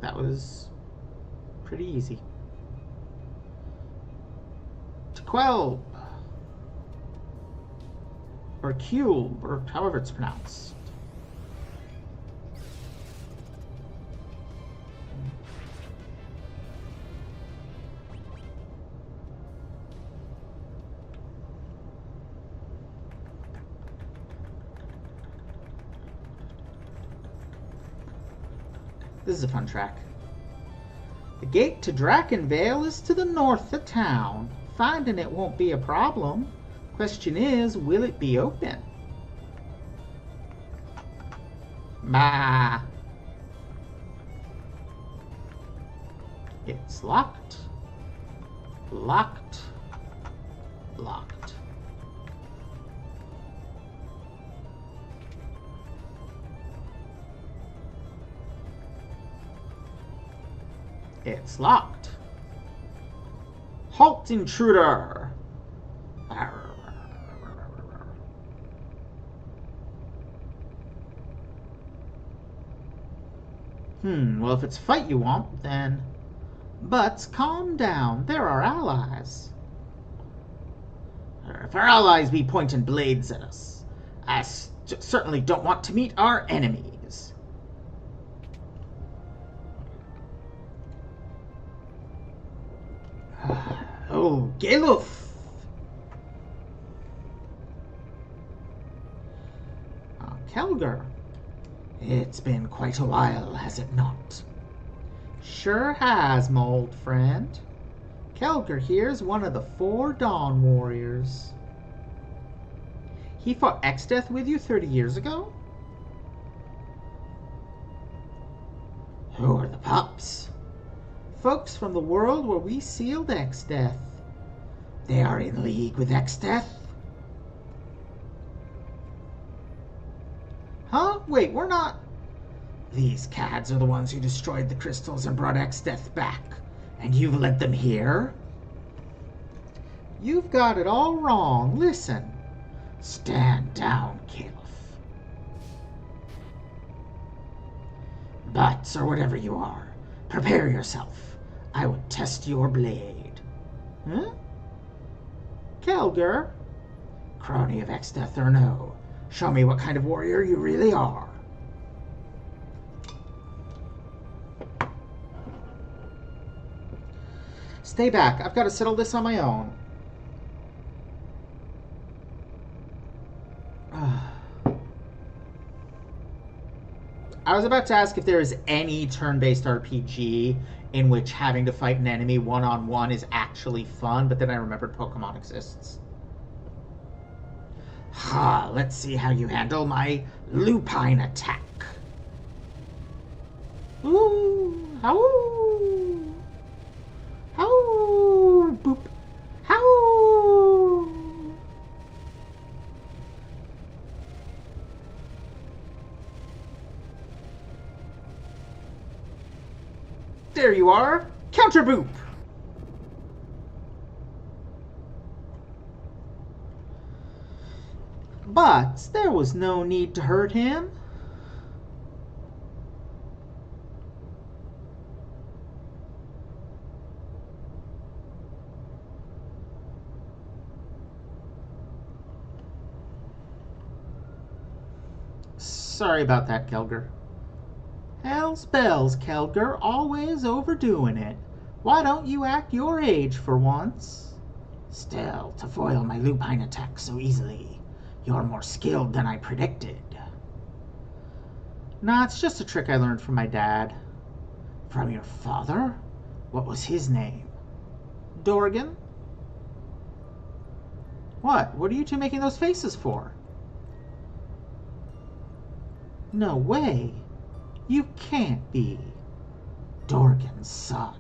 That was pretty easy. To quell. Or cube, or however it's pronounced. This is a fun track. The gate to Drakenvale is to the north of town. Finding it won't be a problem. Question is, will it be open? Bah. It's locked. Locked. Locked. It's locked. Halt, intruder! Well, if it's fight you want, then... Butz, calm down. They're our allies. If our allies be pointing blades at us, I certainly don't want to meet our enemies. Oh, Galuf! Kelger. It's been quite a while, has it not? Sure has, my old friend. Kelger here's one of the 4 Dawn Warriors. He fought Exdeath with you 30 years ago? Who are the pups? Folks from the world where we sealed Exdeath. They are in league with Exdeath? Huh? Wait, we're not... These cads are the ones who destroyed the crystals and brought Exdeath back. And you've led them here? You've got it all wrong. Listen. Stand down, Caliph. Butz, or whatever you are, prepare yourself. I would test your blade. Huh? Kelger? Crony of Exdeath or no, show me what kind of warrior you really are. Stay back. I've got to settle this on my own. I was about to ask if there is any turn-based RPG in which having to fight an enemy one-on-one is actually fun, but then I remembered Pokemon exists. Ha, let's see how you handle my lupine attack. Ooh, ow, ow, boop, ow. There you are, counter boop. But there was no need to hurt him. Sorry about that, Kelger. Hell's bells, Kelger, always overdoing it. Why don't you act your age for once? Still, to foil my lupine attack so easily, you're more skilled than I predicted. Nah, it's just a trick I learned from my dad. From your father? What was his name? Dorgan? What? What are you two making those faces for? No way. You can't be Dorgan's son.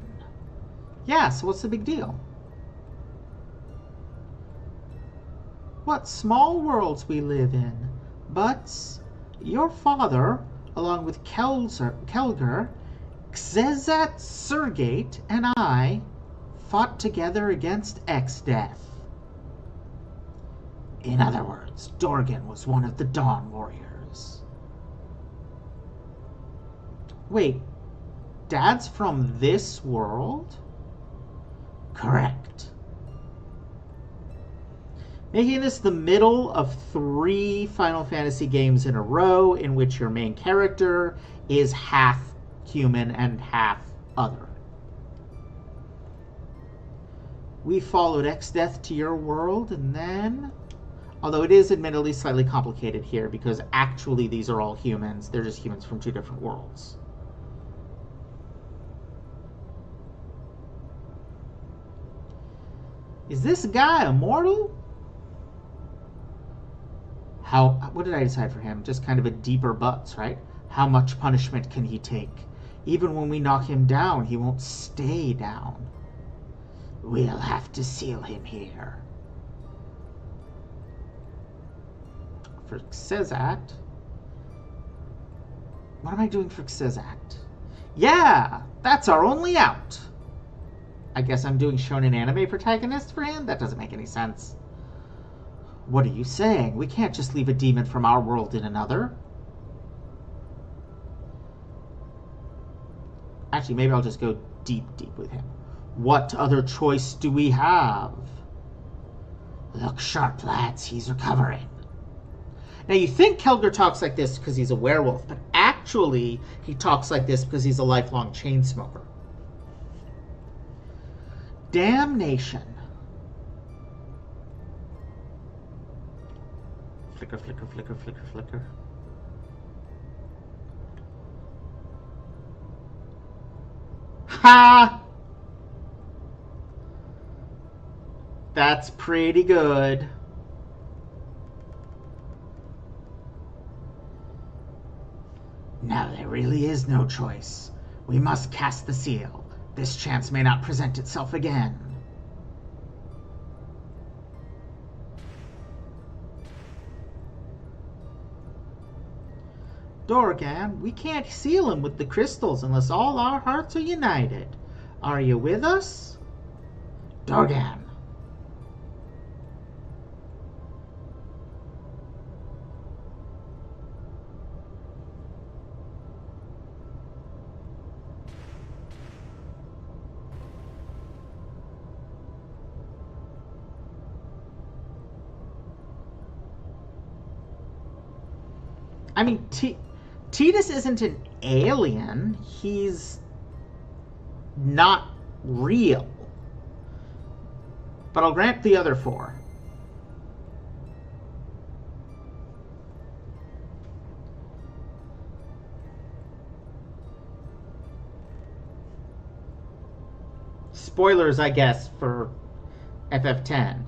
Yeah, so what's the big deal? What small worlds we live in. Butz, your father, along with Kelger, Xezat Surgate, and I fought together against Exdeath. In other words, Dorgan was one of the Dawn Warriors. Wait, Dad's from this world? Correct. Making this the middle of 3 Final Fantasy games in a row in which your main character is half human and half other. We followed Exdeath to your world and then... Although it is admittedly slightly complicated here because actually these are all humans. They're just humans from 2 different worlds. Is this guy immortal? What did I decide for him? Just kind of a deeper Butz, right? How much punishment can he take? Even when we knock him down, he won't stay down. We'll have to seal him here. For Xezat. What am I doing for Xezat? Yeah, that's our only out. I guess I'm doing shonen anime protagonist for him? That doesn't make any sense. What are you saying? We can't just leave a demon from our world in another. Actually, maybe I'll just go deep with him. What other choice do we have? Look sharp, lads. He's recovering. Now, you think Kelger talks like this because he's a werewolf, but actually, he talks like this because he's a lifelong chain smoker. Damnation. Flicker, flicker, flicker, flicker, flicker. Ha! That's pretty good. Now there really is no choice. We must cast the seal. This chance may not present itself again. Dorgan, we can't seal him with the crystals unless all our hearts are united. Are you with us? Dorgan. I mean, Tidus isn't an alien. He's not real. But I'll grant the other four. Spoilers, I guess, for FF10.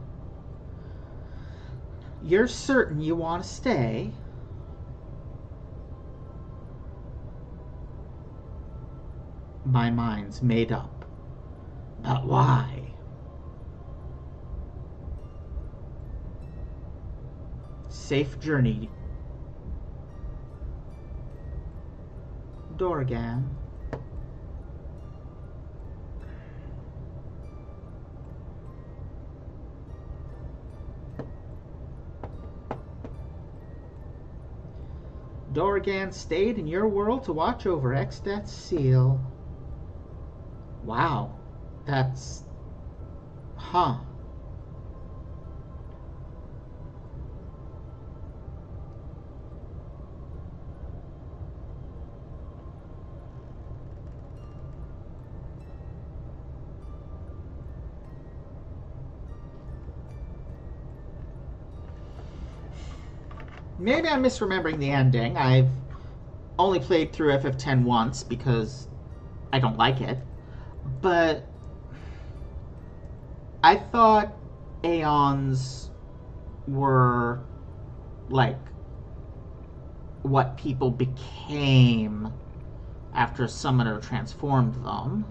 You're certain you want to stay? My mind's made up. But why? Safe journey. Dorgan. Dorgan stayed in your world to watch over Exstat's seal. Wow. That's... Huh. Maybe I'm misremembering the ending. I've only played through FF10 once because I don't like it. But I thought Aeons were like what people became after a summoner transformed them.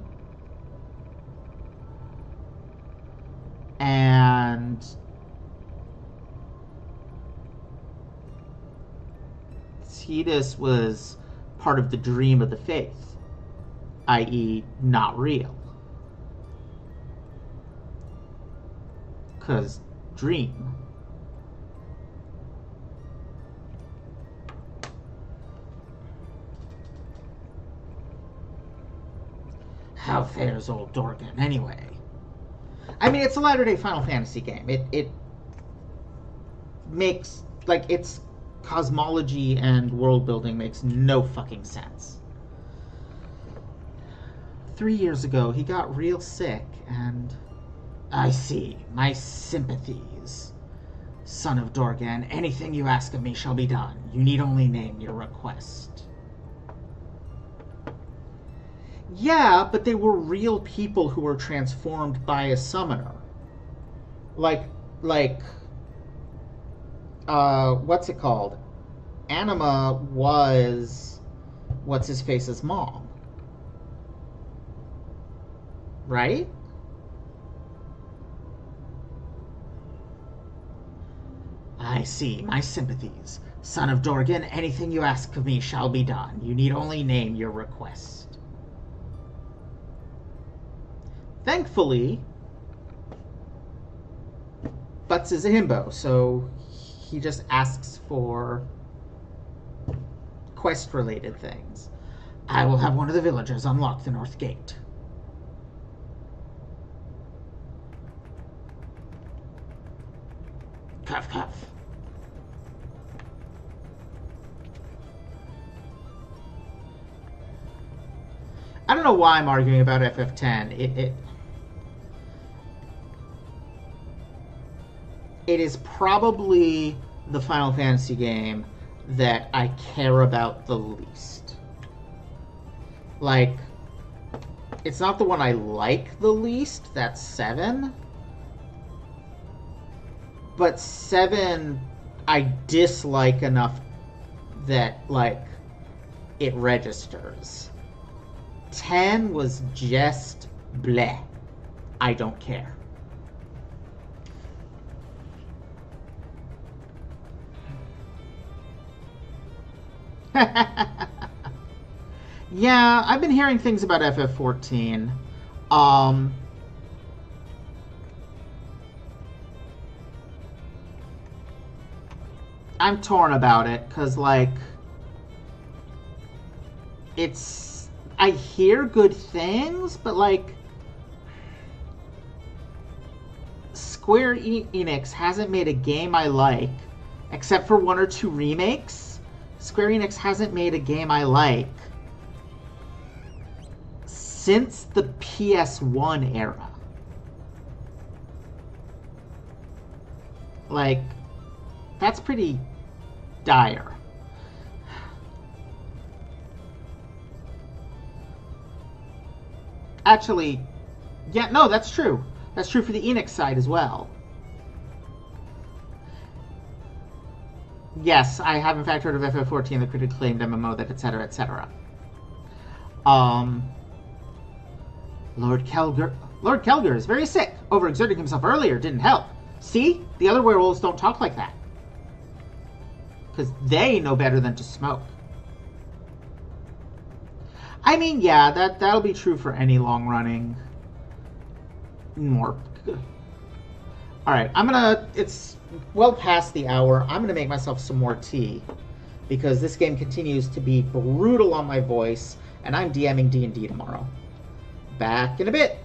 And Tidus was part of the dream of the faith, i.e. not real. Because dream. How fares old Dorgan anyway? I mean, it's a latter-day Final Fantasy game. It makes, like, its cosmology and world building makes no fucking sense. 3 years ago, he got real sick, and... I see. My sympathies. Son of Dorgan, anything you ask of me shall be done. You need only name your request. Yeah, but they were real people who were transformed by a summoner. Like, what's it called? Anima was what's-his-face's mom. Right? I see. My sympathies. Son of Dorgan, anything you ask of me shall be done. You need only name your request. Thankfully, Butz is a himbo, so he just asks for quest-related things. I will have one of the villagers unlock the north gate. Cuff, cuff. I don't know why I'm arguing about FF10. It is probably the Final Fantasy game that I care about the least. Like, It's not the one I like the least. That's 7. But 7 I dislike enough that, like, it registers. 10 was just bleh. I don't care. Yeah, I've been hearing things about FF14. I'm torn about it because, like, it's... I hear good things, but, like, Square Enix hasn't made a game I like, except for 1 or 2 remakes. Square Enix hasn't made a game I like since the PS1 era. Like, that's pretty dire. Actually, yeah, no, that's true. That's true for the Enix side as well. Yes, I have in fact heard of FF14, the critically acclaimed MMO, that etc. etc. Lord Kelger is very sick. Overexerting himself earlier didn't help. See? The other werewolves don't talk like that. Because they know better than to smoke. I mean, yeah, that'll be true for any long-running more. Alright, it's well past the hour. I'm gonna make myself some more tea. Because this game continues to be brutal on my voice. And I'm DMing D&D tomorrow. Back in a bit.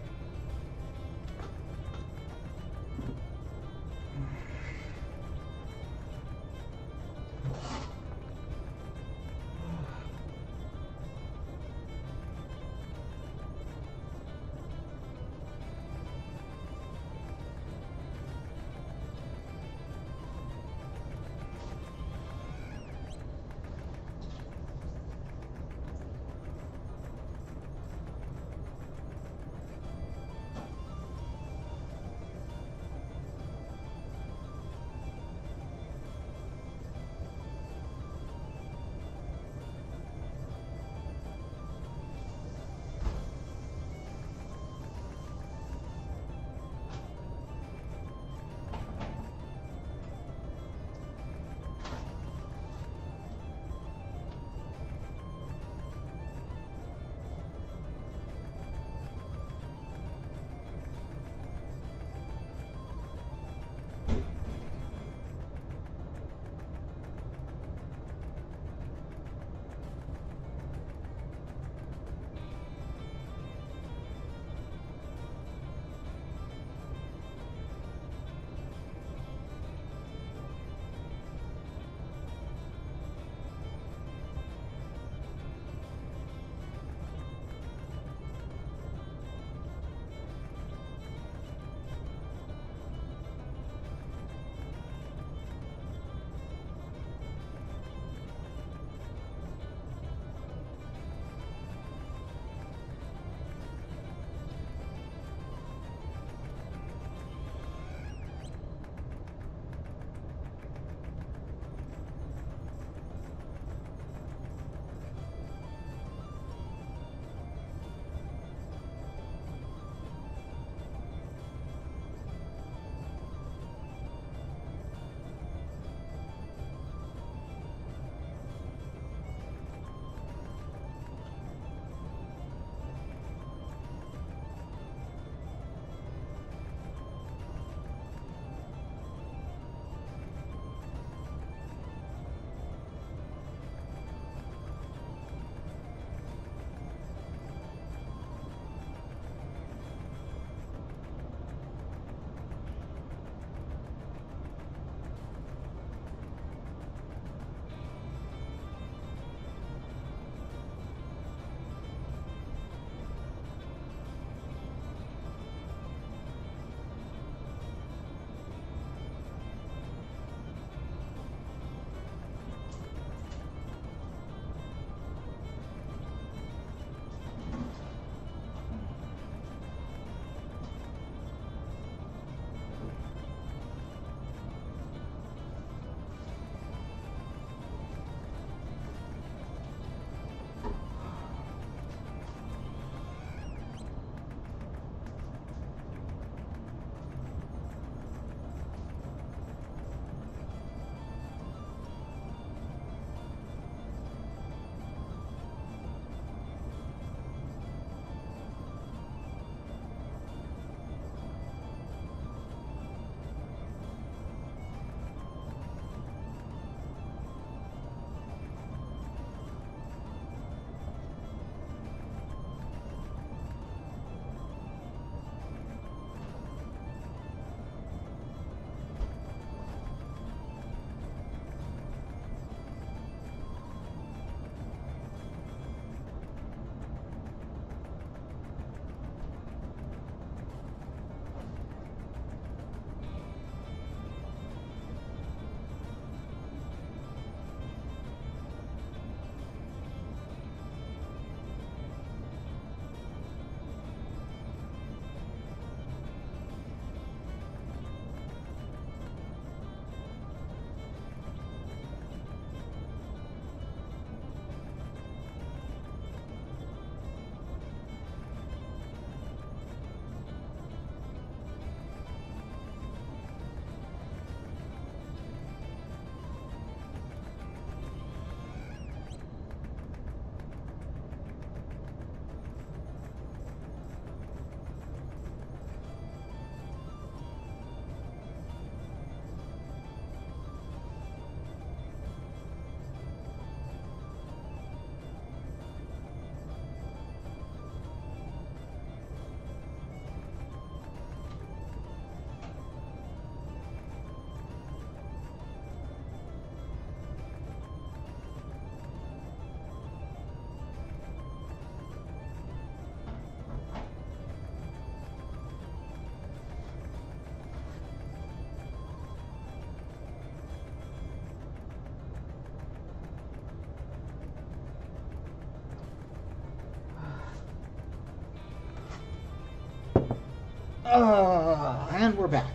And we're back.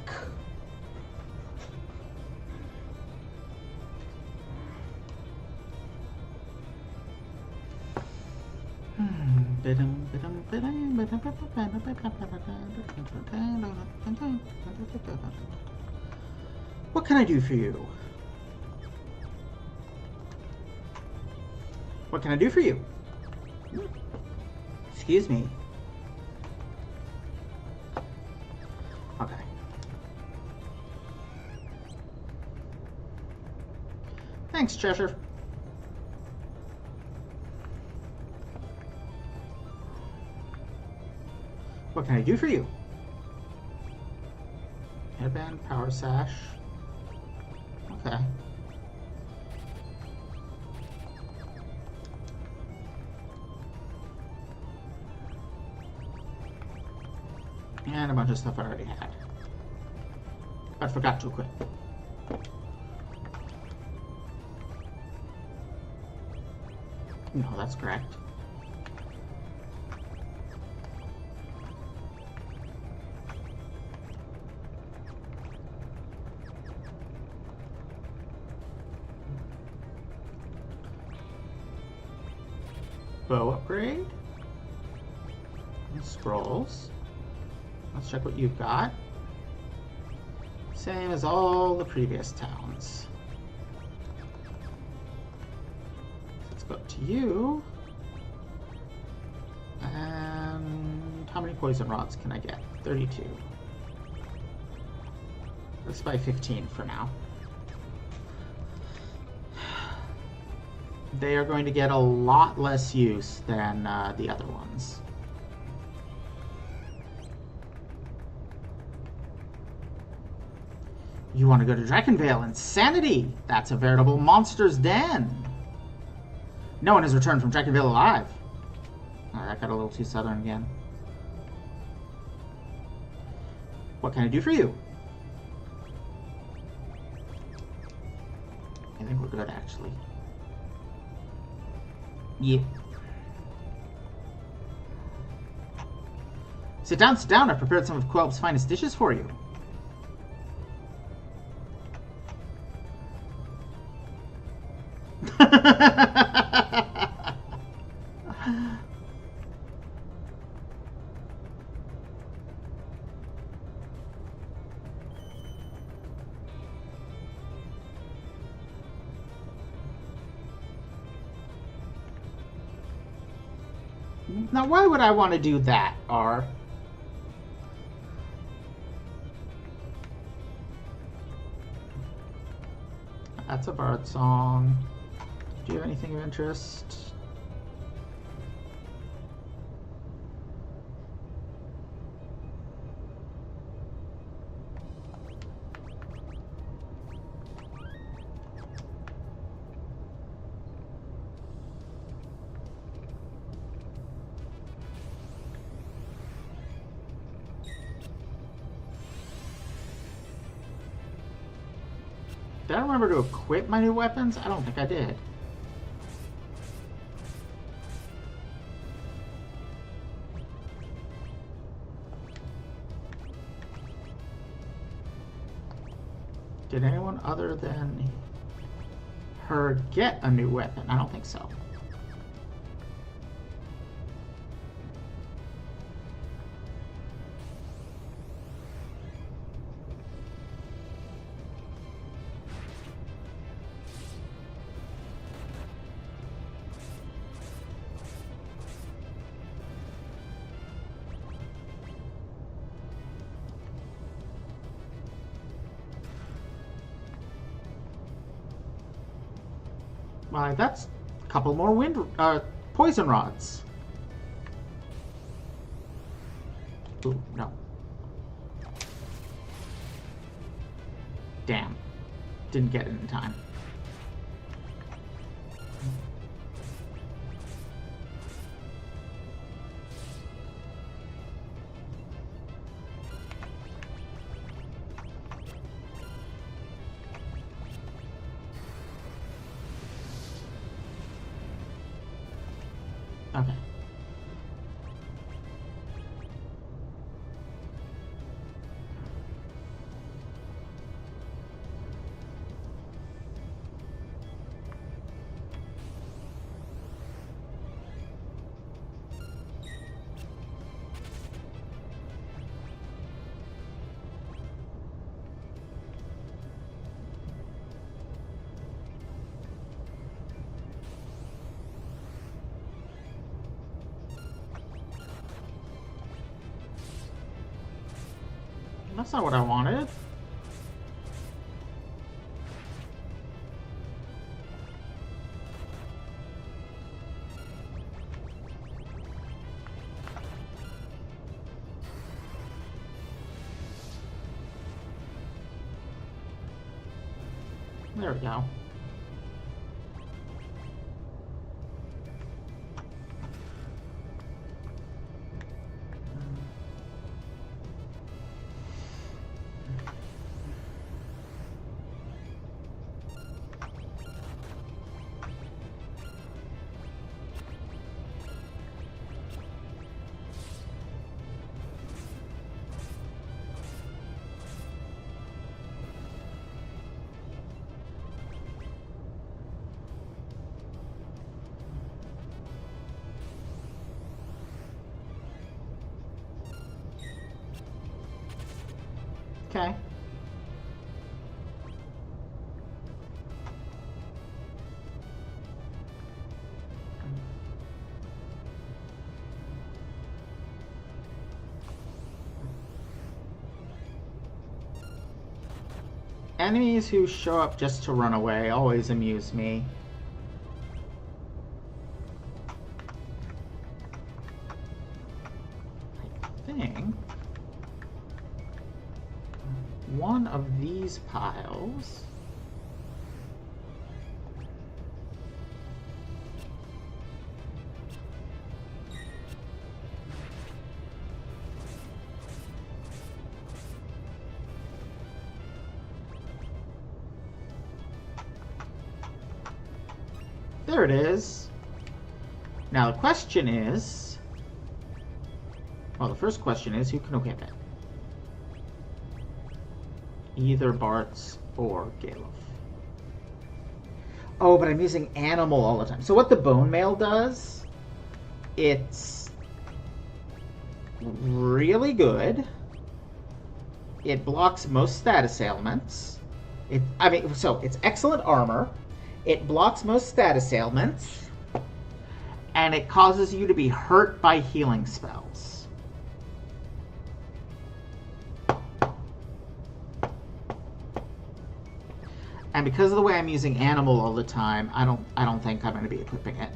What can I do for you? What can I do for you? Excuse me. Okay. Thanks, Cheshire. What can I do for you? Headband, power sash. Okay. And a bunch of stuff I already had. But forgot to equip. No, that's correct. Bow upgrade. And scrolls. Let's check what you've got. Same as all the previous towns. Let's go up to you. And how many poison rods can I get? 32. Let's buy 15 for now. They are going to get a lot less use than the other ones. You want to go to Drakenvale? Insanity! That's a veritable monster's den! No one has returned from Drakenvale alive. Oh, that got a little too southern again. What can I do for you? I think we're good, actually. Yeah. Sit down, sit down. I've prepared some of Quelb's finest dishes for you. Now, why would I want to do that, R? That's a bard song. Do you have anything of interest? Did I remember to equip my new weapons? I don't think I did. Did anyone other than her get a new weapon? I don't think so. Why, that's a couple more poison rods. Ooh, no. Damn. Didn't get it in time. Okay. That's not what I wanted. There we go. Okay. Enemies who show up just to run away always amuse me. I think one of these piles there it is. Now the question is, well, the first question is, who can whip it? Either Butz or Galuf. Oh, but I'm using animal all the time. So what the bone mail does, it's really good. It blocks most status ailments. So it's excellent armor. It blocks most status ailments. And it causes you to be hurt by healing spells. And because of the way I'm using animal all the time, I don't think I'm going to be equipping it.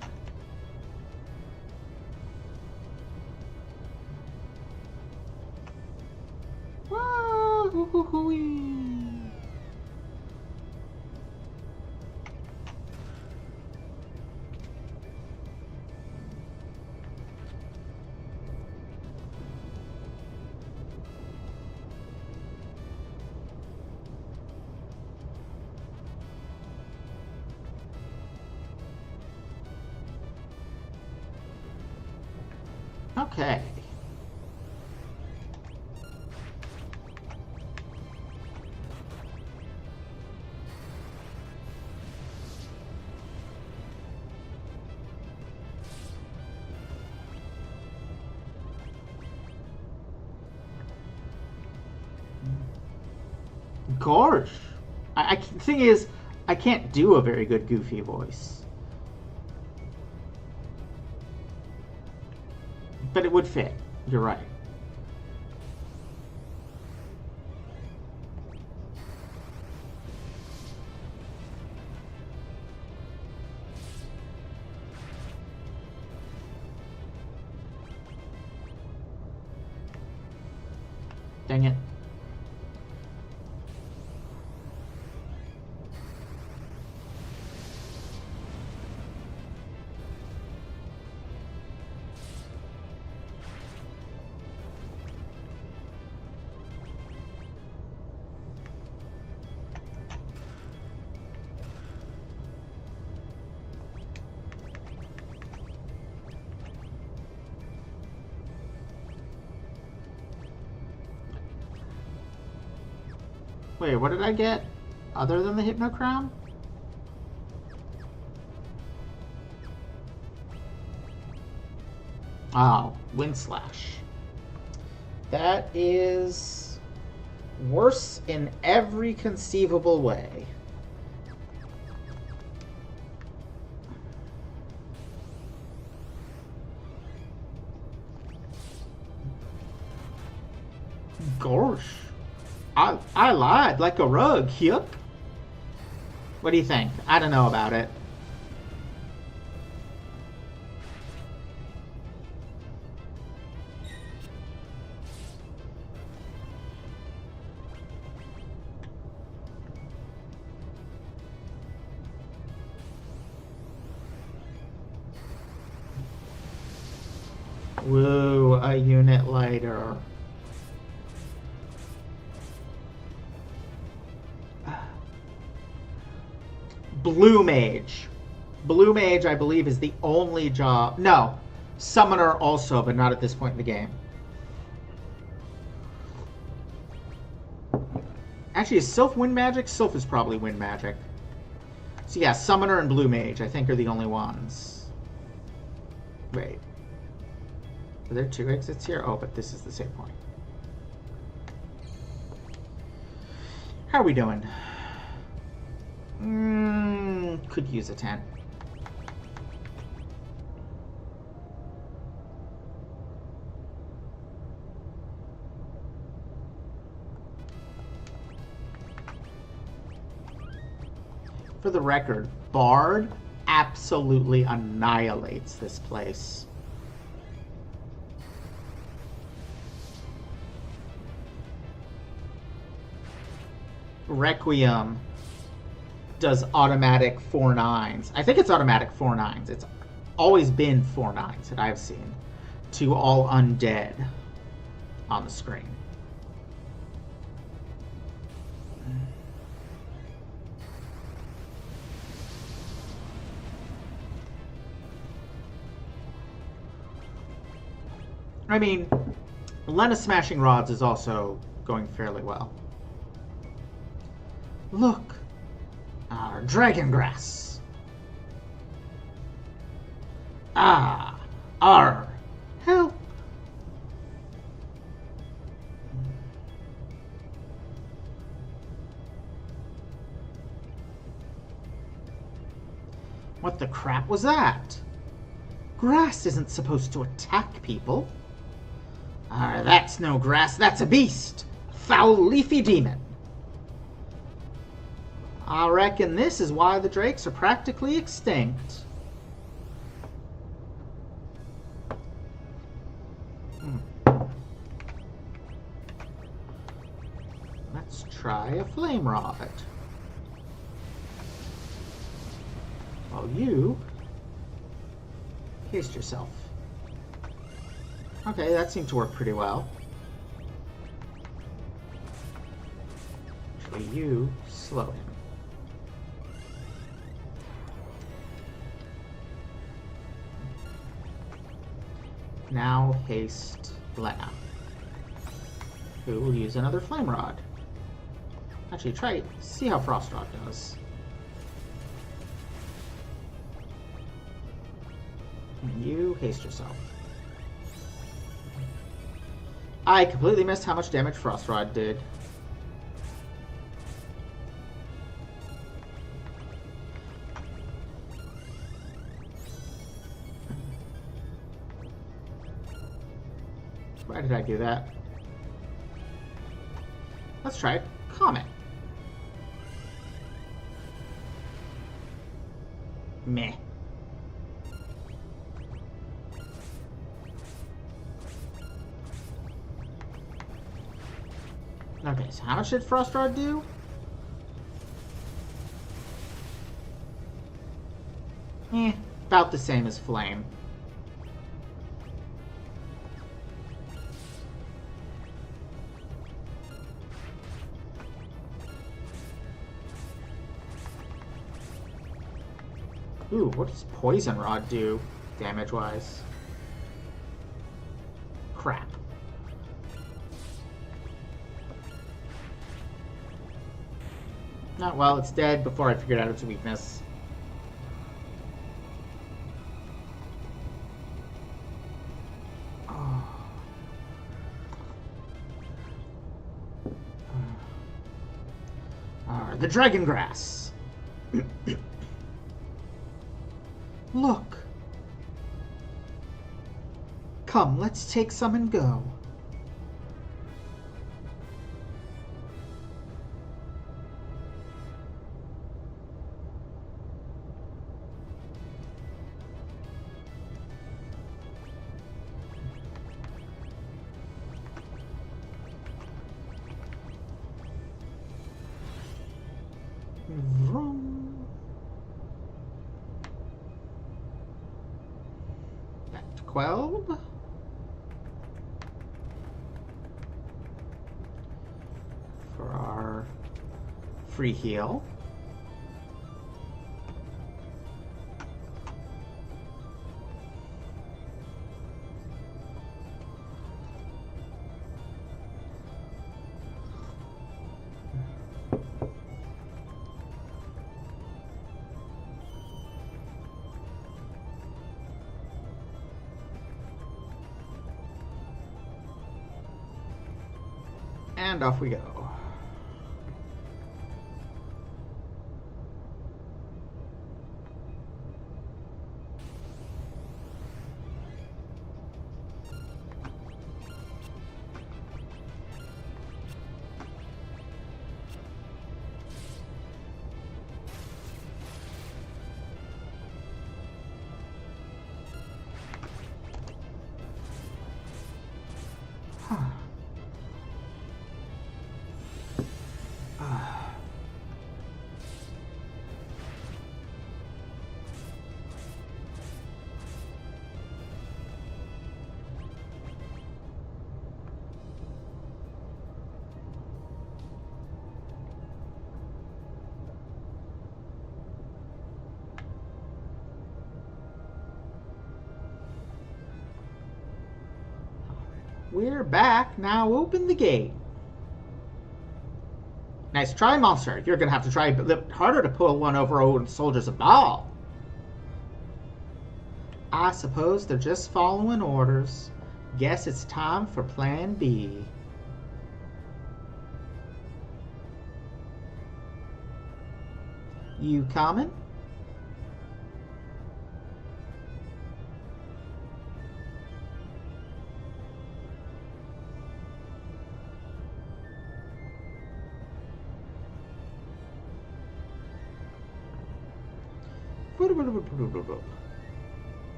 Okay. Gosh. The thing is, I can't do a very good Goofy voice. But it would fit. You're right. Dang it. Wait, what did I get other than the Hypno Crown? Oh, Wind Slash. That is worse in every conceivable way. Gosh. I lied like a rug. Yup. What do you think? I don't know about it. Woo, a unit lighter. Blue Mage. Blue Mage, I believe, is the only job. No, Summoner also, but not at this point in the game. Actually, is Sylph wind magic? Sylph is probably wind magic. So yeah, Summoner and Blue Mage, I think, are the only ones. Wait. Are there 2 exits here? Oh, but this is the same point. How are we doing? Could use a 10. For the record, Bard absolutely annihilates this place. Requiem does automatic 4/9s. I think it's automatic 4/9s. It's always been 4/9s that I've seen to all undead on the screen. I mean, Lena Smashing Rods is also going fairly well. Look! Our dragon grass. Ah! Our help! What the crap was that? Grass isn't supposed to attack people. That's no grass, that's a beast! A foul, leafy demon. I reckon this is why the drakes are practically extinct. Let's try a flame rod. While you haste yourself. Okay, that seemed to work pretty well. Actually, you slow him. Now haste Lena, who will use another flame rod. Actually, see how Frost Rod does. And you haste yourself. I completely missed how much damage Frost Rod did. Why did I do that? Let's try it. Comet. Meh. Okay, so how much did Frost Rod do? About the same as Flame. Ooh, what does Poison Rod do, damage-wise? Crap. Not well, it's dead before I figured out its weakness. The Dragon Grass. Look. Come, let's take some and go. quelled. For our free heal. And off we go. We're back. Now open the gate. Nice try, monster. You're going to have to try a bit harder to pull one over old soldiers of Baal. I suppose they're just following orders. Guess it's time for Plan B. You coming?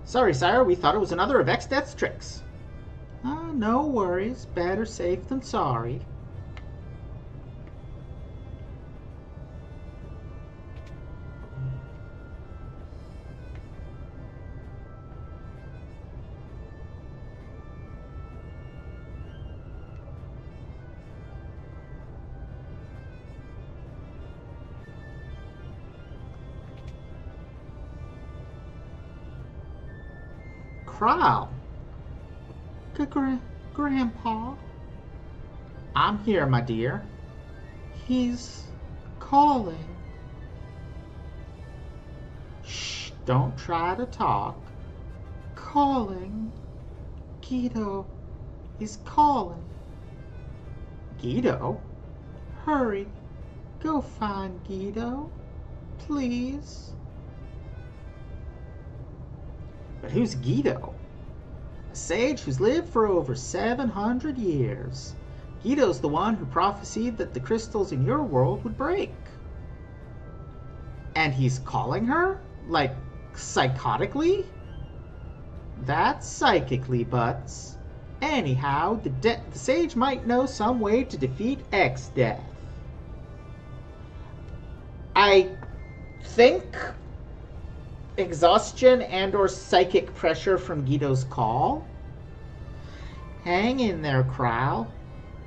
Sorry, sire, we thought it was another of Exdeath's tricks. No worries. Better safe than sorry. Crowd. Grandpa. I'm here, my dear. He's calling. Shh, don't try to talk. Calling. Guido is calling. Guido? Hurry. Go find Guido. Please. But who's Guido? A sage who's lived for over 700 years. Guido's the one who prophesied that the crystals in your world would break. And he's calling her? Like, psychotically? That's psychically, Butz. Anyhow, the sage might know some way to defeat Exdeath. I think exhaustion and or psychic pressure from Guido's call. Hang in there, Crow.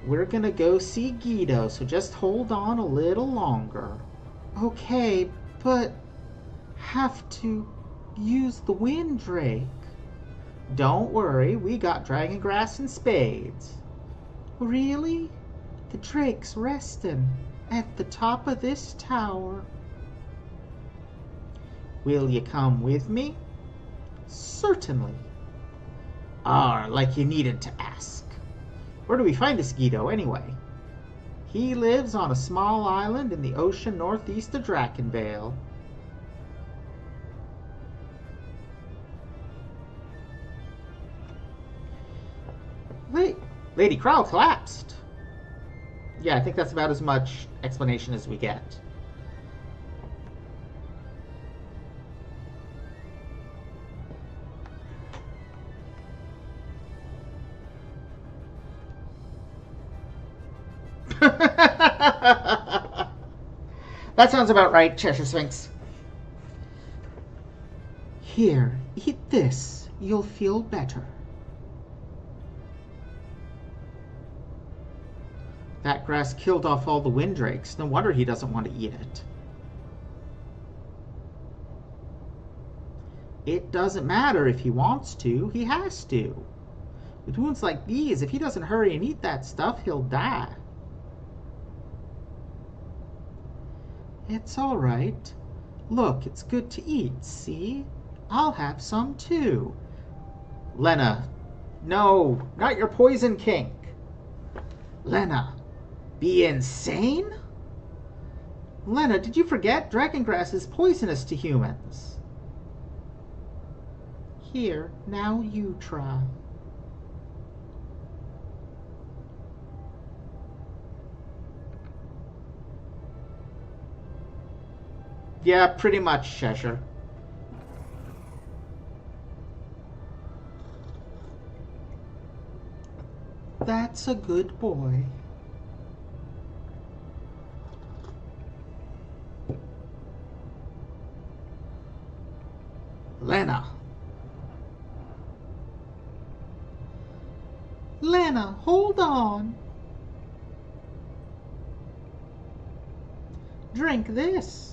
We're gonna go see Guido, so just hold on a little longer. Okay, but have to use the wind drake. Don't worry, we got dragon grass and spades. Really? The drake's resting at the top of this tower. Will you come with me? Certainly. Like you needed to ask. Where do we find this Guido, anyway? He lives on a small island in the ocean northeast of Drakenvale. Lady Crow collapsed. Yeah, I think that's about as much explanation as we get. That sounds about right, Cheshire Sphinx. Here, eat this. You'll feel better. That grass killed off all the windrakes. No wonder he doesn't want to eat it. It doesn't matter if he wants to. He has to. With wounds like these, if he doesn't hurry and eat that stuff, he'll die. It's all right. Look, it's good to eat, see? I'll have some too. Lena, no, not your poison kink. Lena, be insane? Lena, did you forget? Dragon grass is poisonous to humans. Here, now you try. Yeah, pretty much, Cheshire. That's a good boy. Lena. Lena, hold on. Drink this.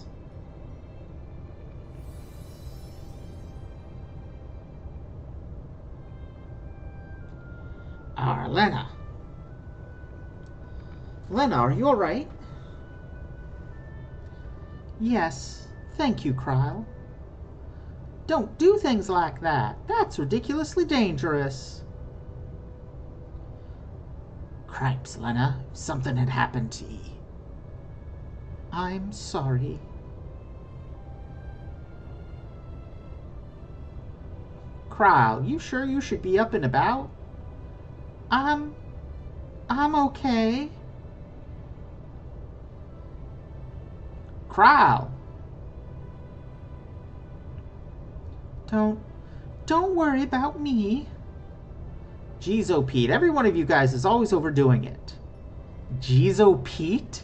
Lena. Lena, are you all right? Yes, thank you, Kryle. Don't do things like that. That's ridiculously dangerous. Cripes, Lena. Something had happened to ye. I'm sorry. Kryle, you sure you should be up and about? I'm okay. Kryle. Don't worry about me. Jeez, oh Pete, every one of you guys is always overdoing it. Jeez, oh Pete?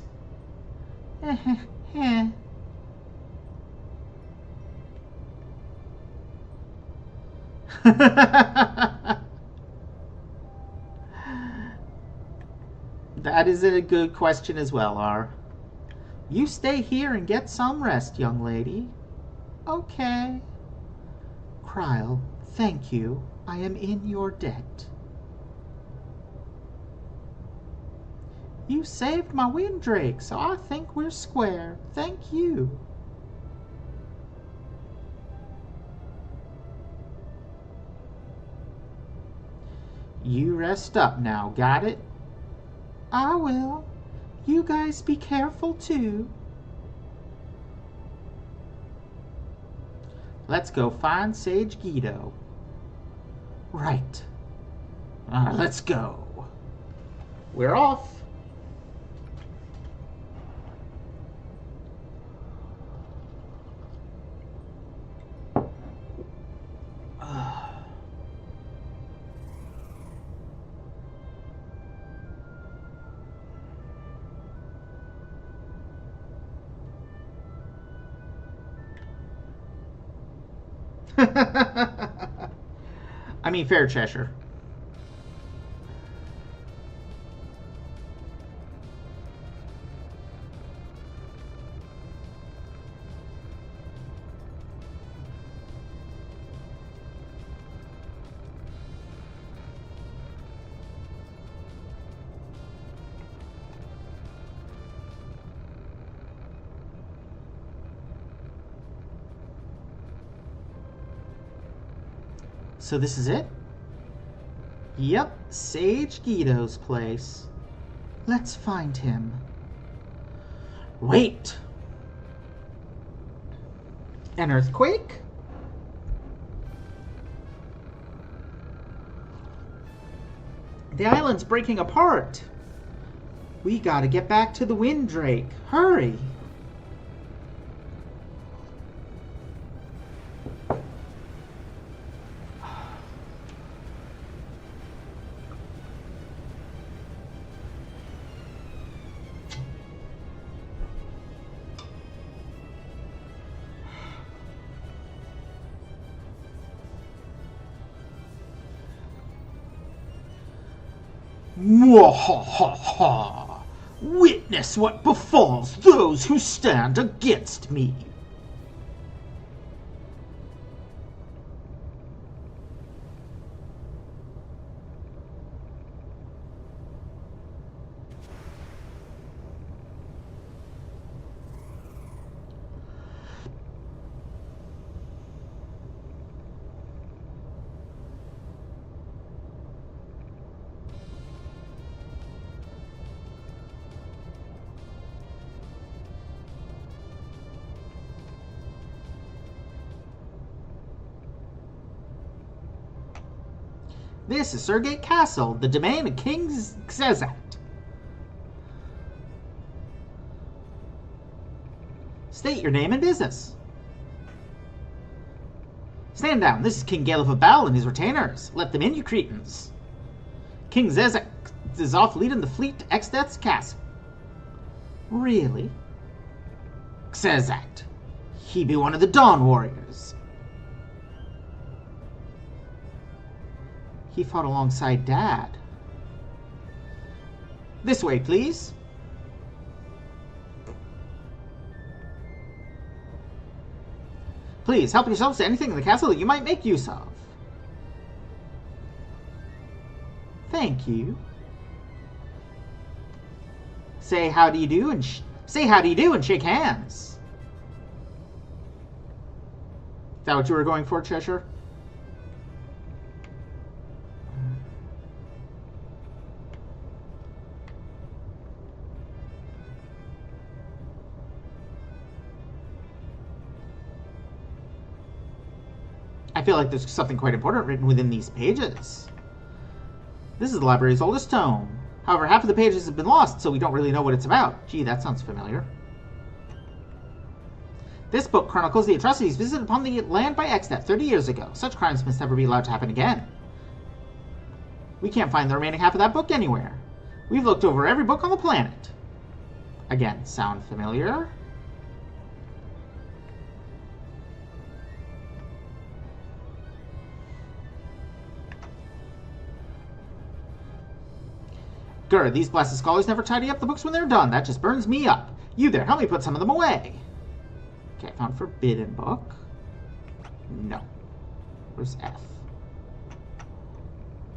That is a good question as well, R. You stay here and get some rest, young lady. Okay. Kryle, thank you. I am in your debt. You saved my windrake, so I think we're square. Thank you. You rest up now, got it? I will. You guys be careful too. Let's go find Sage Guido. Right. Let's go. We're off. I mean, fair, Cheshire. So this is it? Yep, Sage Guido's place. Let's find him. Wait! An earthquake? The island's breaking apart. We gotta get back to the Windrake. Hurry! Mwahaha! Witness what befalls those who stand against me. This is Surgate Castle, the domain of King Xezat. State your name and business. Stand down. This is King Galef of Bal and his retainers. Let them in, you cretins. King Xezat is off leading the fleet to Exdeath's castle. Really? Xezat. He be one of the Dawn Warriors. He fought alongside Dad. This way, please. Please, help yourselves to anything in the castle that you might make use of. Thank you. Say how do you do and shake hands. Is that what you were going for, Cheshire? I feel like there's something quite important written within these pages. This is the library's oldest tome. However, half of the pages have been lost, so we don't really know what it's about. Gee, that sounds familiar. This book chronicles the atrocities visited upon the land by Exdeath 30 years ago. Such crimes must never be allowed to happen again. We can't find the remaining half of that book anywhere. We've looked over every book on the planet. Again, sound familiar? Grr, these blasted scholars never tidy up the books when they're done. That just burns me up. You there, help me put some of them away. Okay, I found forbidden book. No. Where's F?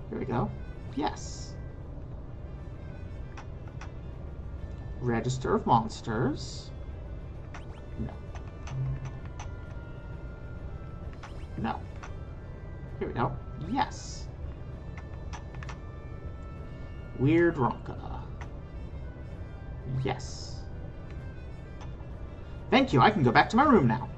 Here we go. Yes. Register of Monsters. No. No. Here we go. Yes. Weird Ronka. Yes. Thank you, I can go back to my room now.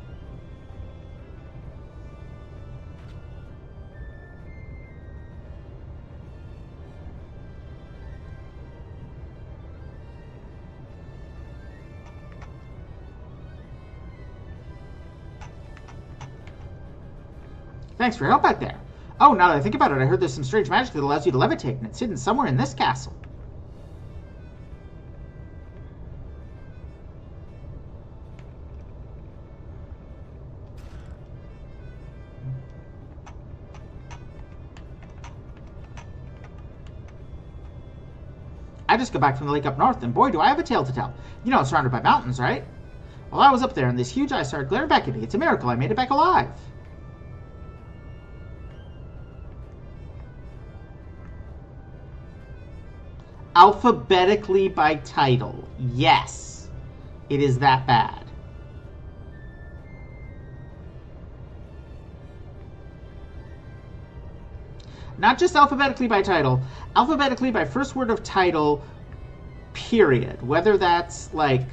Thanks for your help back there. Oh, now that I think about it, I heard there's some strange magic that allows you to levitate, and it's hidden somewhere in this castle. I just got back from the lake up north, and boy, do I have a tale to tell. You know, it's surrounded by mountains, right? Well, I was up there, and this huge eye started glaring back at me. It's a miracle I made it back alive. Alphabetically by title. Yes. It is that bad. Not just alphabetically by title, alphabetically by first word of title, period. Whether that's like...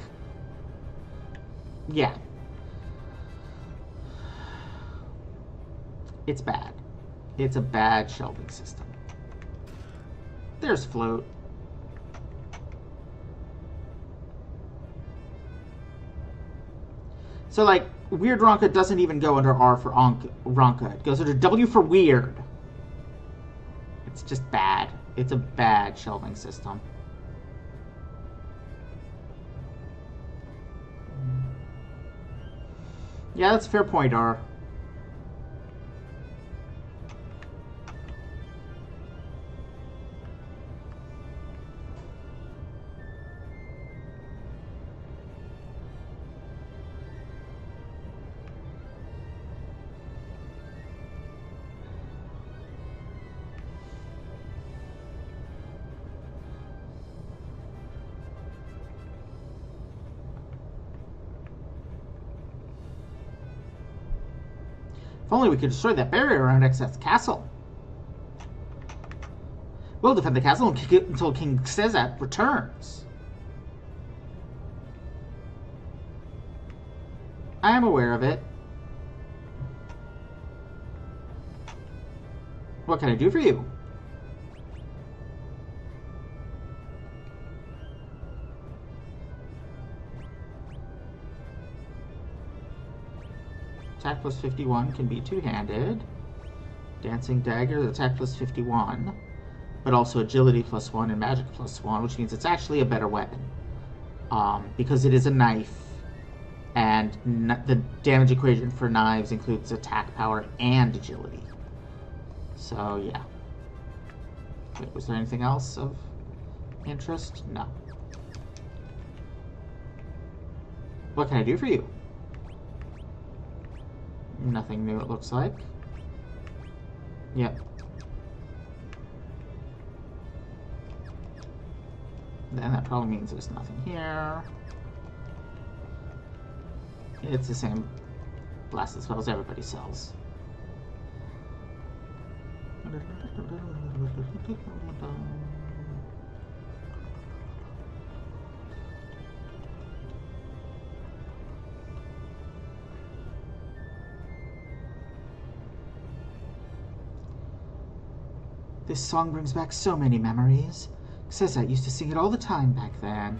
Yeah. It's bad. It's a bad shelving system. There's Float. So, like, Weird Ronka doesn't even go under R for Ronka. It goes under W for Weird. It's just bad. It's a bad shelving system. Yeah, that's a fair point, R. If only we could destroy that barrier around X's castle. We'll defend the castle and kick it until King Xezat returns. I am aware of it. What can I do for you? Attack plus 51 can be two-handed. Dancing Dagger, attack plus 51. But also agility plus 1 and magic plus 1, which means it's actually a better weapon. Because it is a knife, and the damage equation for knives includes attack power and agility. So, yeah. Wait, was there anything else of interest? No. What can I do for you? Nothing new, it looks like. Yep. Then that probably means there's nothing here. It's the same blasted spells everybody sells. This song brings back so many memories. Xezat used to sing it all the time back then.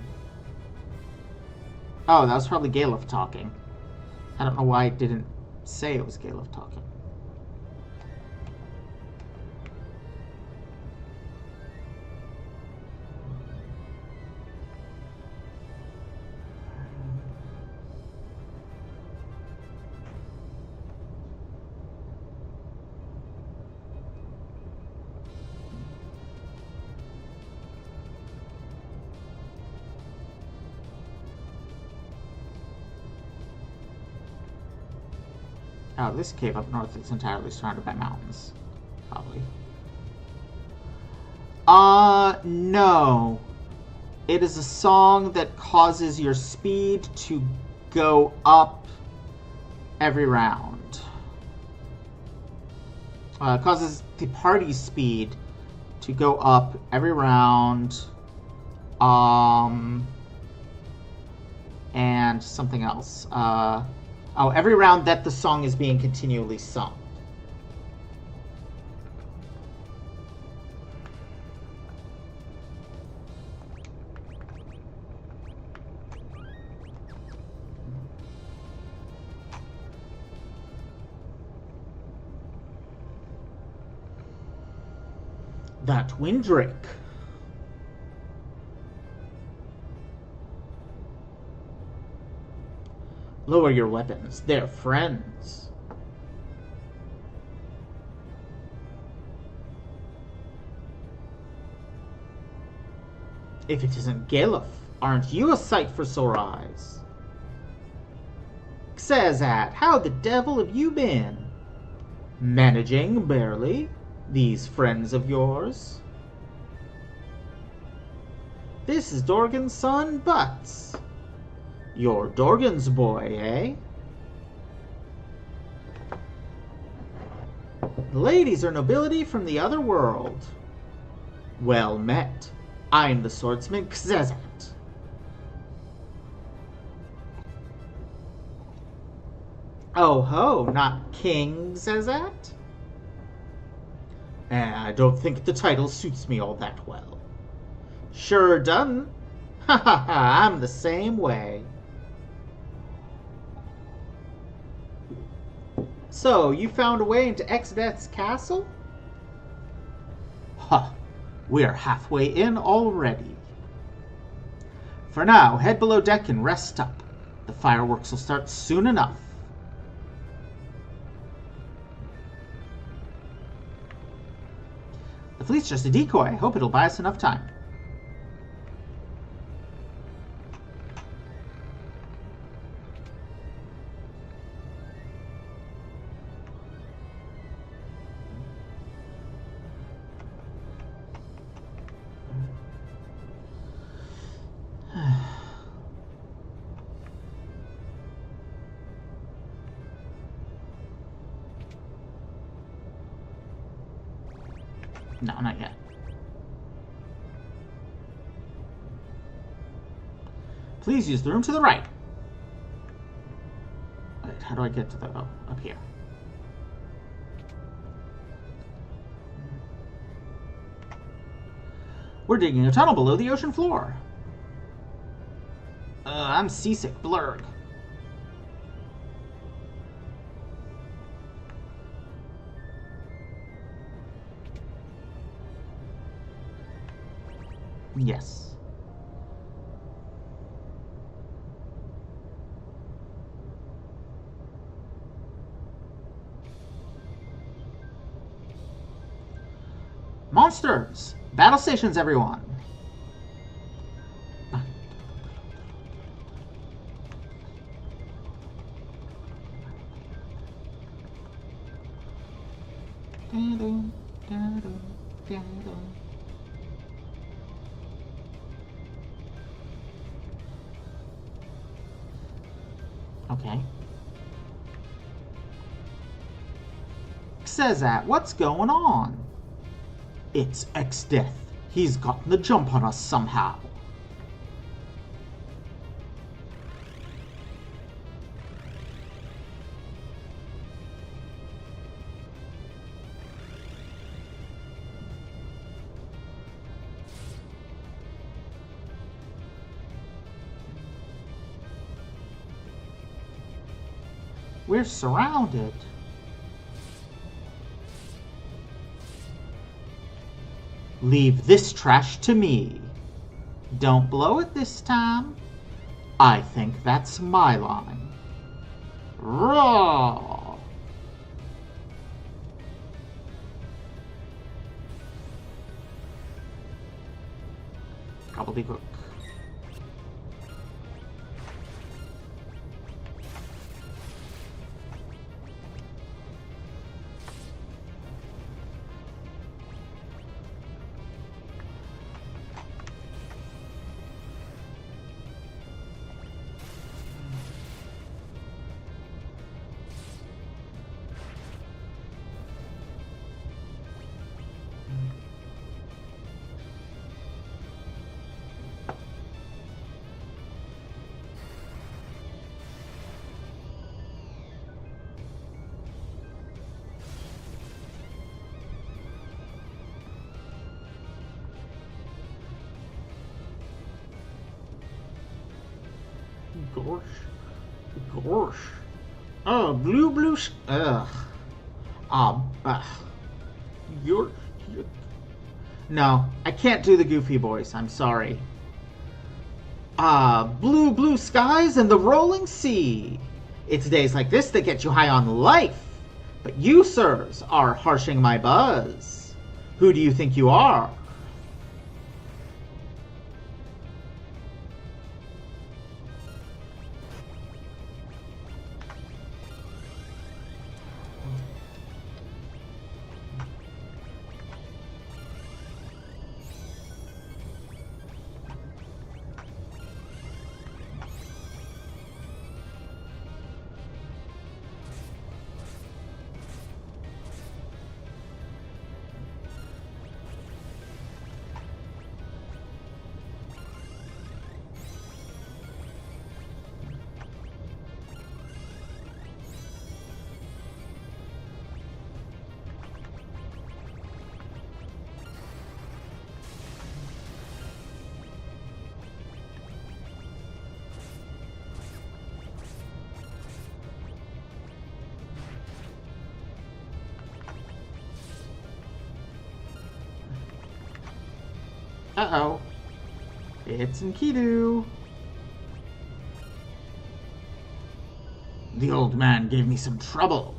Oh, that was probably Galef talking. I don't know why it didn't say it was Galef talking. Oh, this cave up north is entirely surrounded by mountains. Probably. No. It is a song that causes your speed to go up every round. It causes the party's speed to go up every round. And something else. Oh, every round that the song is being continually sung. That Windrake. Lower your weapons. They're friends. If it isn't Galef, aren't you a sight for sore eyes? Xezat, how the devil have you been? Managing, barely, these friends of yours? This is Dorgan's son, Butz. You're Dorgan's boy, eh? The ladies are nobility from the other world. Well met. I'm the swordsman Xezat. Oh ho, not King Xezat? I don't think the title suits me all that well. Sure doesn't. Ha ha ha, I'm the same way. So, you found a way into Xezat's castle? Huh, we're halfway in already. For now, head below deck and rest up. The fireworks will start soon enough. The fleet's just a decoy. I hope it'll buy us enough time. No, not yet. Please use the room to the right. Wait, how do I get to the... Oh, up here. We're digging a tunnel below the ocean floor. I'm seasick, blurg. Yes. Monsters! Battle stations, everyone! Okay. Says that. What's going on? It's X-Death. He's gotten the jump on us somehow. We're surrounded. Leave this trash to me. Don't blow it this time. I think that's my line. Raw. Gobbledygook. Gosh. Gosh. Oh, blue. Ugh. You're... No, I can't do the goofy voice. I'm sorry. Blue skies and the rolling sea. It's days like this that get you high on life. But you, sirs, are harshing my buzz. Who do you think you are? Uh-oh. It's Enkidu. The old man gave me some trouble.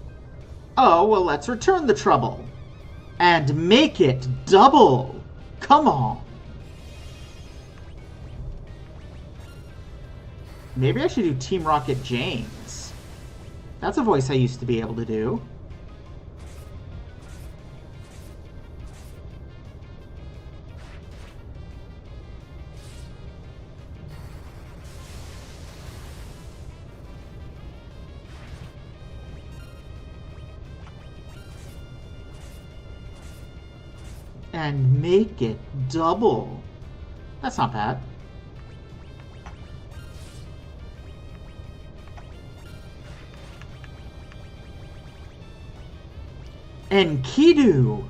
Oh, well, let's return the trouble. And make it double. Come on. Maybe I should do Team Rocket James. That's a voice I used to be able to do. and make it double. That's not bad. Enkidu,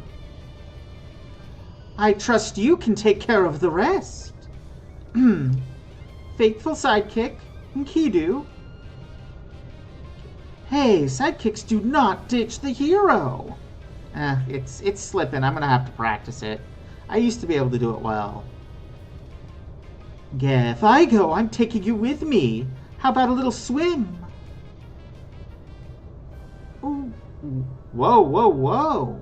I trust you can take care of the rest. Faithful sidekick, Enkidu. Hey, sidekicks do not ditch the hero. It's slipping. I'm gonna have to practice it. I used to be able to do it well. If I go, I'm taking you with me. How about a little swim? Ooh. Whoa, whoa, whoa.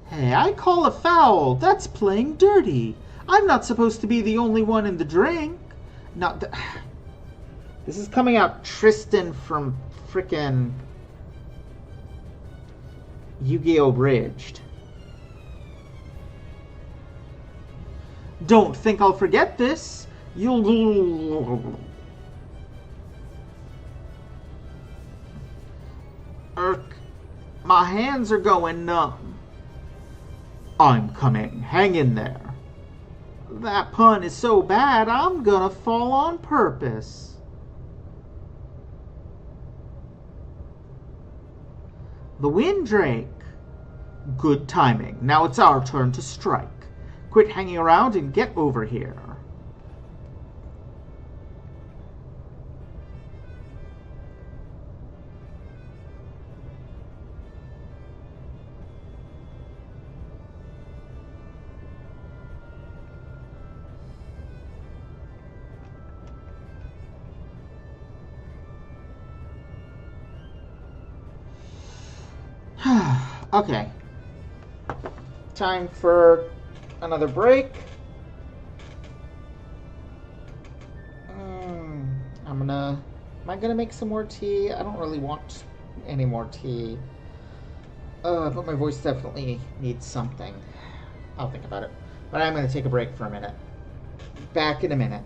Hey, I call a foul. That's playing dirty. I'm not supposed to be the only one in the drink. Not that. This is coming out Tristan from frickin' Yu-Gi-Oh! Bridged. Don't think I'll forget this. You'll... My hands are going numb. I'm coming. Hang in there. That pun is so bad, I'm gonna fall on purpose. The Windrake. Good timing. Now it's our turn to strike. Quit hanging around and get over here. Okay. Time for another break. Am I gonna make some more tea? I don't really want any more tea. But my voice definitely needs something. I'll think about it. But I'm gonna take a break for a minute. Back in a minute.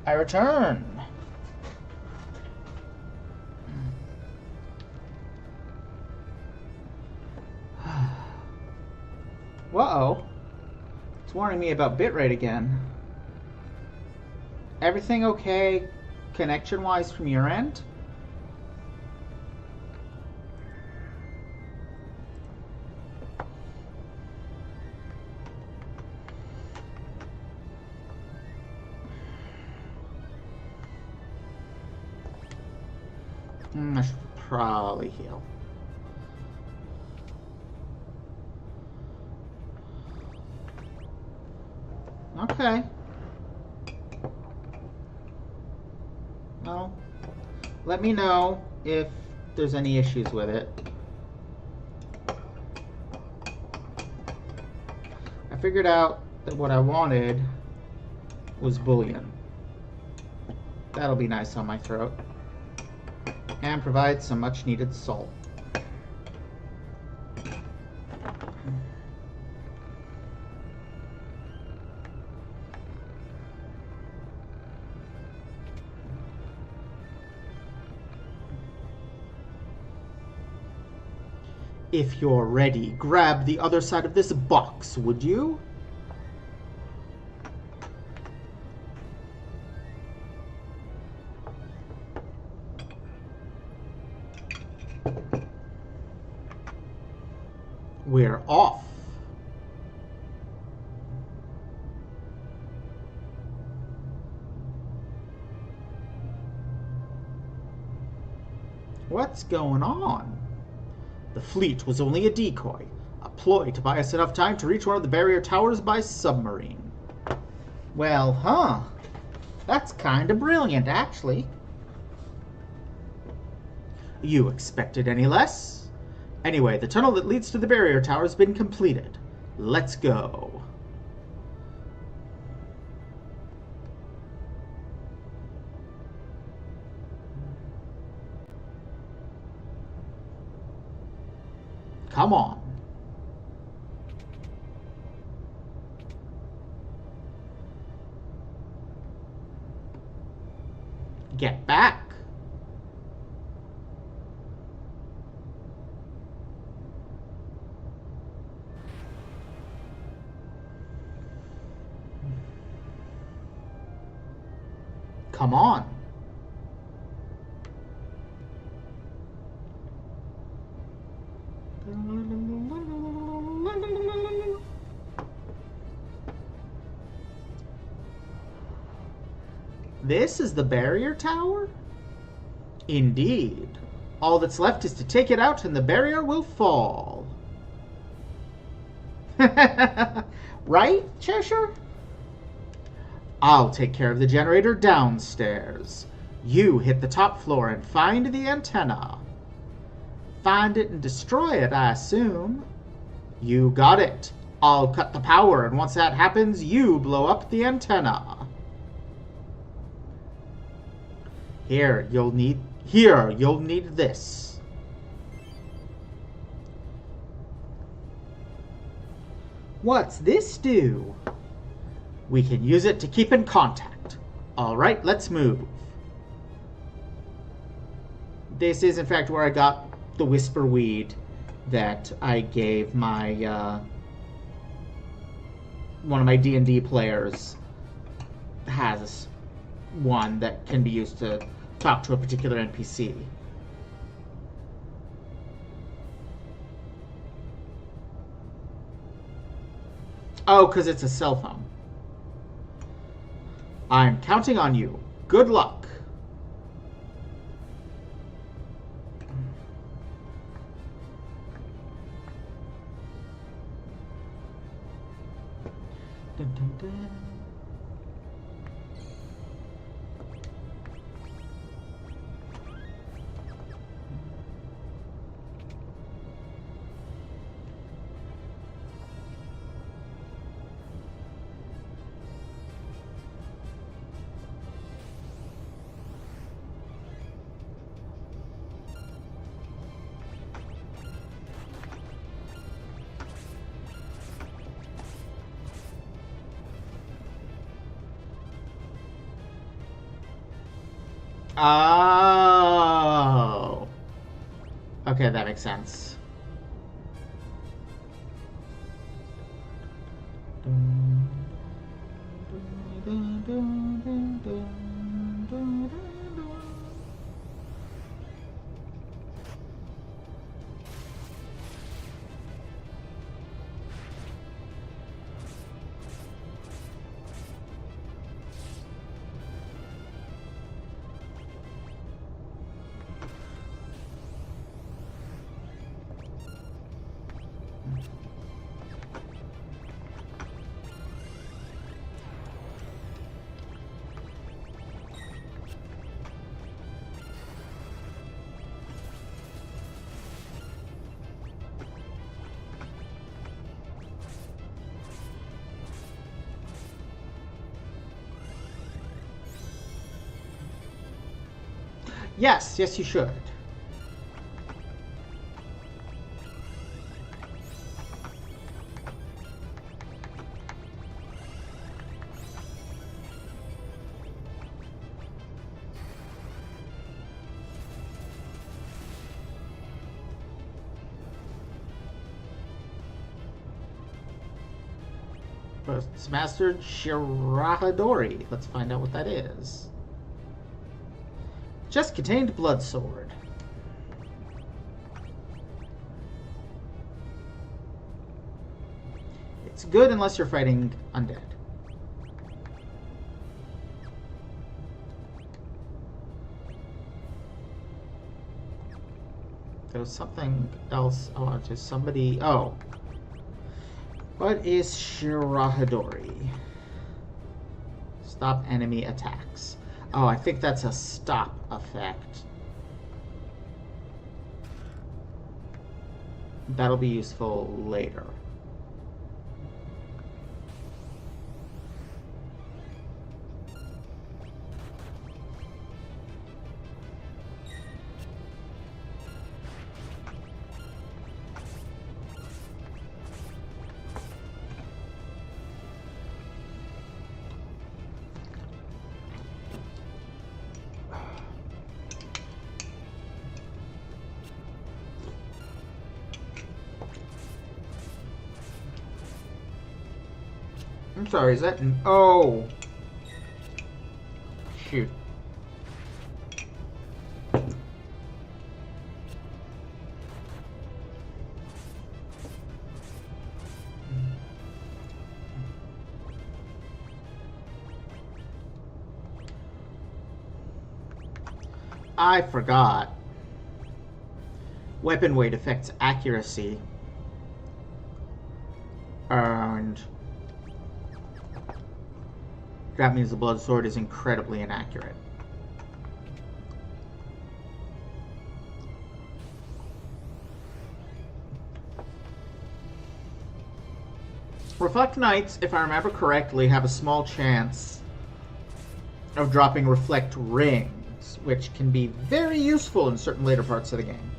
I return. Whoa. It's warning me about bitrate again. Everything okay connection-wise from your end? I should probably heal. Okay. Well, let me know if there's any issues with it. I figured out that what I wanted was bullion. That'll be nice on my throat. And provide some much needed salt. If you're ready, grab the other side of this box, would you? We're off. What's going on? The fleet was only a decoy, a ploy to buy us enough time to reach one of the barrier towers by submarine. Well, huh? That's kinda brilliant, actually. You expected any less? Anyway, the tunnel that leads to the barrier tower has been completed. Let's go. Come on. Get back. Come on. This is the barrier tower? Indeed. All that's left is to take it out and the barrier will fall. Right, Cheshire? I'll take care of the generator downstairs. You hit the top floor and find the antenna. Find it and destroy it, I assume. You got it. I'll cut the power, and once that happens, you blow up the antenna. Here, you'll need this. What's this do? We can use it to keep in contact. All right, let's move. This is, in fact, where I got the whisper weed that I gave my one of my D&D players has one that can be used to talk to a particular NPC. Oh, because it's a cell phone. I'm counting on you. Good luck. Dun, dun, dun. Oh. Okay, that makes sense. Yes, yes, you should. But it's Master Shirahadori. Let's find out what that is. Just contained blood sword. It's good unless you're fighting undead. There was something else. Oh, just somebody. Oh. What is Shirahadori? Stop enemy attacks. Oh, I think that's a stop effect. That'll be useful later. I'm sorry, is that an... Oh! Shoot. I forgot. Weapon weight affects accuracy. And that means the blood sword is incredibly inaccurate. Reflect Knights, if I remember correctly, have a small chance of dropping Reflect Rings, which can be very useful in certain later parts of the game.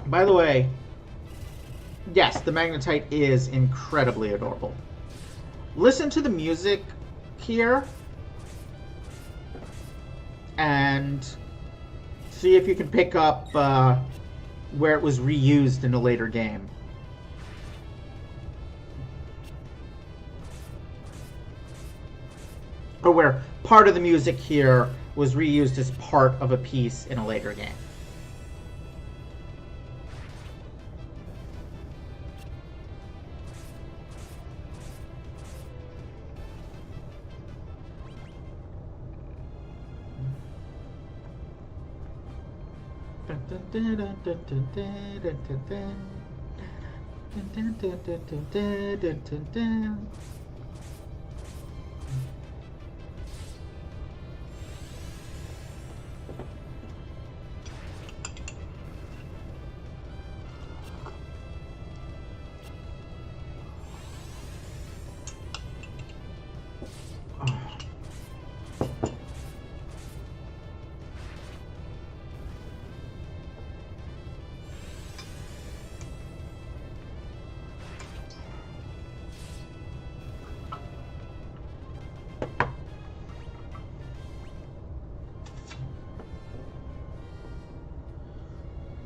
By the way, Yes, the magnetite is incredibly adorable. Listen to the music here and see if you can pick up where it was reused in a later game. Or where part of the music here was reused as part of a piece in a later game.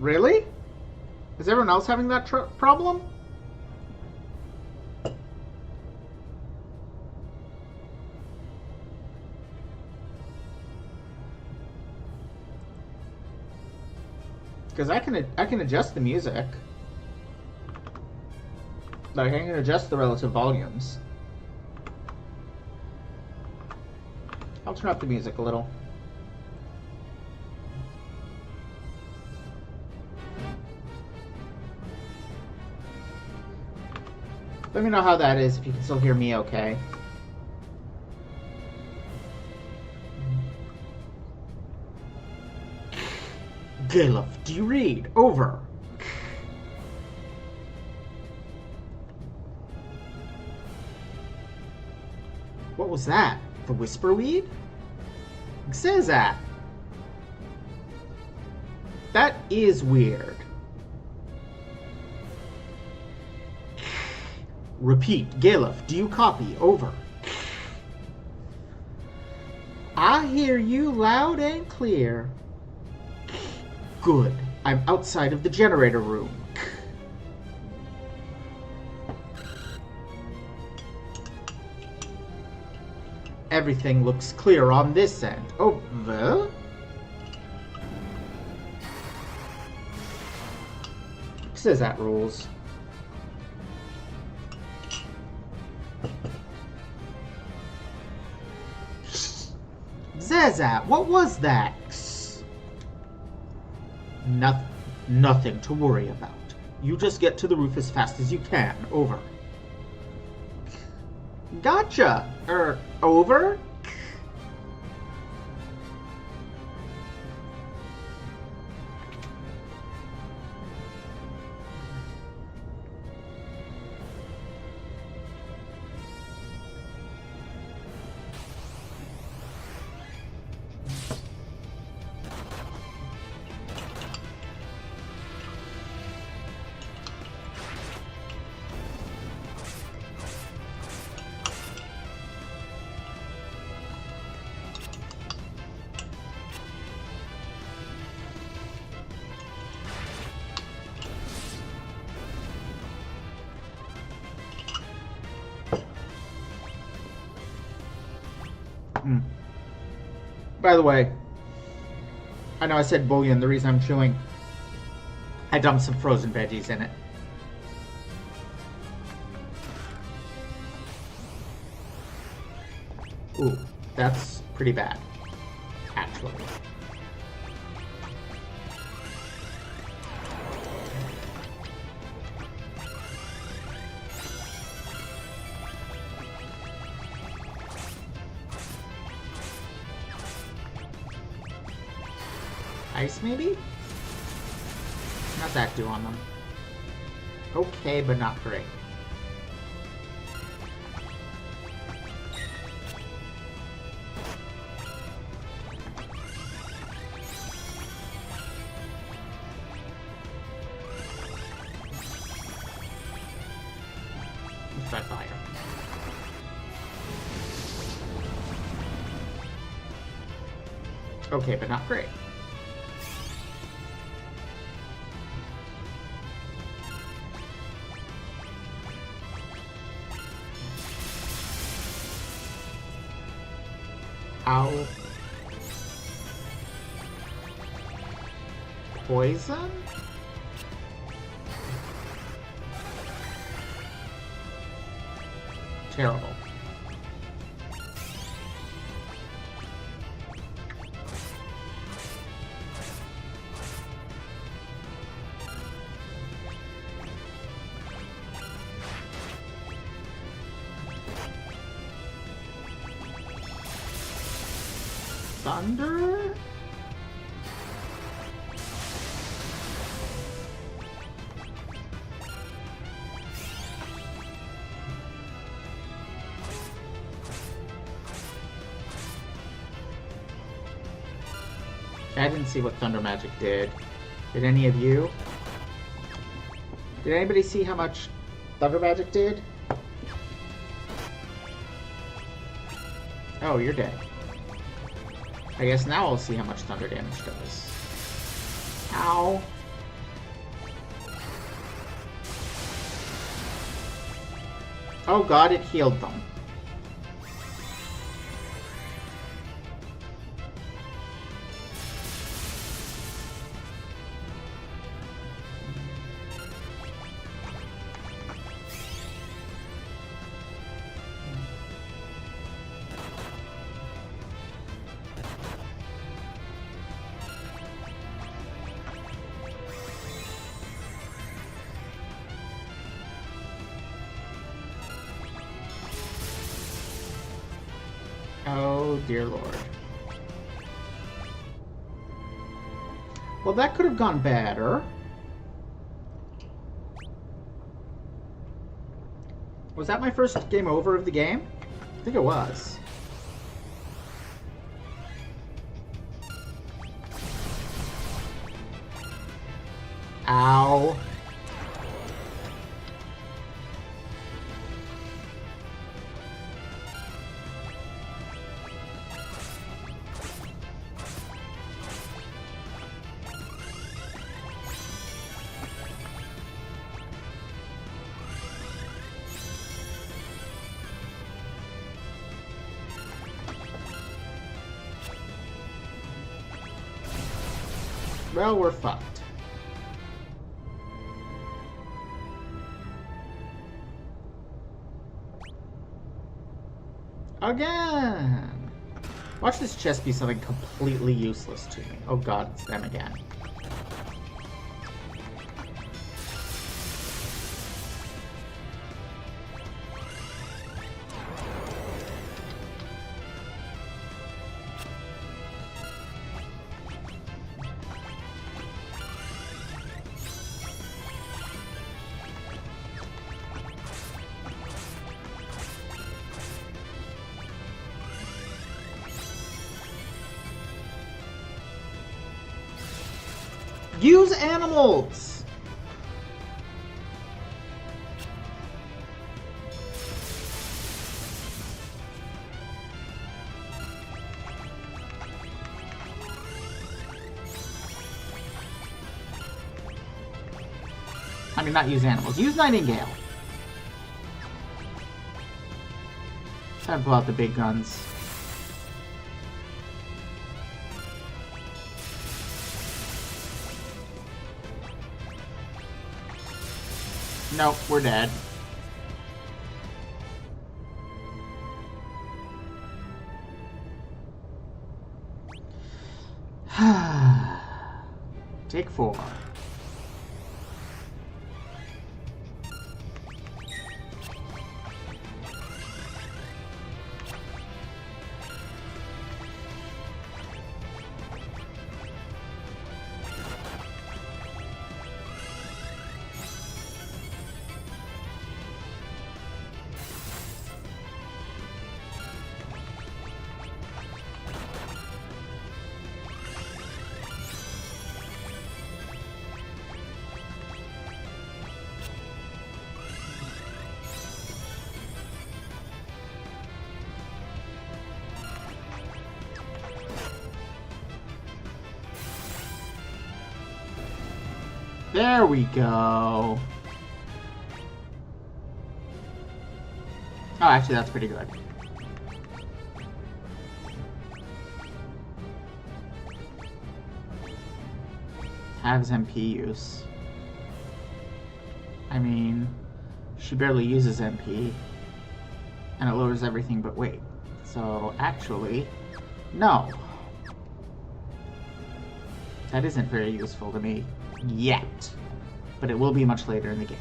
Really? Is everyone else having that problem? Because I can adjust the music. Like I can adjust the relative volumes. I'll turn up the music a little. Let me know how that is, if you can still hear me okay. Galuf, do you read? Over. What was that? The whisperweed? It says that. That is weird. Repeat, Galuf, do you copy? Over. I hear you loud and clear. Good. I'm outside of the generator room. Everything looks clear on this end. Over. Says that rules. Zazat, what was that? Nothing to worry about. You just get to the roof as fast as you can. Over. Gotcha. Over? By the way, I know I said bouillon. The reason I'm chewing, I dumped some frozen veggies in it. Ooh, that's pretty bad, actually. Ice, maybe? Not that do on them. Okay, but not great. by fire. Okay, but not great. Ow. Poison? Terrible. Thunder? I didn't see what Thunder Magic did. Did any of you? Did anybody see how much Thunder Magic did? Oh, you're dead. I guess now I'll see how much thunder damage does. Ow. Oh god, it healed them. Oh, dear Lord. Well, that could have gone better. Was that my first game over of the game? I think it was. Ow. Well, we're fucked. Again! Watch this chest be something completely useless to me. Oh god, it's them again. Use animals! I mean, not use animals. Use Nightingale. Time to pull out the big guns. Nope, we're dead. Take 4. There we go. Oh, actually, that's pretty good. Has MP use. I mean, she barely uses MP. And it lowers everything but weight. So, actually, no. That isn't very useful to me. Yet. But it will be much later in the game.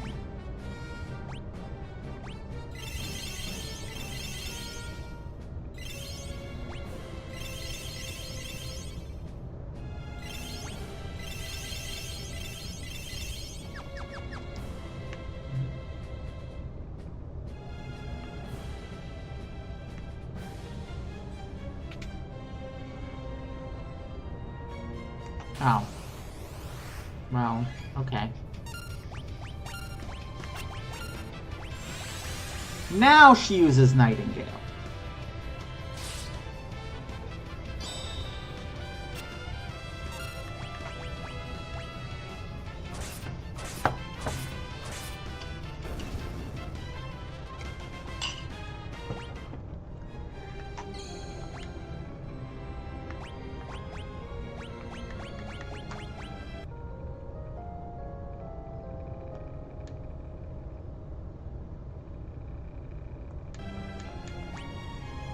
Oh. Well, okay. Now she uses Nightingale.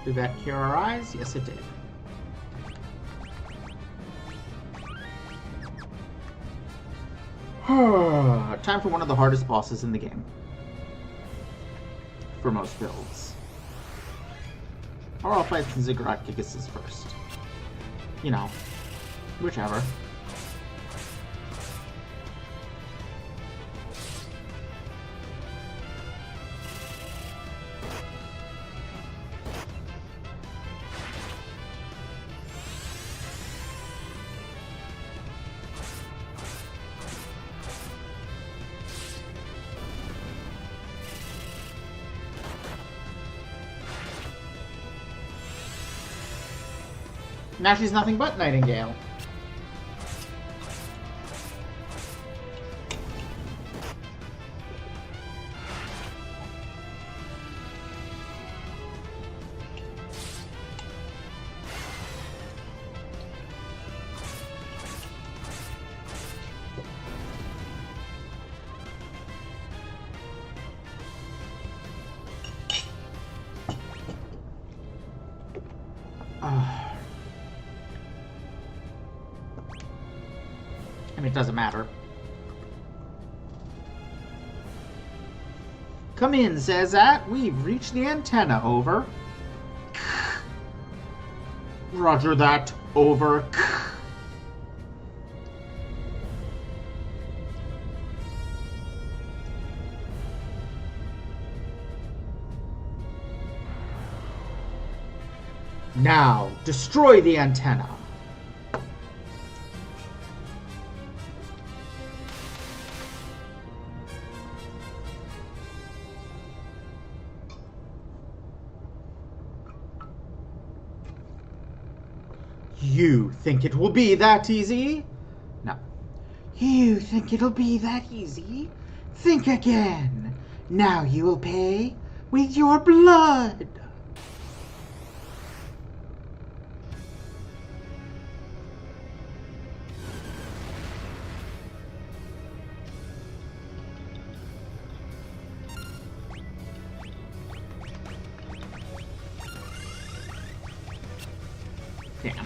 Did that cure our eyes? Yes, it did. Time for one of the hardest bosses in the game. For most builds. Or I'll fight Ziggurat Gigas first. You know, whichever. Now she's nothing but Nightingale. I mean, it doesn't matter. Come in, says that. We've reached the antenna, over. Roger that, over. Now, destroy the antenna. You think it will be that easy? No. You think it'll be that easy? Think again. Now you will pay with your blood. Damn.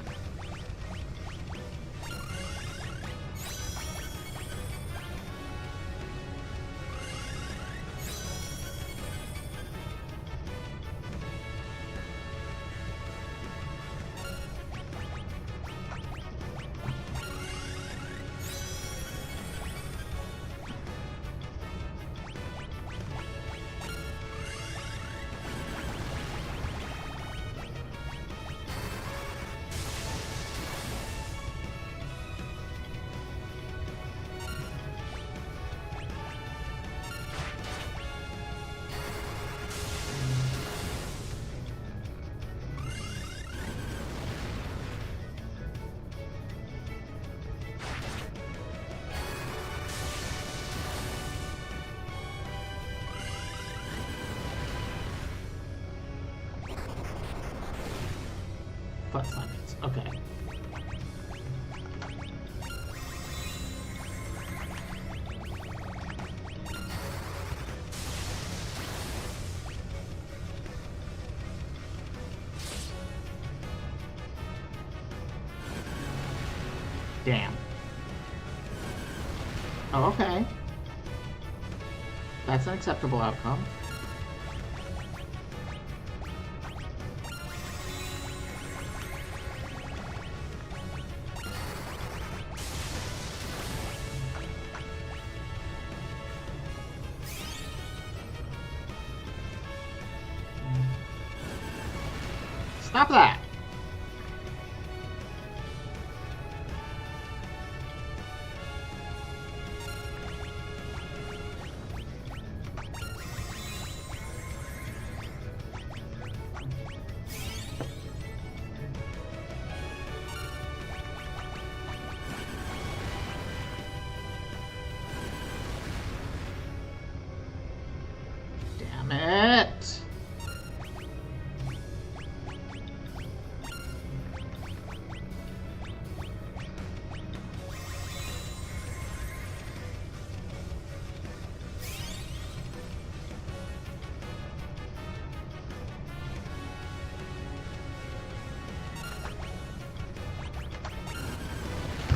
foot limits. Okay. Damn. Oh, okay. That's an acceptable outcome. Stop that! Damn it!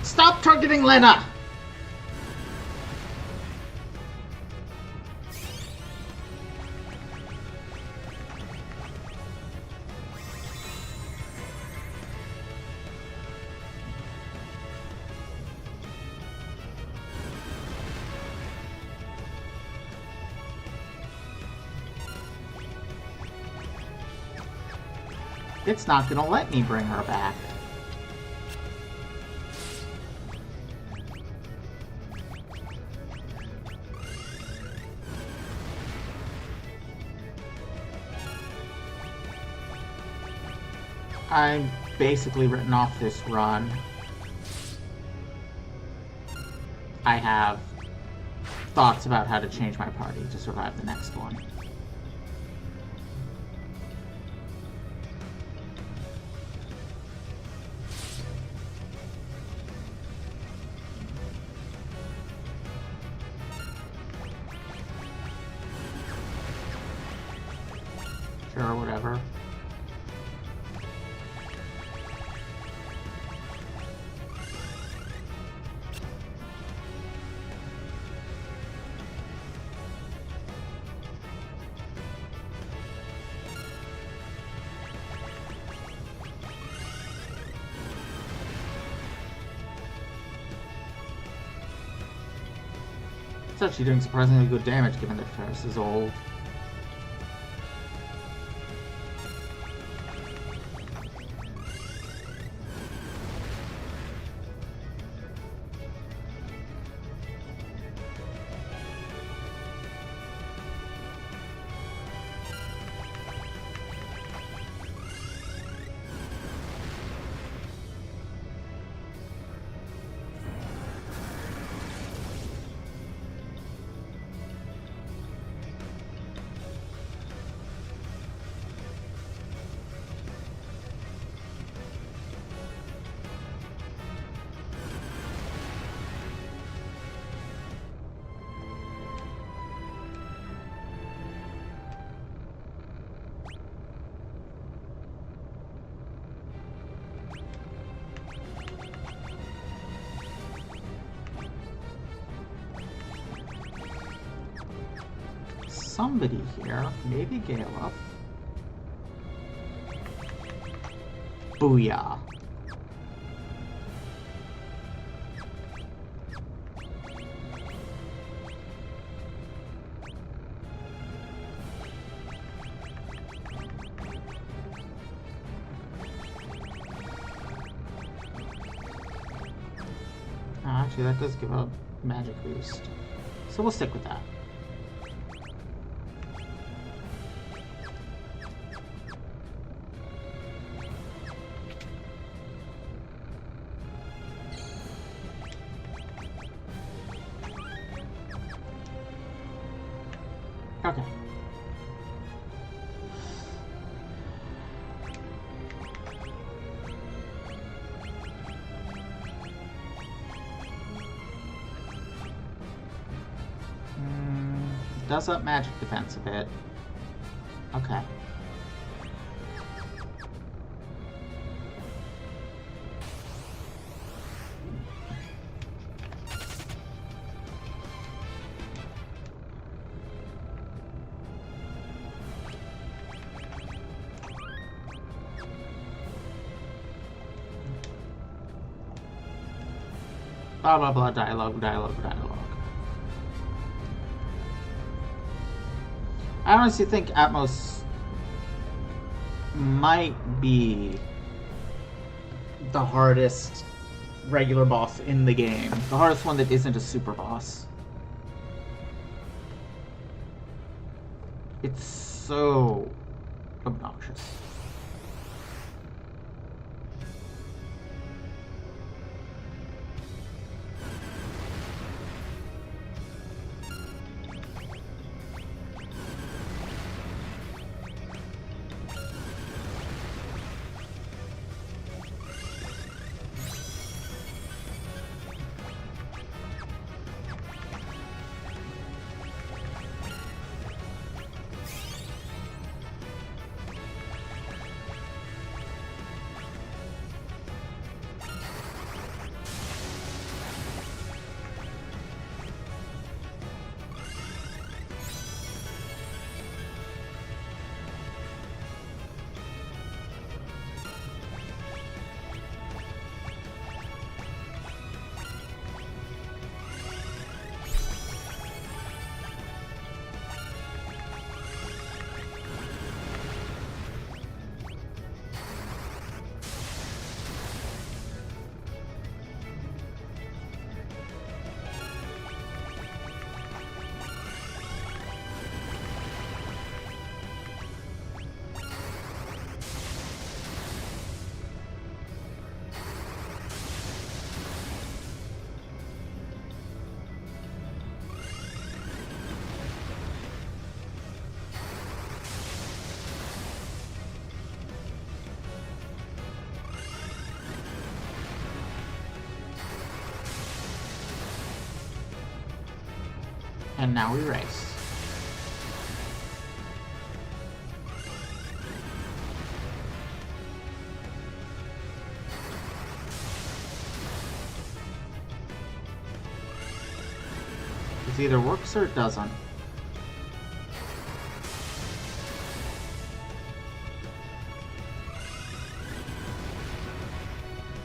Stop targeting Lena! It's not gonna let me bring her back. I've basically written off this run. I have thoughts about how to change my party to survive the next one. Sure, whatever. It's actually doing surprisingly good damage given that Ferris is old. Somebody here, maybe Galuf. Booyah. Actually, that does give a magic boost. So we'll stick with that. Okay. does up magic defense a bit. Okay. Blah, blah, blah, dialogue. I honestly think Atmos might be the hardest regular boss in the game. The hardest one that isn't a super boss. It's so obnoxious. And now we race. It either works or it doesn't.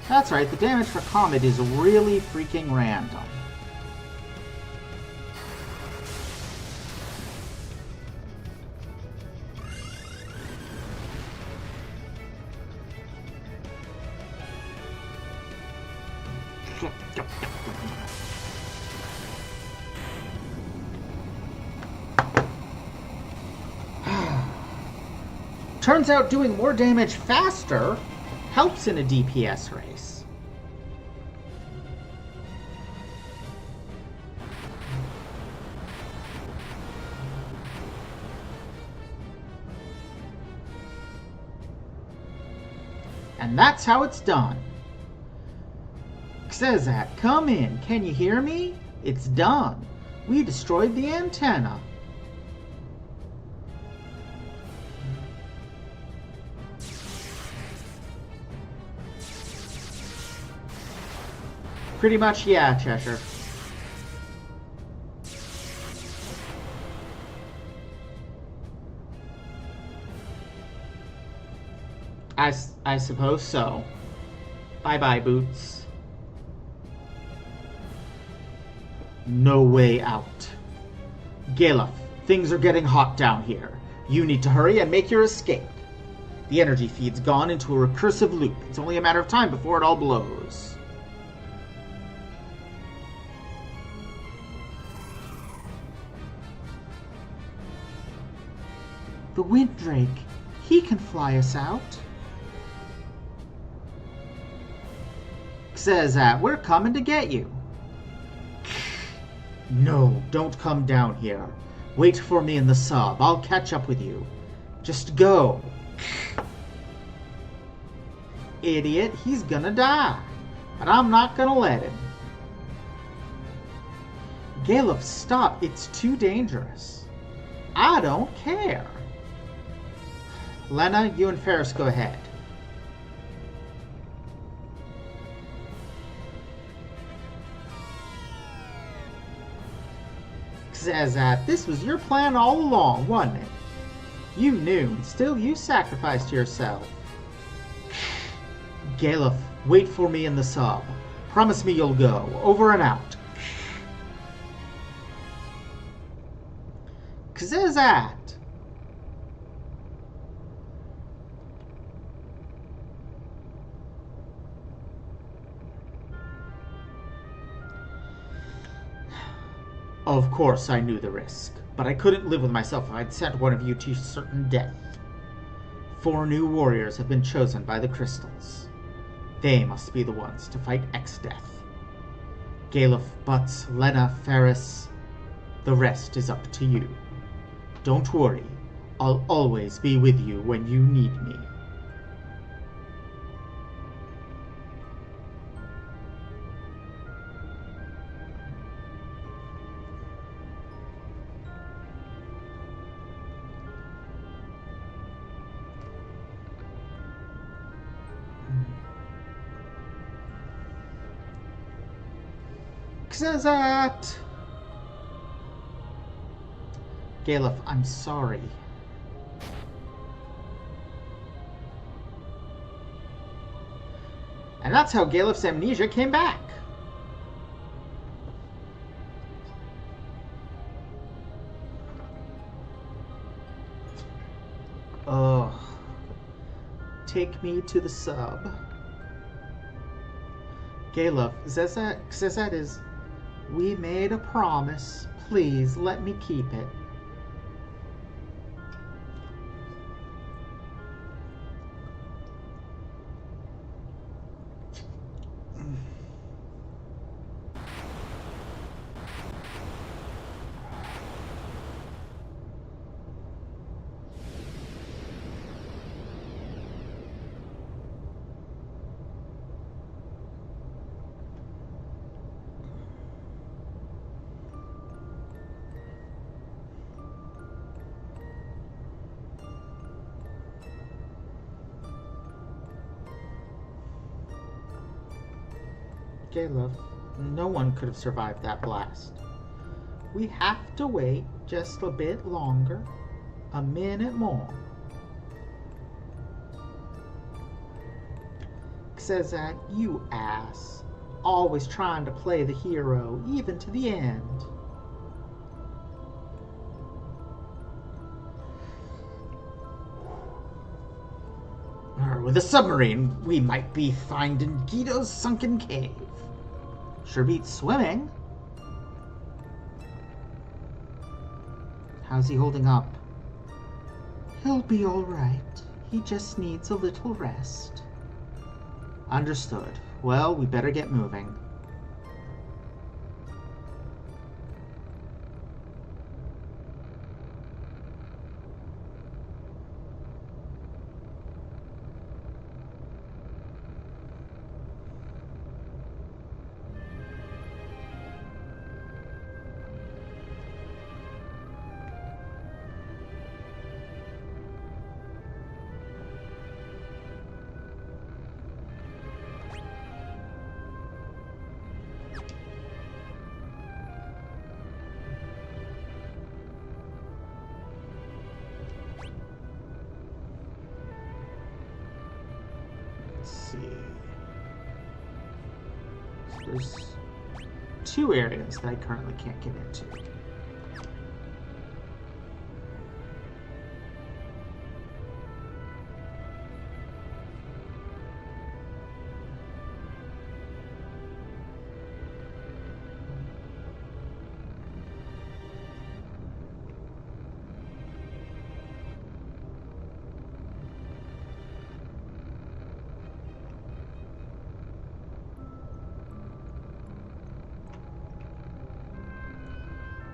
That's right, the damage for Comet is really freaking random. Turns out doing more damage faster helps in a DPS race. And that's how it's done. Says that, come in, can you hear me? It's done. We destroyed the antenna. Pretty much, yeah, Cheshire. I suppose so. Bye-bye, Boots. No way out. Galuf, things are getting hot down here. You need to hurry and make your escape. The energy feed's gone into a recursive loop. It's only a matter of time before it all blows. The Wind Drake, he can fly us out. Says that, we're coming to get you. No, don't come down here. Wait for me in the sub. I'll catch up with you. Just go. Idiot, he's gonna die. But I'm not gonna let him. Galuf, stop. It's too dangerous. I don't care. Lena, you and Ferris go ahead. Says that this was your plan all along, wasn't it? You knew, and still you sacrificed yourself. Galuf, wait for me in the sub. Promise me you'll go. Over and out. Kazazat. Of course I knew the risk, but I couldn't live with myself if I'd sent one of you to certain death. 4 new warriors have been chosen by the crystals. They must be the ones to fight X-Death. Galuf, Butz, Lena, Ferris. The rest is up to you. Don't worry. I'll always be with you when you need me. Xazat! Galuf, I'm sorry. And that's how Galuf's amnesia came back. Ugh. Take me to the sub. Galuf, Xazat is... We made a promise. Please, let me keep it. Galuf, no one could have survived that blast. We have to wait just a bit longer. A minute more. Says that, you ass. Always trying to play the hero, even to the end. With a submarine, we might be finding Guido's sunken cave. Sure beats swimming. How's he holding up? He'll be all right. He just needs a little rest. Understood. Well, we better get moving. There's 2 areas that I currently can't get into.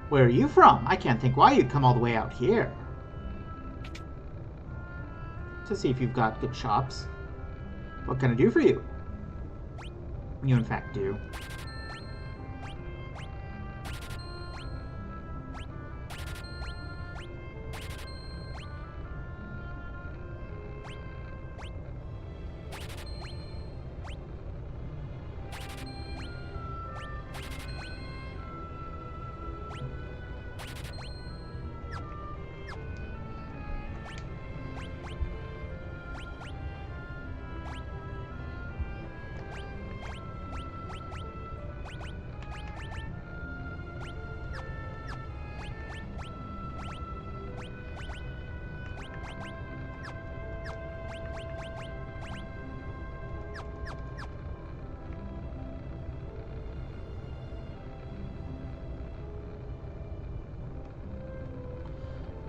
Where are you from? I can't think why you'd come all the way out here. To see if you've got good chops. What can I do for you? You in fact do.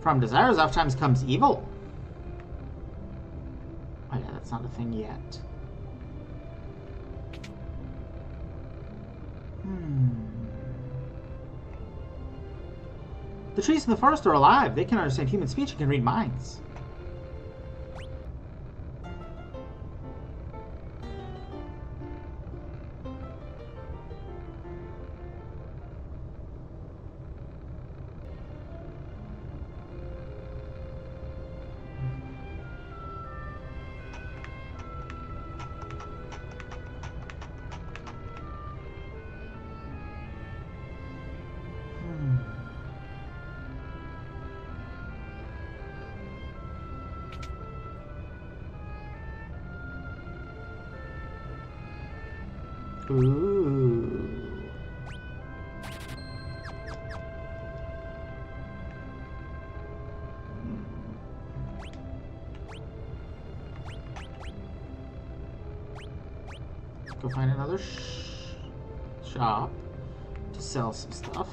From desires oftentimes comes evil. Oh yeah, that's not a thing yet. The trees in the forest are alive. They can understand human speech and can read minds. Ooh. Go find another shop to sell some stuff.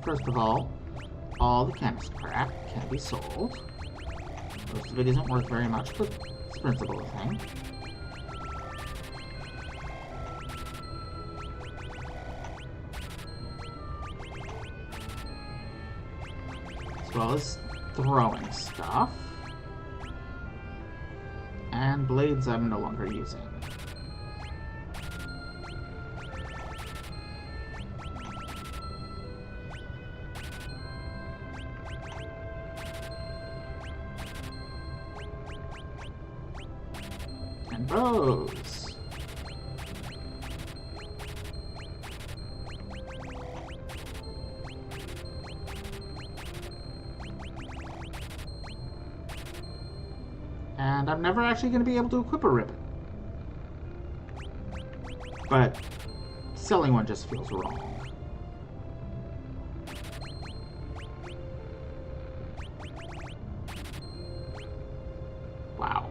First of all the chemist crap can be sold. Most of it isn't worth very much, but it's principle of thing. As well as throwing stuff. And blades I'm no longer using. And bows. And I'm never actually going to be able to equip a ribbon. But selling one just feels wrong. Wow.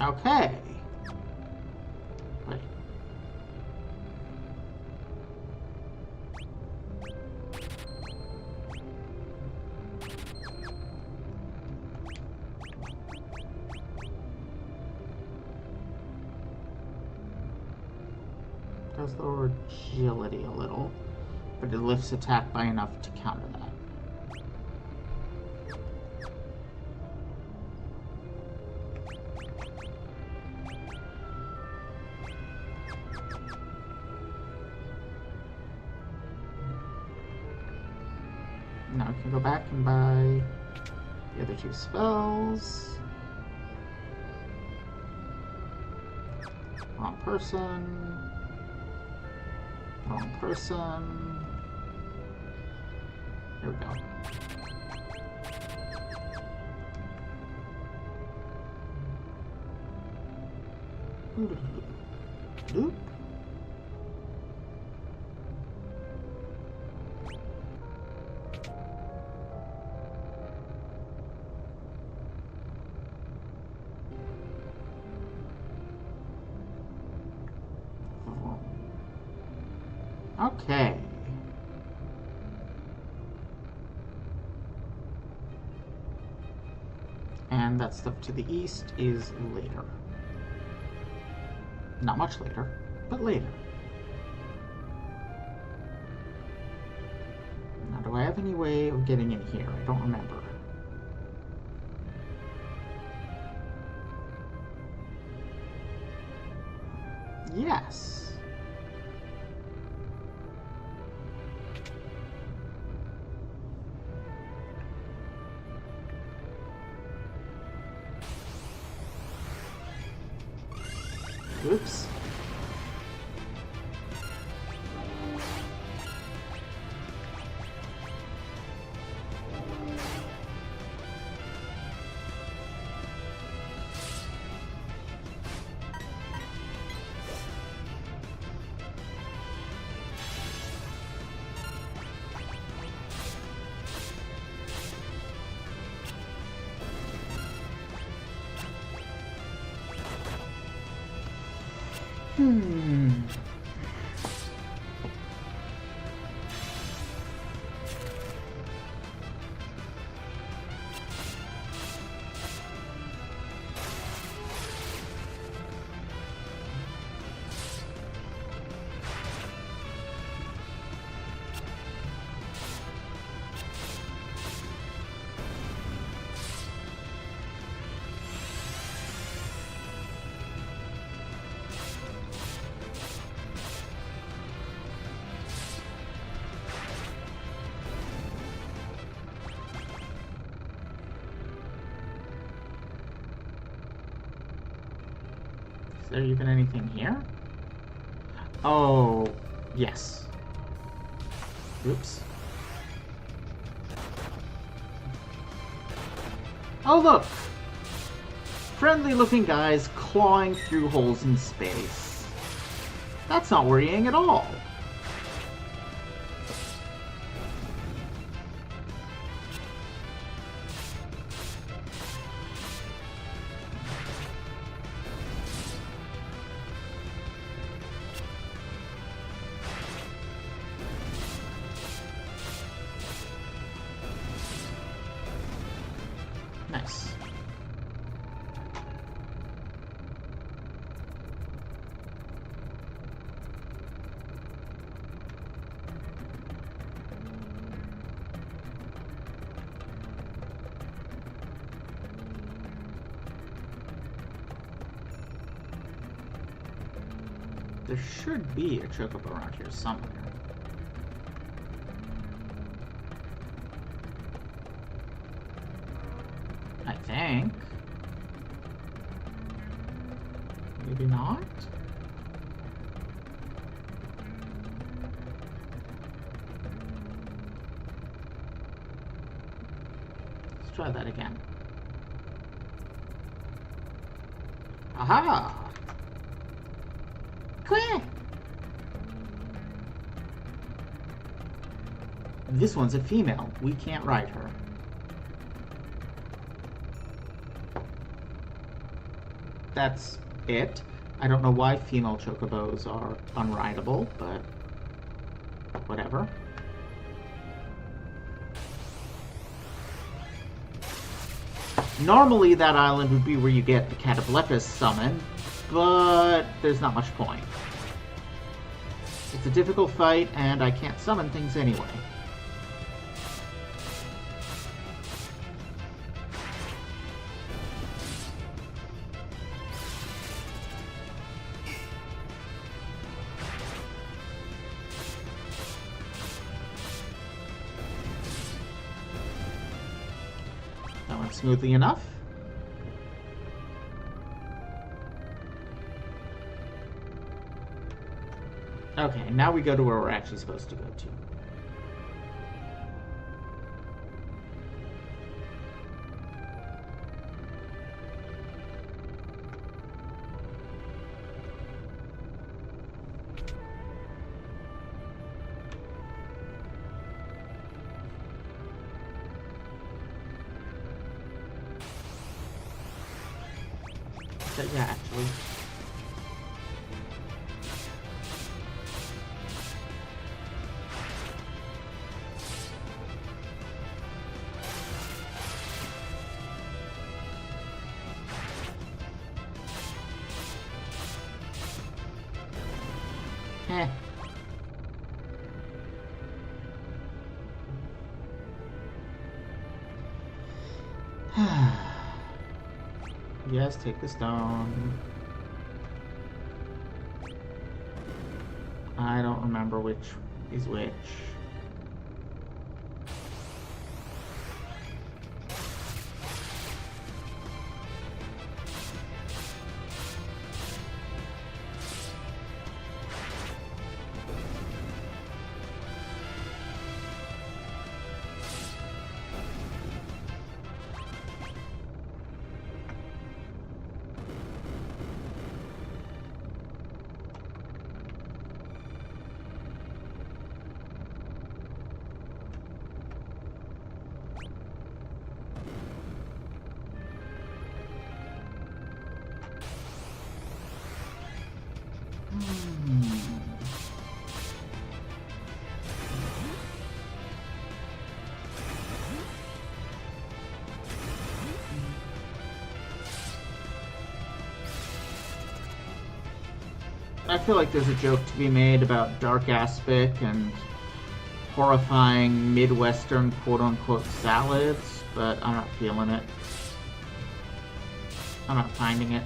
Okay. Wait. Does lower agility a little, but it lifts attack by enough to counter that. Now I can go back and buy the other two spells. Wrong person. Wrong person. Here we go. Doop. Okay. And that stuff to the east is later. Not much later, but later. Now, do I have any way of getting in here? I don't remember. Yes. Is there even anything here? Oh, yes. Oops. Oh, look! Friendly-looking guys clawing through holes in space. That's not worrying at all. Nice. There should be a chocobo around here somewhere. I think. Maybe not? Let's try that again. Aha! Quack! This one's a female. We can't ride her. That's it. I don't know why female chocobos are unrideable, but whatever. Normally that island would be where you get the Cataplepis summon, but there's not much point. It's a difficult fight, and I can't summon things anyway. That went smoothly enough. Okay, now we go to where we're actually supposed to go to. But yeah, actually. Heh. Yes, take the stone. I don't remember which is which. I feel like there's a joke to be made about dark aspic and horrifying Midwestern quote-unquote salads, but I'm not feeling it. I'm not finding it.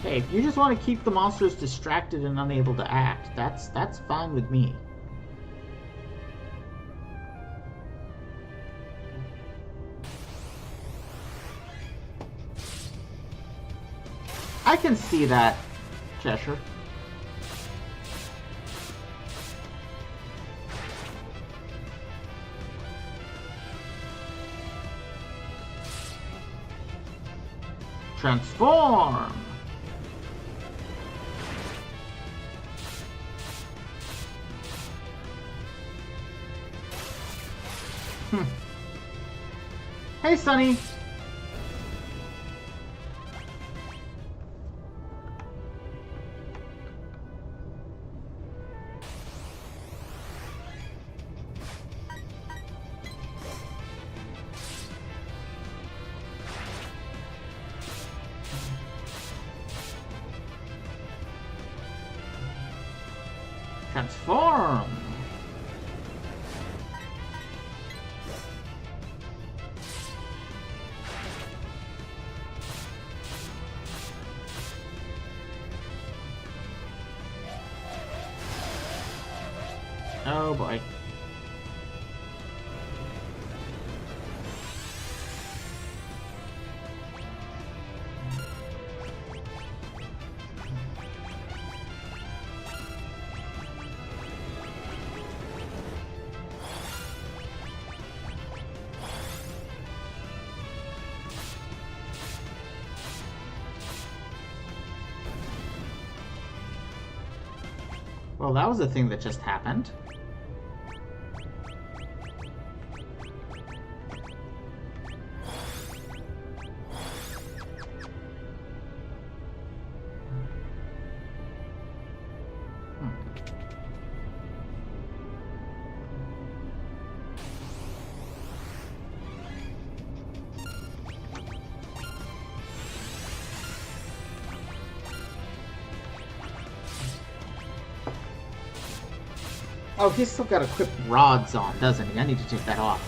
Hey, if you just want to keep the monsters distracted and unable to act, that's fine with me. I can see that, Cheshire. Transform! Hey, Sonny! Transform! Oh boy. Well, that was a thing that just happened. Oh, he's still got equipped rods on, doesn't he? I need to take that off.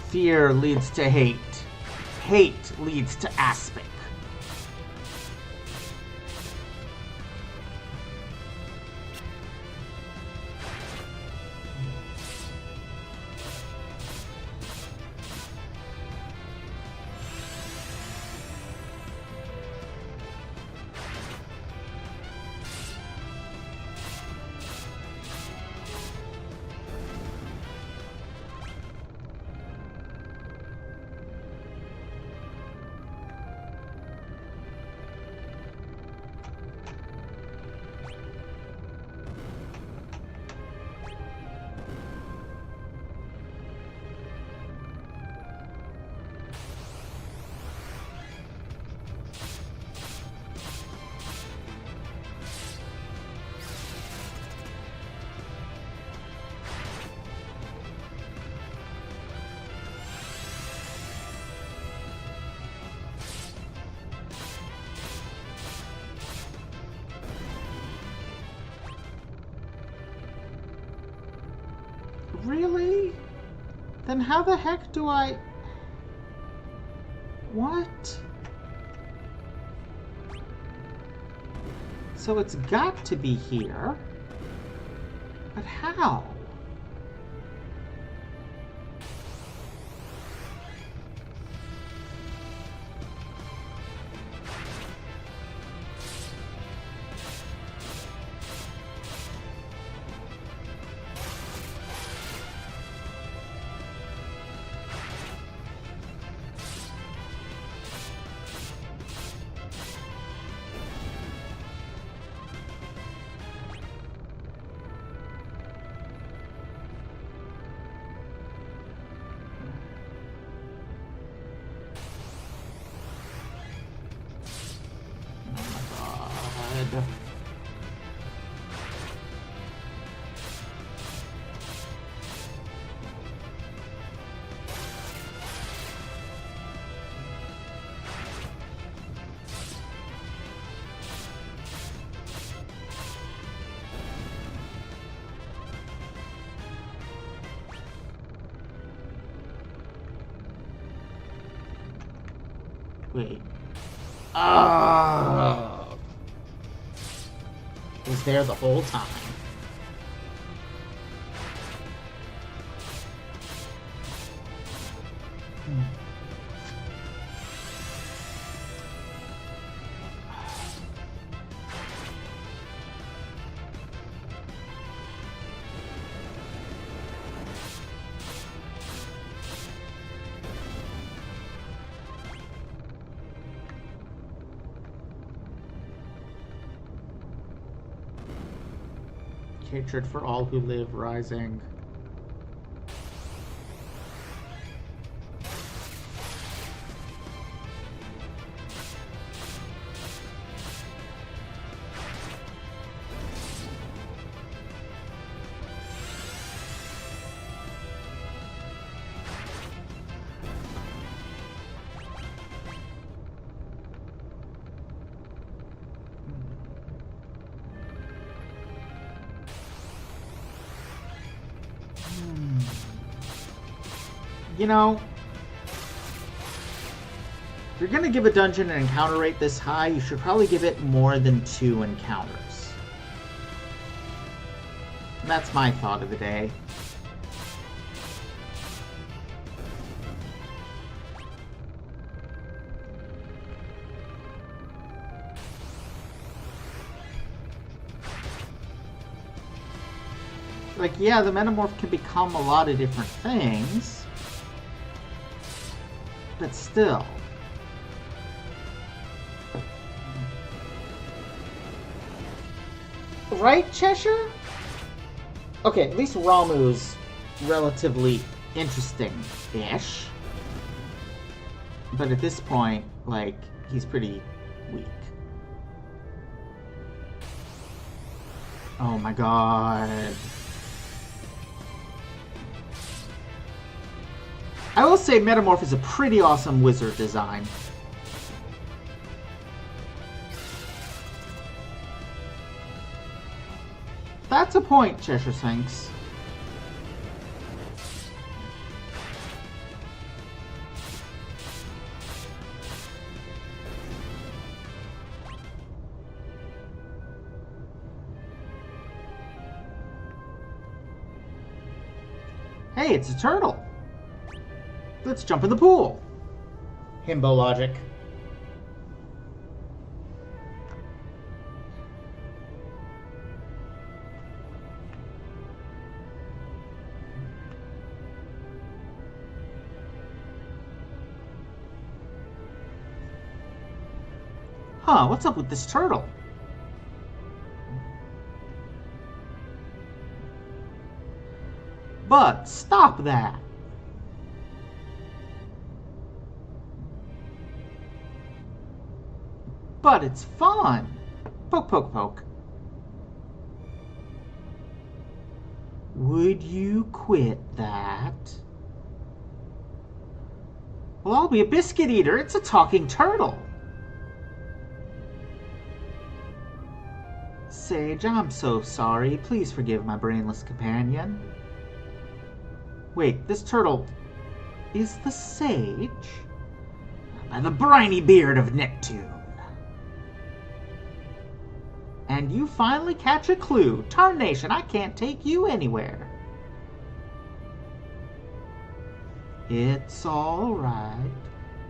Fear leads to hate. Hate leads to aspic. Then how the heck do I... What? So it's got to be here. But how? Wait. Oh. It was there the whole time. Hatred for all who live rising. You know, if you're gonna give a dungeon an encounter rate this high, you should probably give it more than 2 encounters. And that's my thought of the day. Like, yeah, the Metamorph can become a lot of different things. But still. Right, Cheshire? Okay, at least Ramuh's relatively interesting-ish. But at this point, like, he's pretty weak. Oh my god. I will say Metamorph is a pretty awesome wizard design. That's a point, Cheshire Sphinx. Hey, it's a turtle. Let's jump in the pool. Himbo logic. Huh, what's up with this turtle? But stop that. But it's fun. Poke, poke, poke. Would you quit that? Well, I'll be a biscuit eater. It's a talking turtle. Sage, I'm so sorry. Please forgive my brainless companion. Wait, this turtle is the sage? By the briny beard of Neptune. And you finally catch a clue. Tarnation, I can't take you anywhere. It's all right.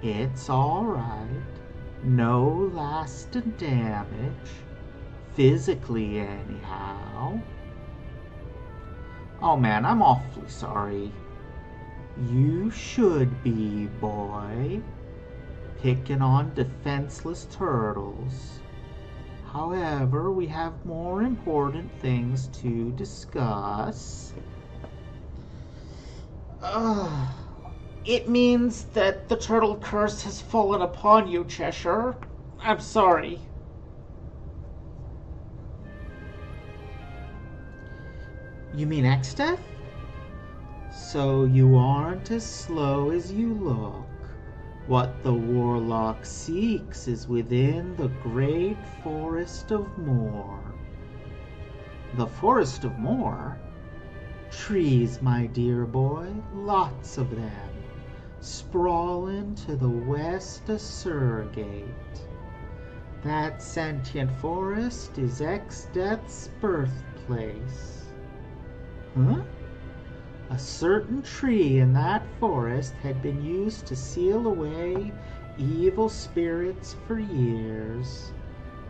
It's all right. No lasting damage. Physically, anyhow. Oh man, I'm awfully sorry. You should be, boy. Picking on defenseless turtles. However, we have more important things to discuss. It means that the turtle curse has fallen upon you, Cheshire. I'm sorry. You mean Exdeath? So you aren't as slow as you look. What the warlock seeks is within the great forest of Moor. The forest of Moor? Trees, my dear boy, lots of them, sprawling to the west of Surgate. That sentient forest is Exdeath's birthplace. Huh? A certain tree in that forest had been used to seal away evil spirits for years.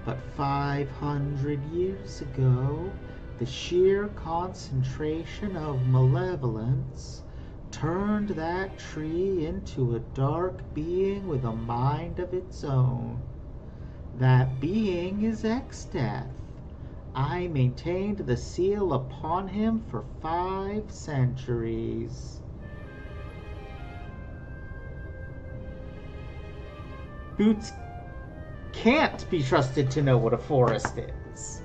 But 500 years ago, the sheer concentration of malevolence turned that tree into a dark being with a mind of its own. That being is Exdeath. I maintained the seal upon him for 5 centuries. Boots can't be trusted to know what a forest is.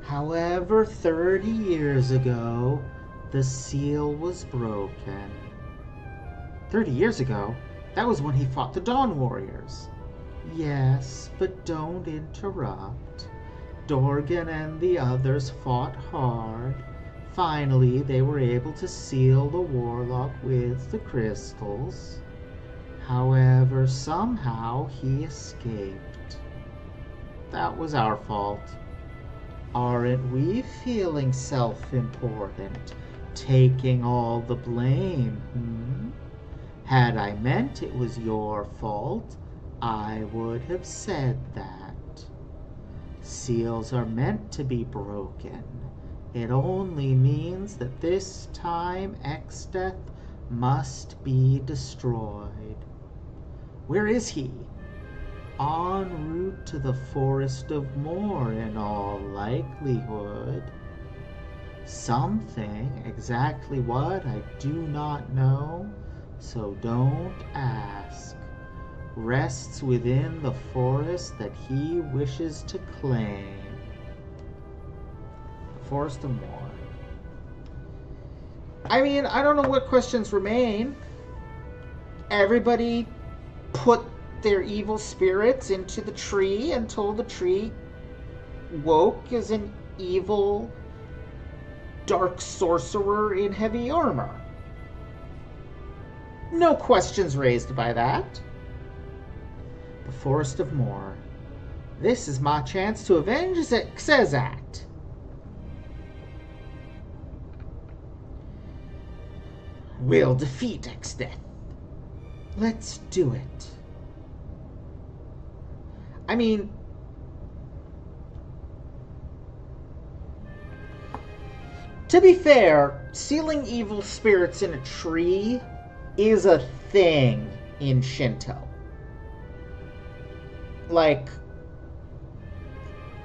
However, 30 years ago, the seal was broken. 30 years ago? That was when he fought the Dawn Warriors. Yes, but don't interrupt. Dorgan and the others fought hard. Finally, they were able to seal the warlock with the crystals. However, somehow he escaped. That was our fault. Aren't we feeling self-important, taking all the blame, Had I meant it was your fault, I would have said that. Seals are meant to be broken. It only means that this time Exdeath must be destroyed. Where is he? En route to the Forest of Moor, in all likelihood. Something, exactly what, I do not know, so don't ask. Rests within the forest that he wishes to claim. The Forest of Moor. I mean, I don't know what questions remain. Everybody put their evil spirits into the tree until the tree woke as an evil dark sorcerer in heavy armor. No questions raised by that. The Forest of Moor. This is my chance to avenge Xezat. We'll defeat Exdeath. Let's do it. I mean, to be fair, sealing evil spirits in a tree is a thing in Shinto. Like,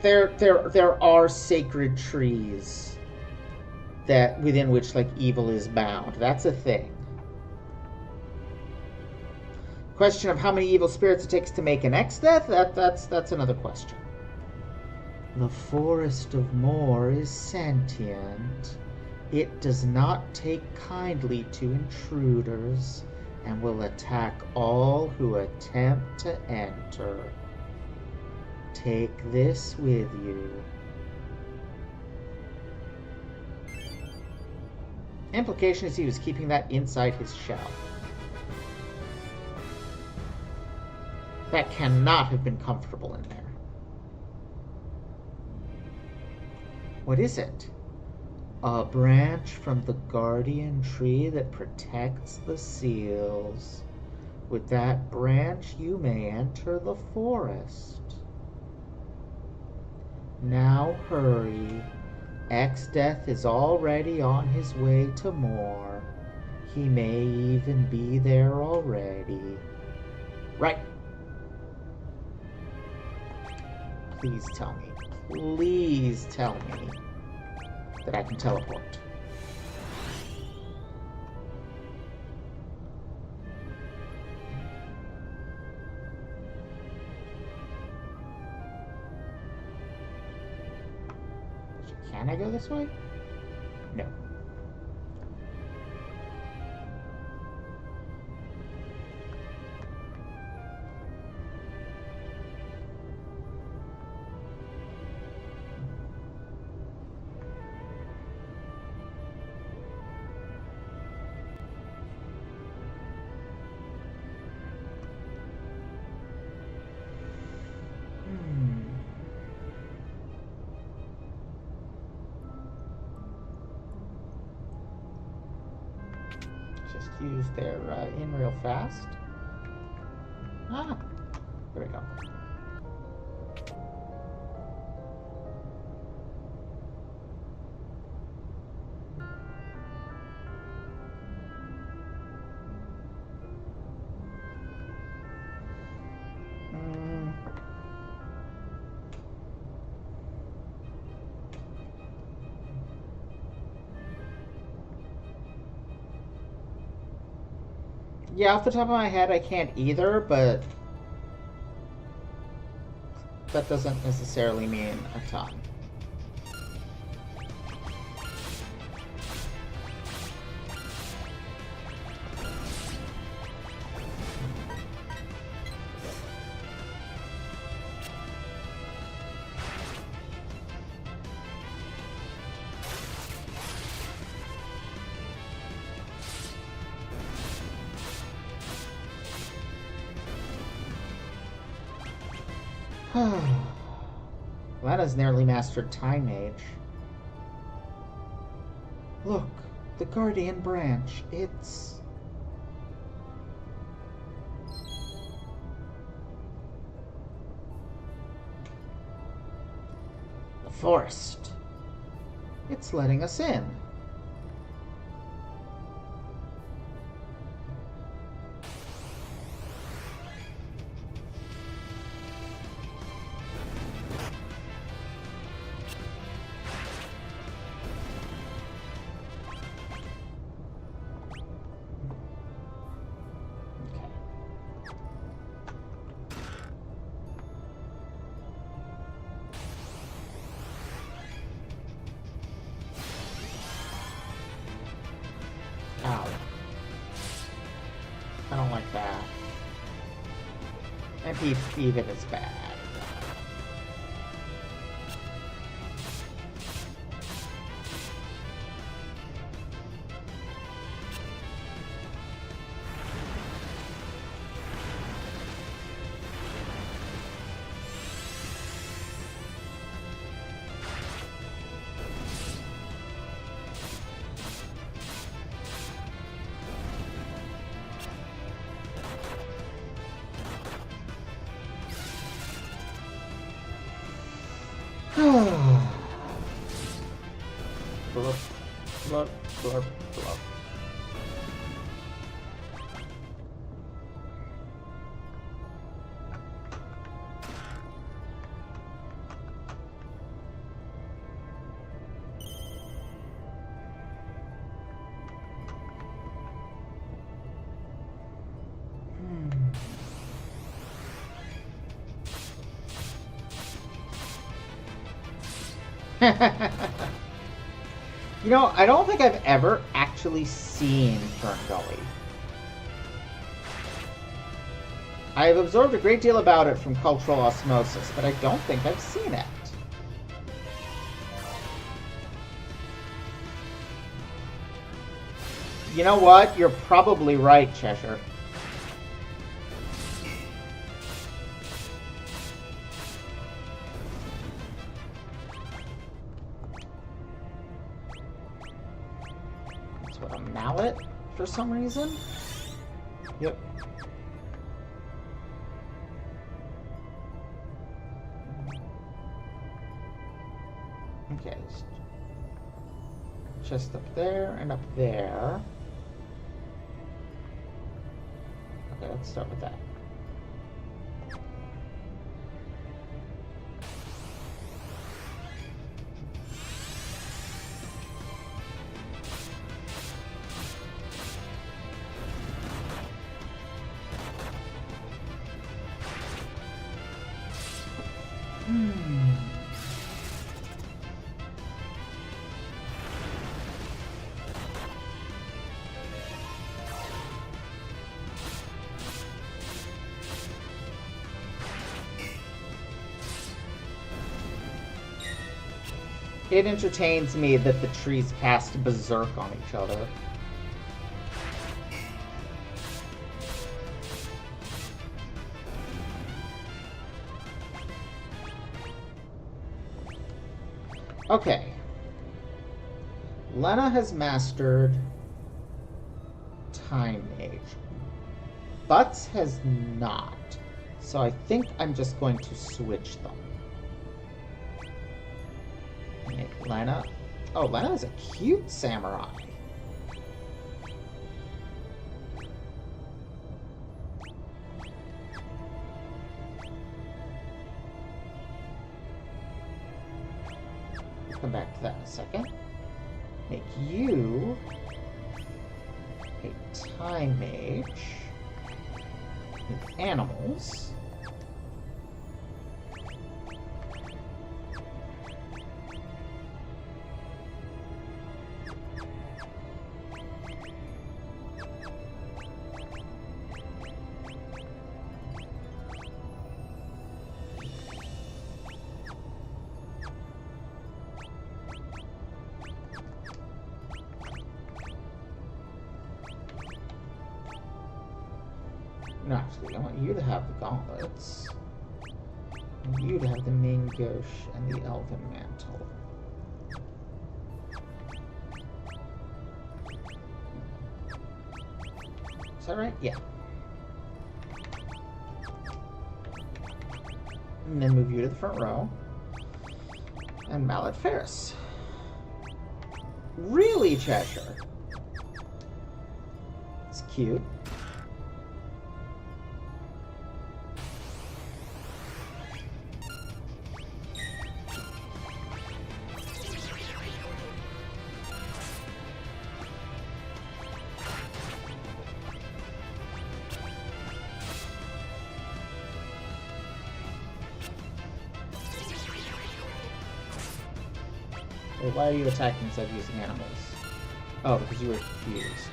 there are sacred trees that within which like evil is bound. That's a thing. Question of how many evil spirits it takes to make an Exdeath, that's another question. The Forest of Moor is sentient. It does not take kindly to intruders and will attack all who attempt to enter. Take this with you. Implication is he was keeping that inside his shell. That cannot have been comfortable in there. What is it? A branch from the guardian tree that protects the seals. With that branch, you may enter the forest. Now hurry. X-Death is already on his way to more. He may even be there already. Right. Please tell me. Please tell me that I can teleport. Can I go this way? No. Use their in real fast. Ah, there we go. Yeah, off the top of my head, I can't either, but that doesn't necessarily mean a ton. Lana's nearly mastered Time Mage. Look, the Guardian branch. It's... the forest. It's letting us in. I don't like that. And even is bad. Blub, blub, blub, blub. You know, I don't think I've ever actually seen Fern Gully. I've absorbed a great deal about it from cultural osmosis, but I don't think I've seen it. You know what? You're probably right, Cheshire. That's what, a mallet for some reason? Yep. Okay. Just up there and up there. Okay, let's start with that. It entertains me that the trees cast berserk on each other. Okay. Lena has mastered Time Mage. Butz has not. So I think I'm just going to switch them. Make Lena. Oh, Lena is a cute samurai. Come back to that in a second. Make you a time mage with animals. No, actually, I want you to have the gauntlets. And you to have the main gauche and the elven mantle. Is that right? Yeah. And then move you to the front row. And Mallet Ferris. Really, Cheshire? It's cute. Wait, why are you attacking instead of using animals? Oh, because you were confused.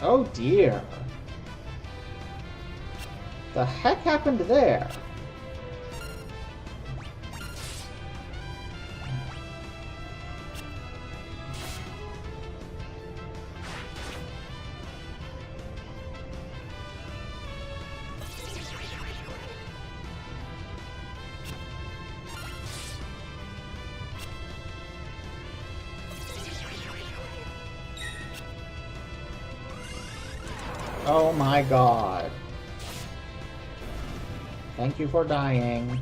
Oh dear. The heck happened there? Oh my god. Thank you for dying.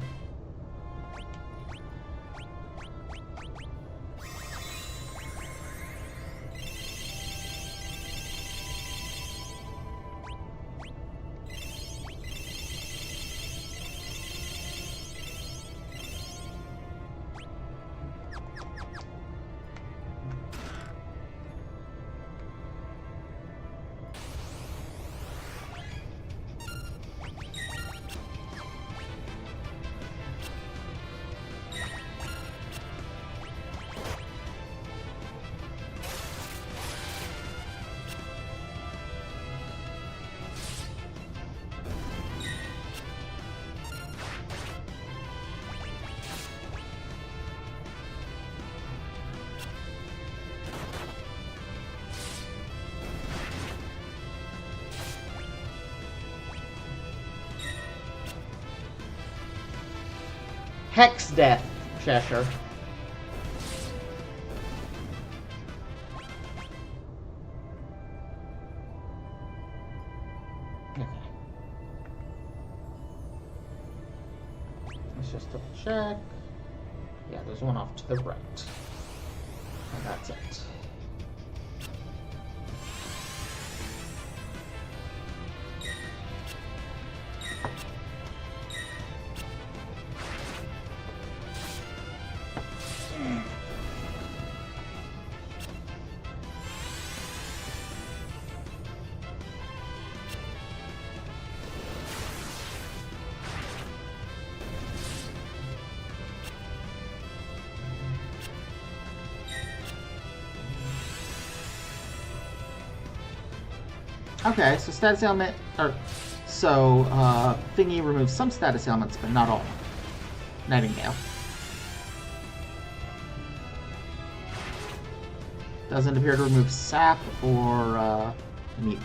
Hex Death, Cheshire. Okay. Let's just double check. Yeah, there's one off to the right. And that's it. Okay, so status element, Thingy removes some status elements, but not all. Nightingale. Doesn't appear to remove sap or mute.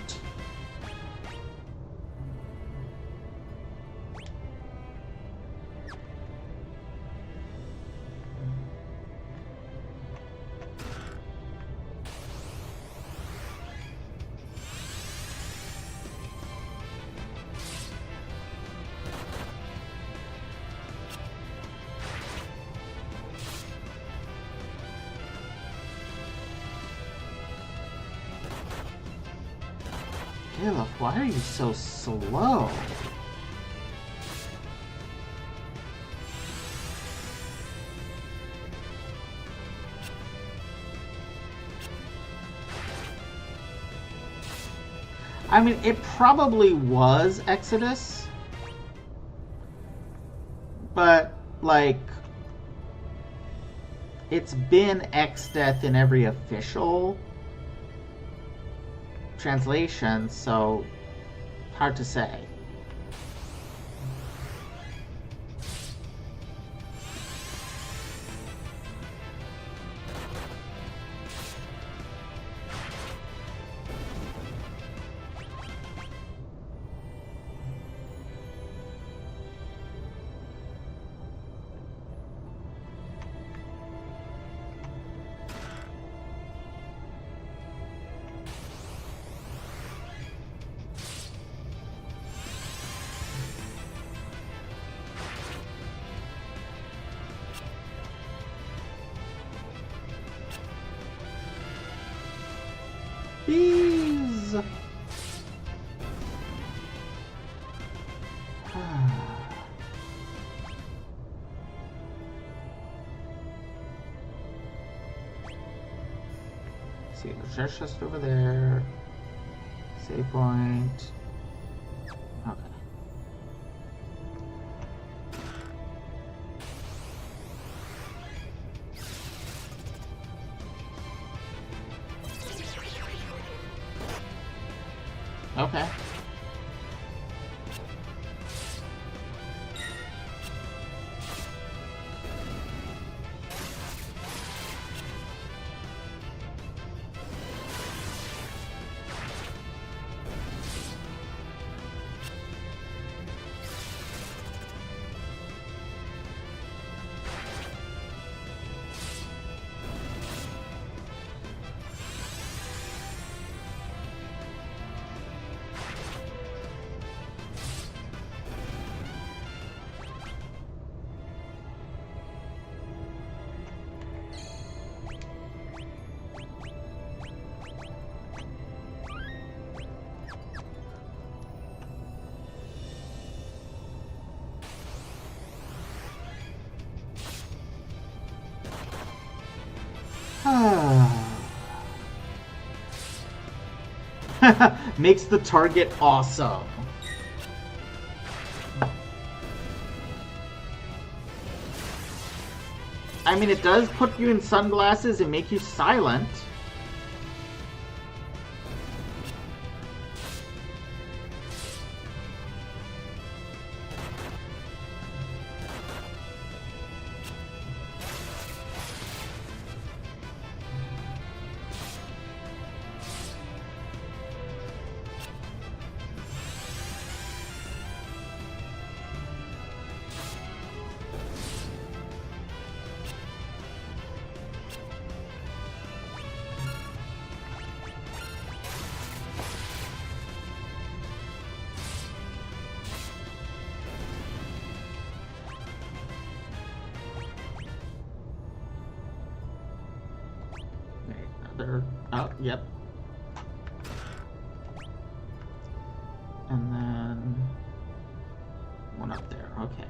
Caleb, why are you so slow? I mean, it probably was Exodus, but, like, it's been X-Death in every official translation, so hard to say. Bees! See, there's just over there. Save point. Okay. Okay. Makes the target awesome. I mean, it does put you in sunglasses and make you silent. They're... Oh, yep. And then... one up there, okay.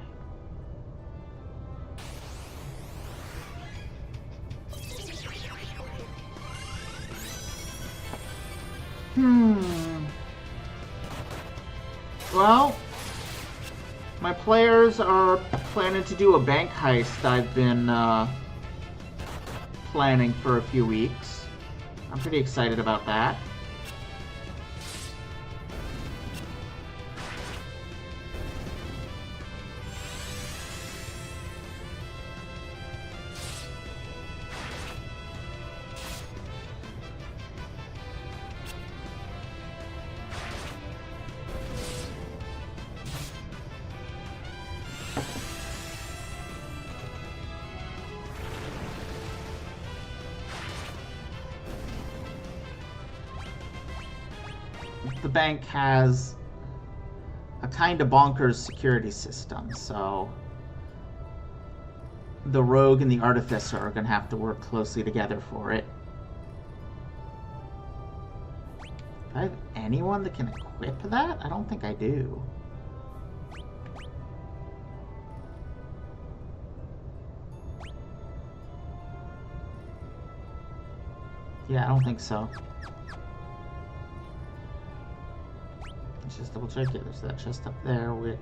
Well, my players are planning to do a bank heist I've been planning for a few weeks. I'm pretty excited about that. The bank has a kind of bonkers security system, so the rogue and the artificer are going to have to work closely together for it. Do I have anyone that can equip that? I don't think I do. Yeah, I don't think so. Let's just double check it. There's that chest up there, which...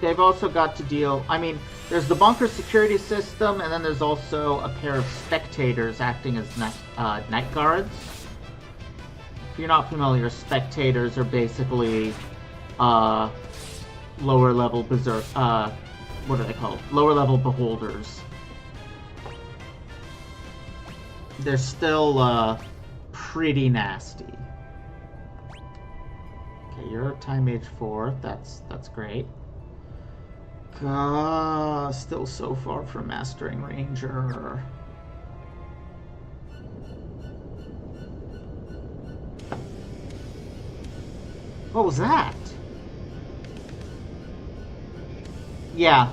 They've also got to deal... I mean, there's the bunker security system, and then there's also a pair of spectators acting as night guards. If you're not familiar, spectators are basically lower level berserk... what are they called? Lower level beholders. They're still pretty nasty. Okay, you're time mage 4. That's great. Still so far from mastering ranger. What was that? Yeah.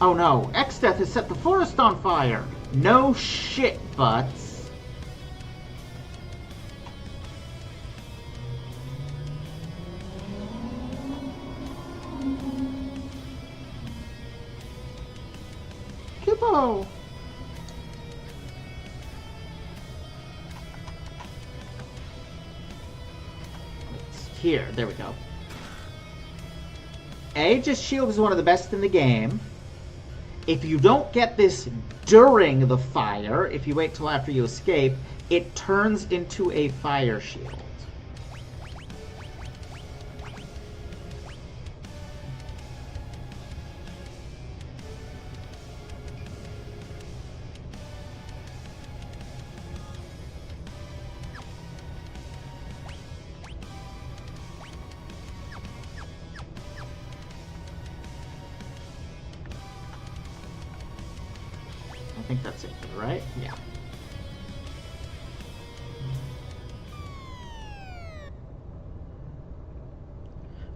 Oh no, X-Death has set the forest on fire! No shit, Butz. Kupo! Here, there we go. Aegis Shield is one of the best in the game. If you don't get this during the fire, if you wait till after you escape, it turns into a fire shield. I think that's it, right? Yeah.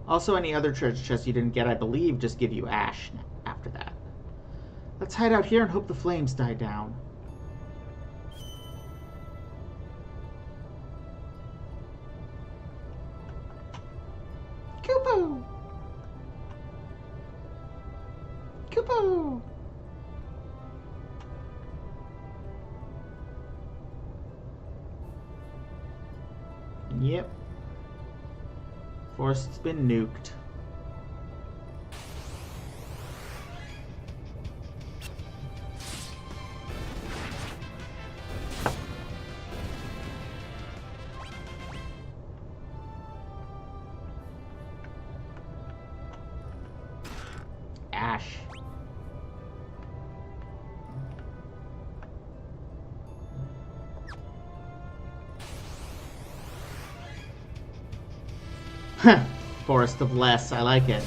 Also, any other treasure chests you didn't get, I believe, just give you ash after that. Let's hide out here and hope the flames die down. Kupo! Kupo! Yep. Forest's been nuked. cash. Forest of Less, I like it.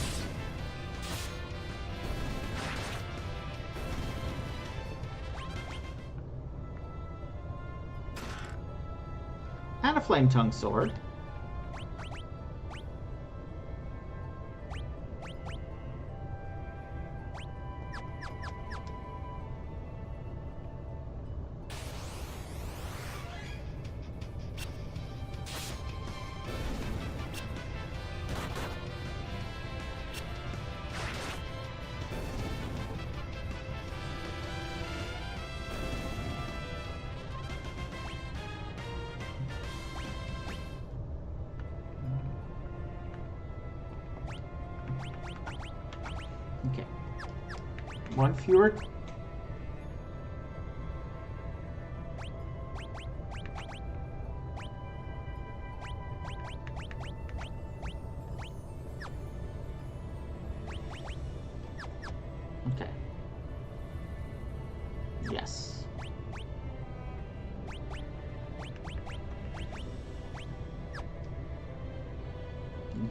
And a flame tongue sword. Okay. One fewer. Okay. Yes.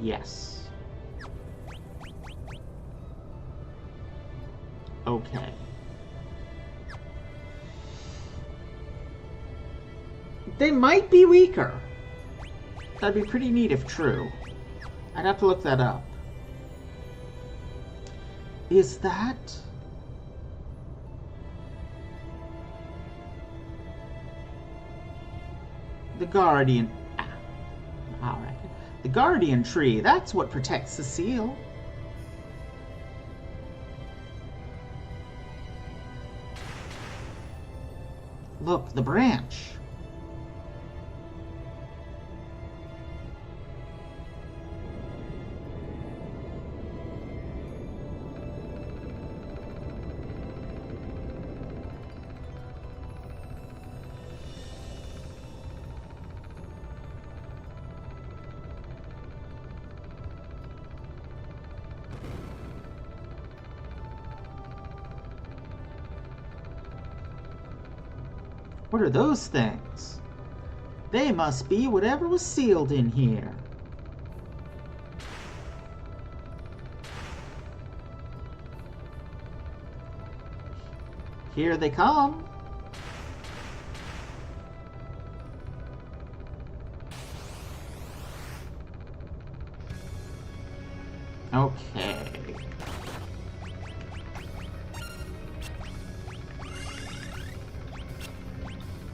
Yes. Okay. They might be weaker. That'd be pretty neat if true. I'd have to look that up. Is that... the Guardian... Ah. Alright. The Guardian Tree, that's what protects the seal. Look, the branch. What are those things? They must be whatever was sealed in here. Here they come. Okay.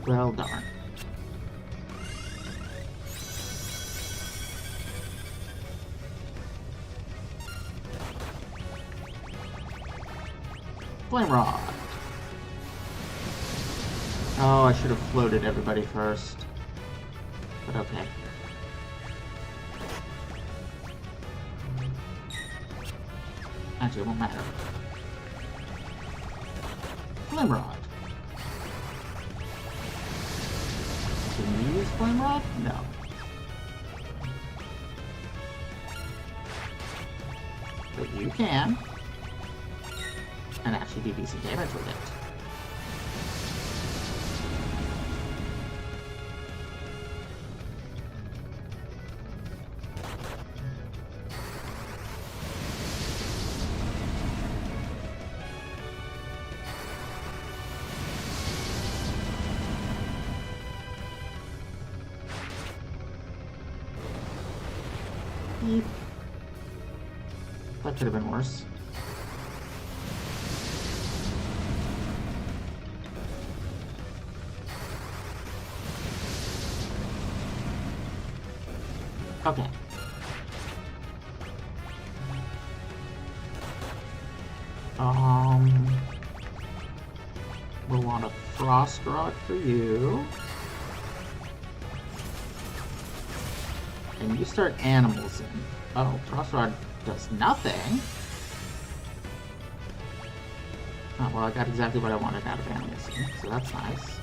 Well, darn. Flame Rod. Oh, I should have floated everybody first. But okay. Actually, it won't matter. Flame Rod. Can you use Flame Rod? No. But you can. And actually do decent damage with it. Beep. That could have been worse. Okay. We'll want a Frost Rod for you. And you start animals in. Oh, Frost Rod does nothing. Oh, well, I got exactly what I wanted out of animals in, so that's nice.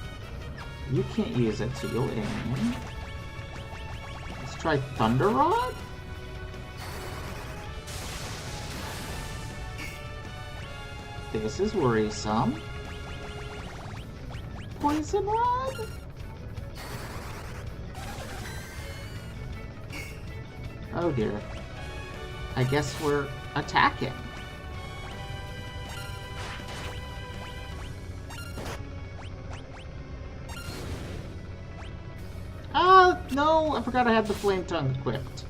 You can't use it, so you'll aim. Let's try Thunder Rod? This is worrisome. Poison rod? Oh dear. I guess we're attacking. No, I forgot I had the flame tongue equipped.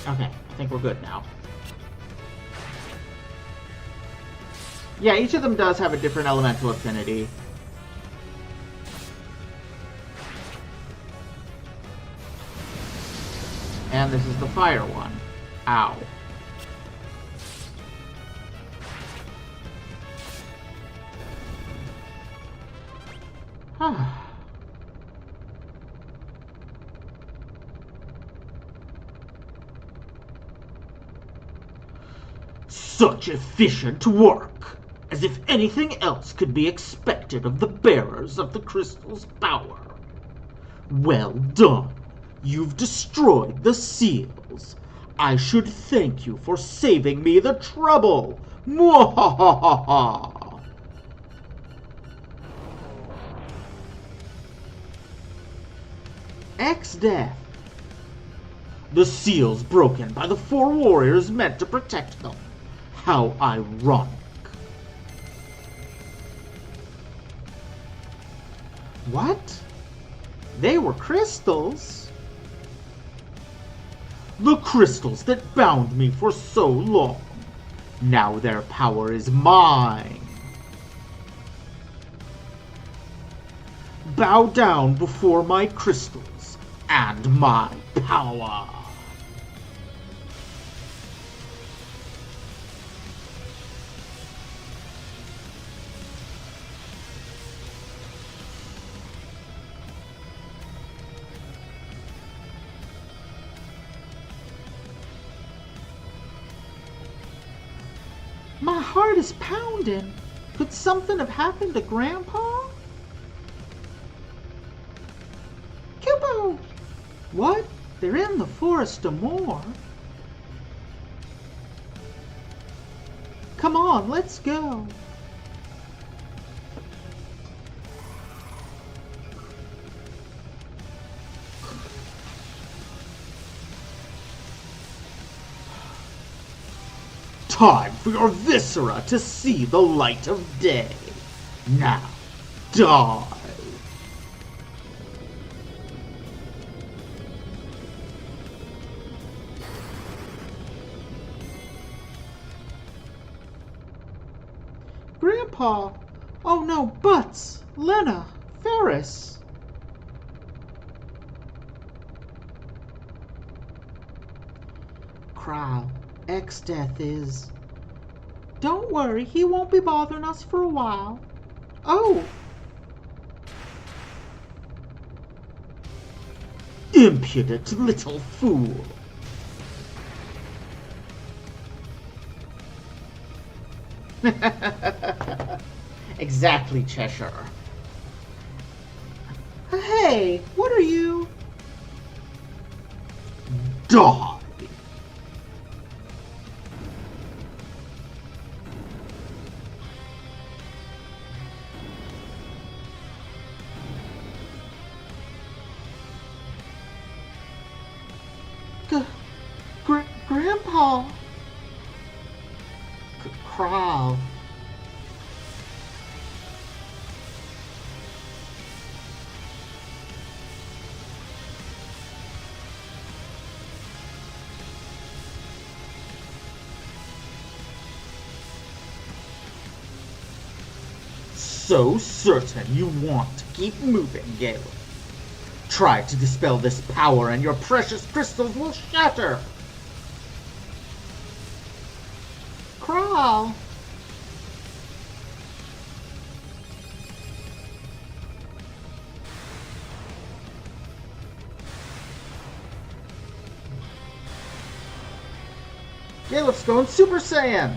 Okay, I think we're good now. Yeah, each of them does have a different elemental affinity. And this is the fire one. Ow. Such efficient work! As if anything else could be expected of the bearers of the crystal's power. Well done. You've destroyed the seals. I should thank you for saving me the trouble. Mwahahaha! Ex-death. The seals broken by the 4 warriors meant to protect them. How ironic. What? They were crystals? The crystals that bound me for so long. Now their power is mine. Bow down before my crystals and my power. My heart is pounding. Could something have happened to Grandpa? Kubo! What? They're in the forest of more. Come on, let's go. Time for your viscera to see the light of day. Now, die. Grandpa! Oh no, Butz! Lena! Ferris! Kral. Ex-death is... Don't worry, he won't be bothering us for a while. Oh! Impudent little fool! Exactly, Cheshire. Hey, what are you? Die! Grandpa! Kral. So certain you want to keep moving, Galen. Try to dispel this power and your precious crystals will shatter. Kral. Galef's going Super Saiyan.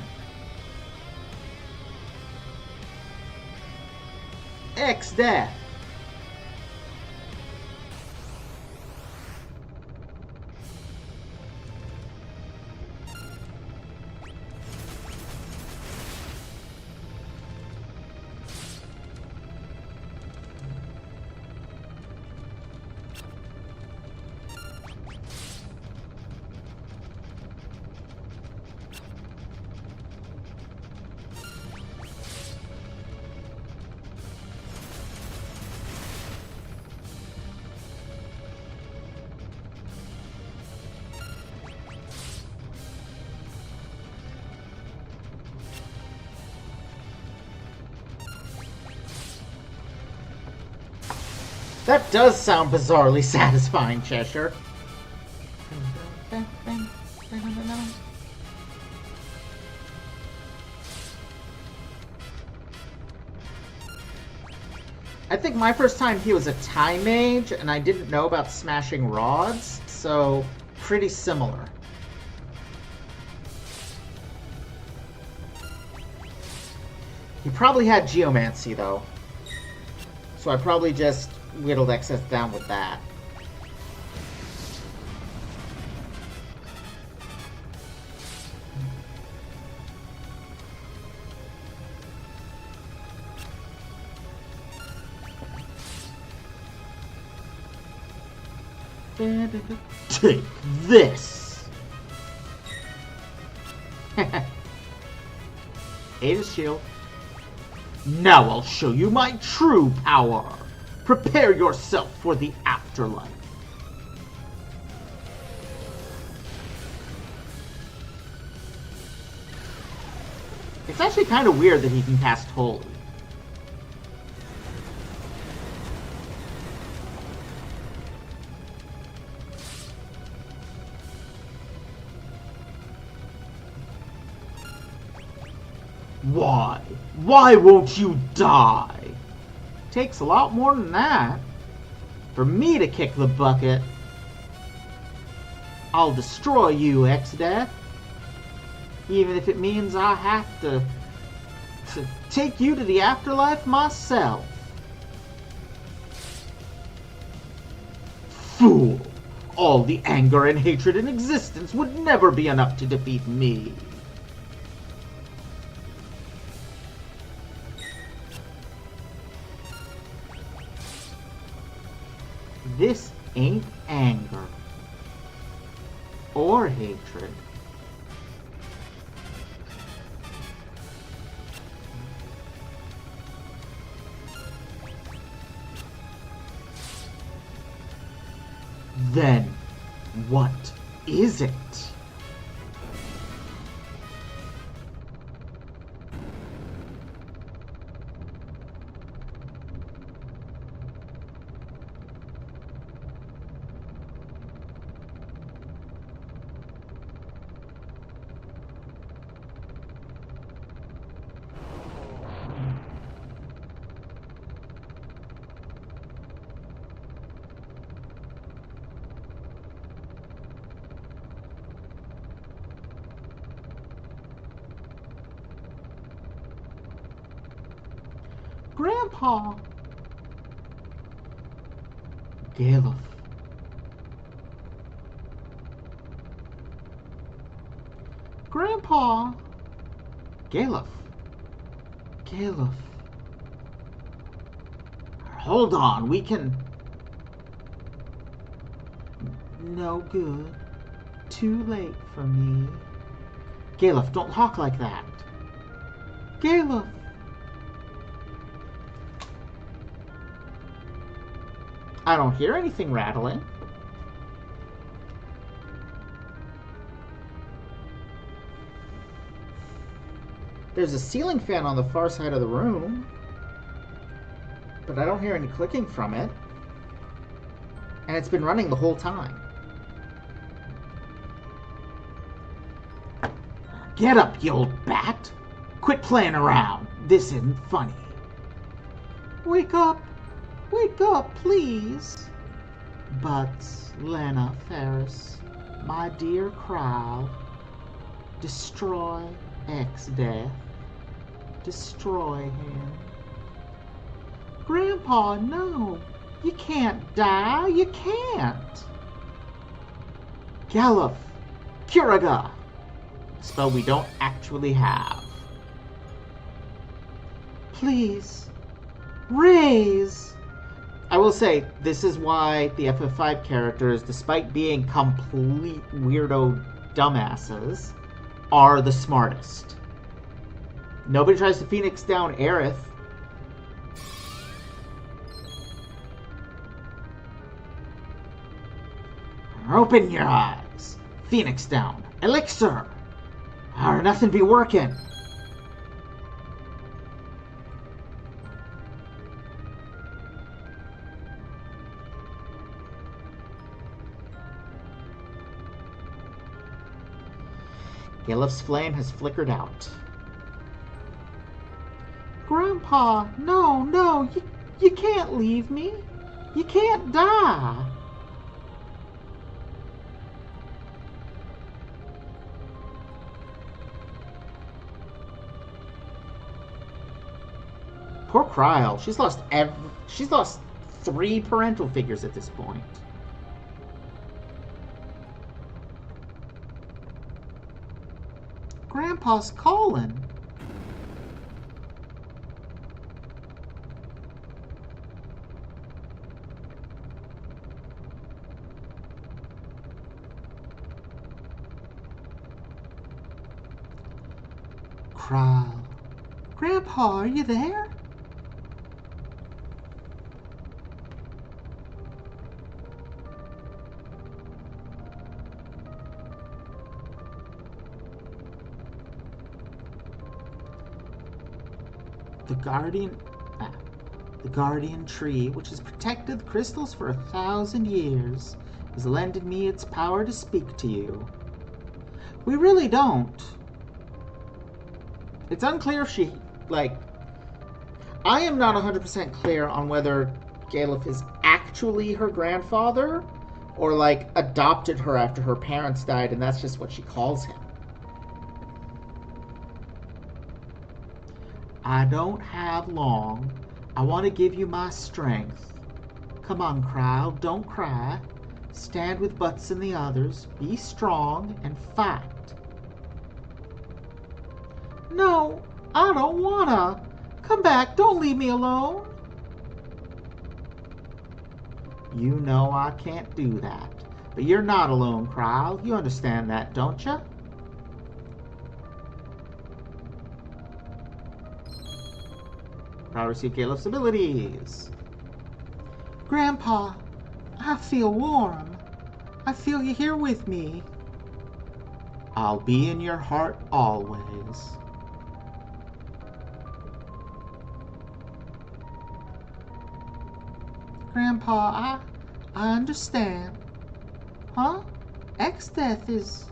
X-Death. That does sound bizarrely satisfying, Cheshire. I think my first time he was a time mage, and I didn't know about smashing rods, so pretty similar. He probably had geomancy, though. So I probably just whittled excess down with that. Take this! Ada's shield. Now I'll show you my true power. Prepare yourself for the afterlife. It's actually kind of weird that he can cast Holy. Why? Why won't you die? Takes a lot more than that. For me to kick the bucket. I'll destroy you, X-Death. Even if it means I have to take you to the afterlife myself. Fool! All the anger and hatred in existence would never be enough to defeat me. This ain't anger or hatred. Then what is it? Grandpa! Galuf. Grandpa! Galuf. Galuf. Hold on, we can... No good. Too late for me. Galuf, don't talk like that. Galuf! I don't hear anything rattling. There's a ceiling fan on the far side of the room, but I don't hear any clicking from it. And it's been running the whole time. Get up, you old bat! Quit playing around. This isn't funny. Wake up! Wake up, please! Butz, Lena, Ferris, my dear crowd, destroy X-Death. Destroy him. Grandpa, no. You can't die. You can't. Galuf. Curaga. Spell we don't actually have. Please. Raise. I will say, this is why the FF5 characters, despite being complete weirdo dumbasses, are the smartest. Nobody tries to Phoenix down Aerith. Open your eyes. Phoenix down. Elixir. Or nothing be working. Galuf's flame has flickered out. Grandpa, no, you can't leave me. You can't die. Poor Cryle. She's lost 3 parental figures at this point. Grandpa's calling. Cryle. Grandpa, are you there? The guardian tree, which has protected the crystals for 1,000 years, has lended me its power to speak to you. We really don't. It's unclear if she, I am not 100% clear on whether Galuf is actually her grandfather or, adopted her after her parents died and that's just what she calls him. I don't have long. I want to give you my strength. Come on, Cryle, don't cry. Stand with Butz and the others. Be strong and fight. No, I don't wanna. Come back, don't leave me alone. You know I can't do that. But you're not alone, Cryle. You understand that, don't you? Cryle received Galuf's abilities. Grandpa, I feel warm. I feel you here with me. I'll be in your heart always. Grandpa, I understand. Huh? X-Death is...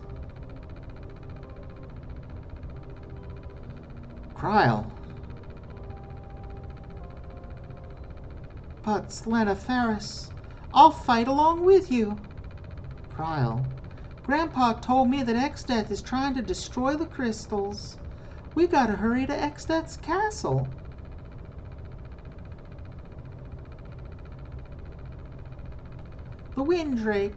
Cryle. Butz, Lena, Ferris, I'll fight along with you. Cryle. Grandpa told me that X-Death is trying to destroy the crystals. We gotta hurry to X-Death's castle. The Windrake.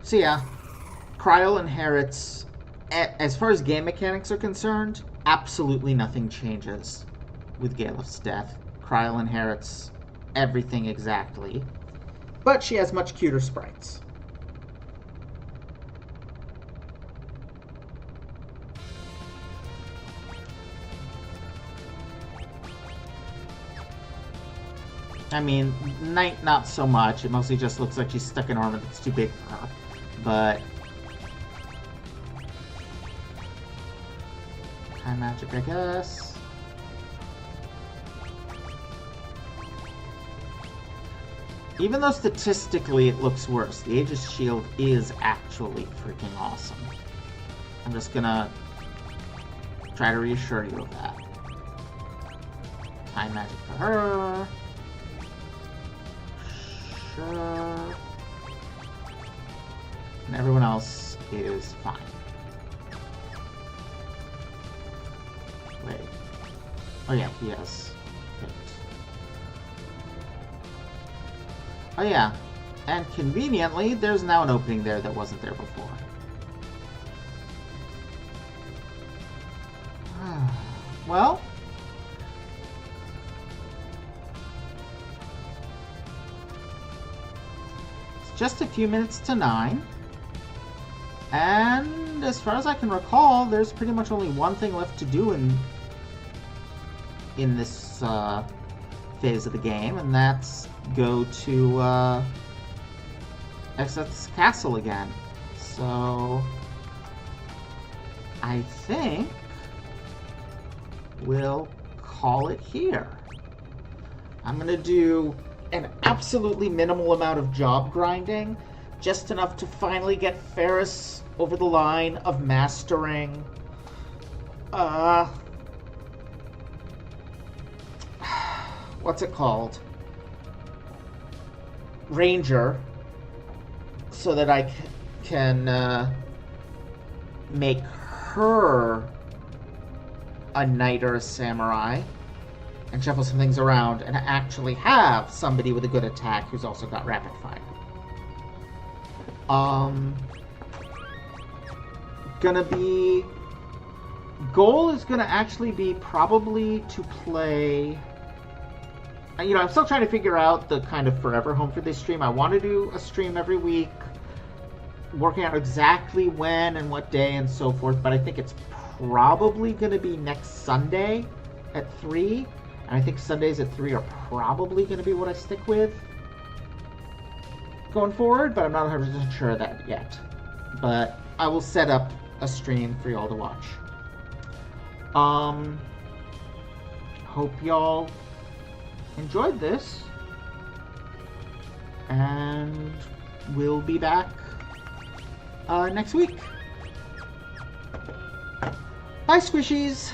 So yeah, Cryle inherits, as far as game mechanics are concerned, absolutely nothing changes with Galuf's death. Cryle inherits everything exactly, but she has much cuter sprites. I mean, Knight not so much. It mostly just looks like she's stuck in armor that's too big for her. But high magic, I guess. Even though statistically it looks worse, the Aegis Shield is actually freaking awesome. I'm just gonna try to reassure you of that. Time magic for her. Sure. And everyone else is fine. Wait. Oh yeah, he has hit. Oh yeah. And conveniently, there's now an opening there that wasn't there before. Well, it's just a few minutes to 9. And as far as I can recall, there's pretty much only one thing left to do in this phase of the game, and that's go to Exet's castle again. So I think we'll call it here. I'm gonna do an absolutely minimal amount of job grinding, just enough to finally get Ferris over the line of mastering what's it called? Ranger, so that I can make her a knight or a samurai and shuffle some things around and actually have somebody with a good attack who's also got rapid fire. Goal is gonna actually be probably to play, you know, I'm still trying to figure out the kind of forever home for this stream. I want to do a stream every week, working out exactly when and what day and so forth, but I think it's probably going to be next Sunday at 3, and I think Sundays at 3 are probably going to be what I stick with going forward, but I'm not 100% sure of that yet. But I will set up a stream for y'all to watch. Hope y'all enjoyed this, and we'll be back next week. Bye, squishies!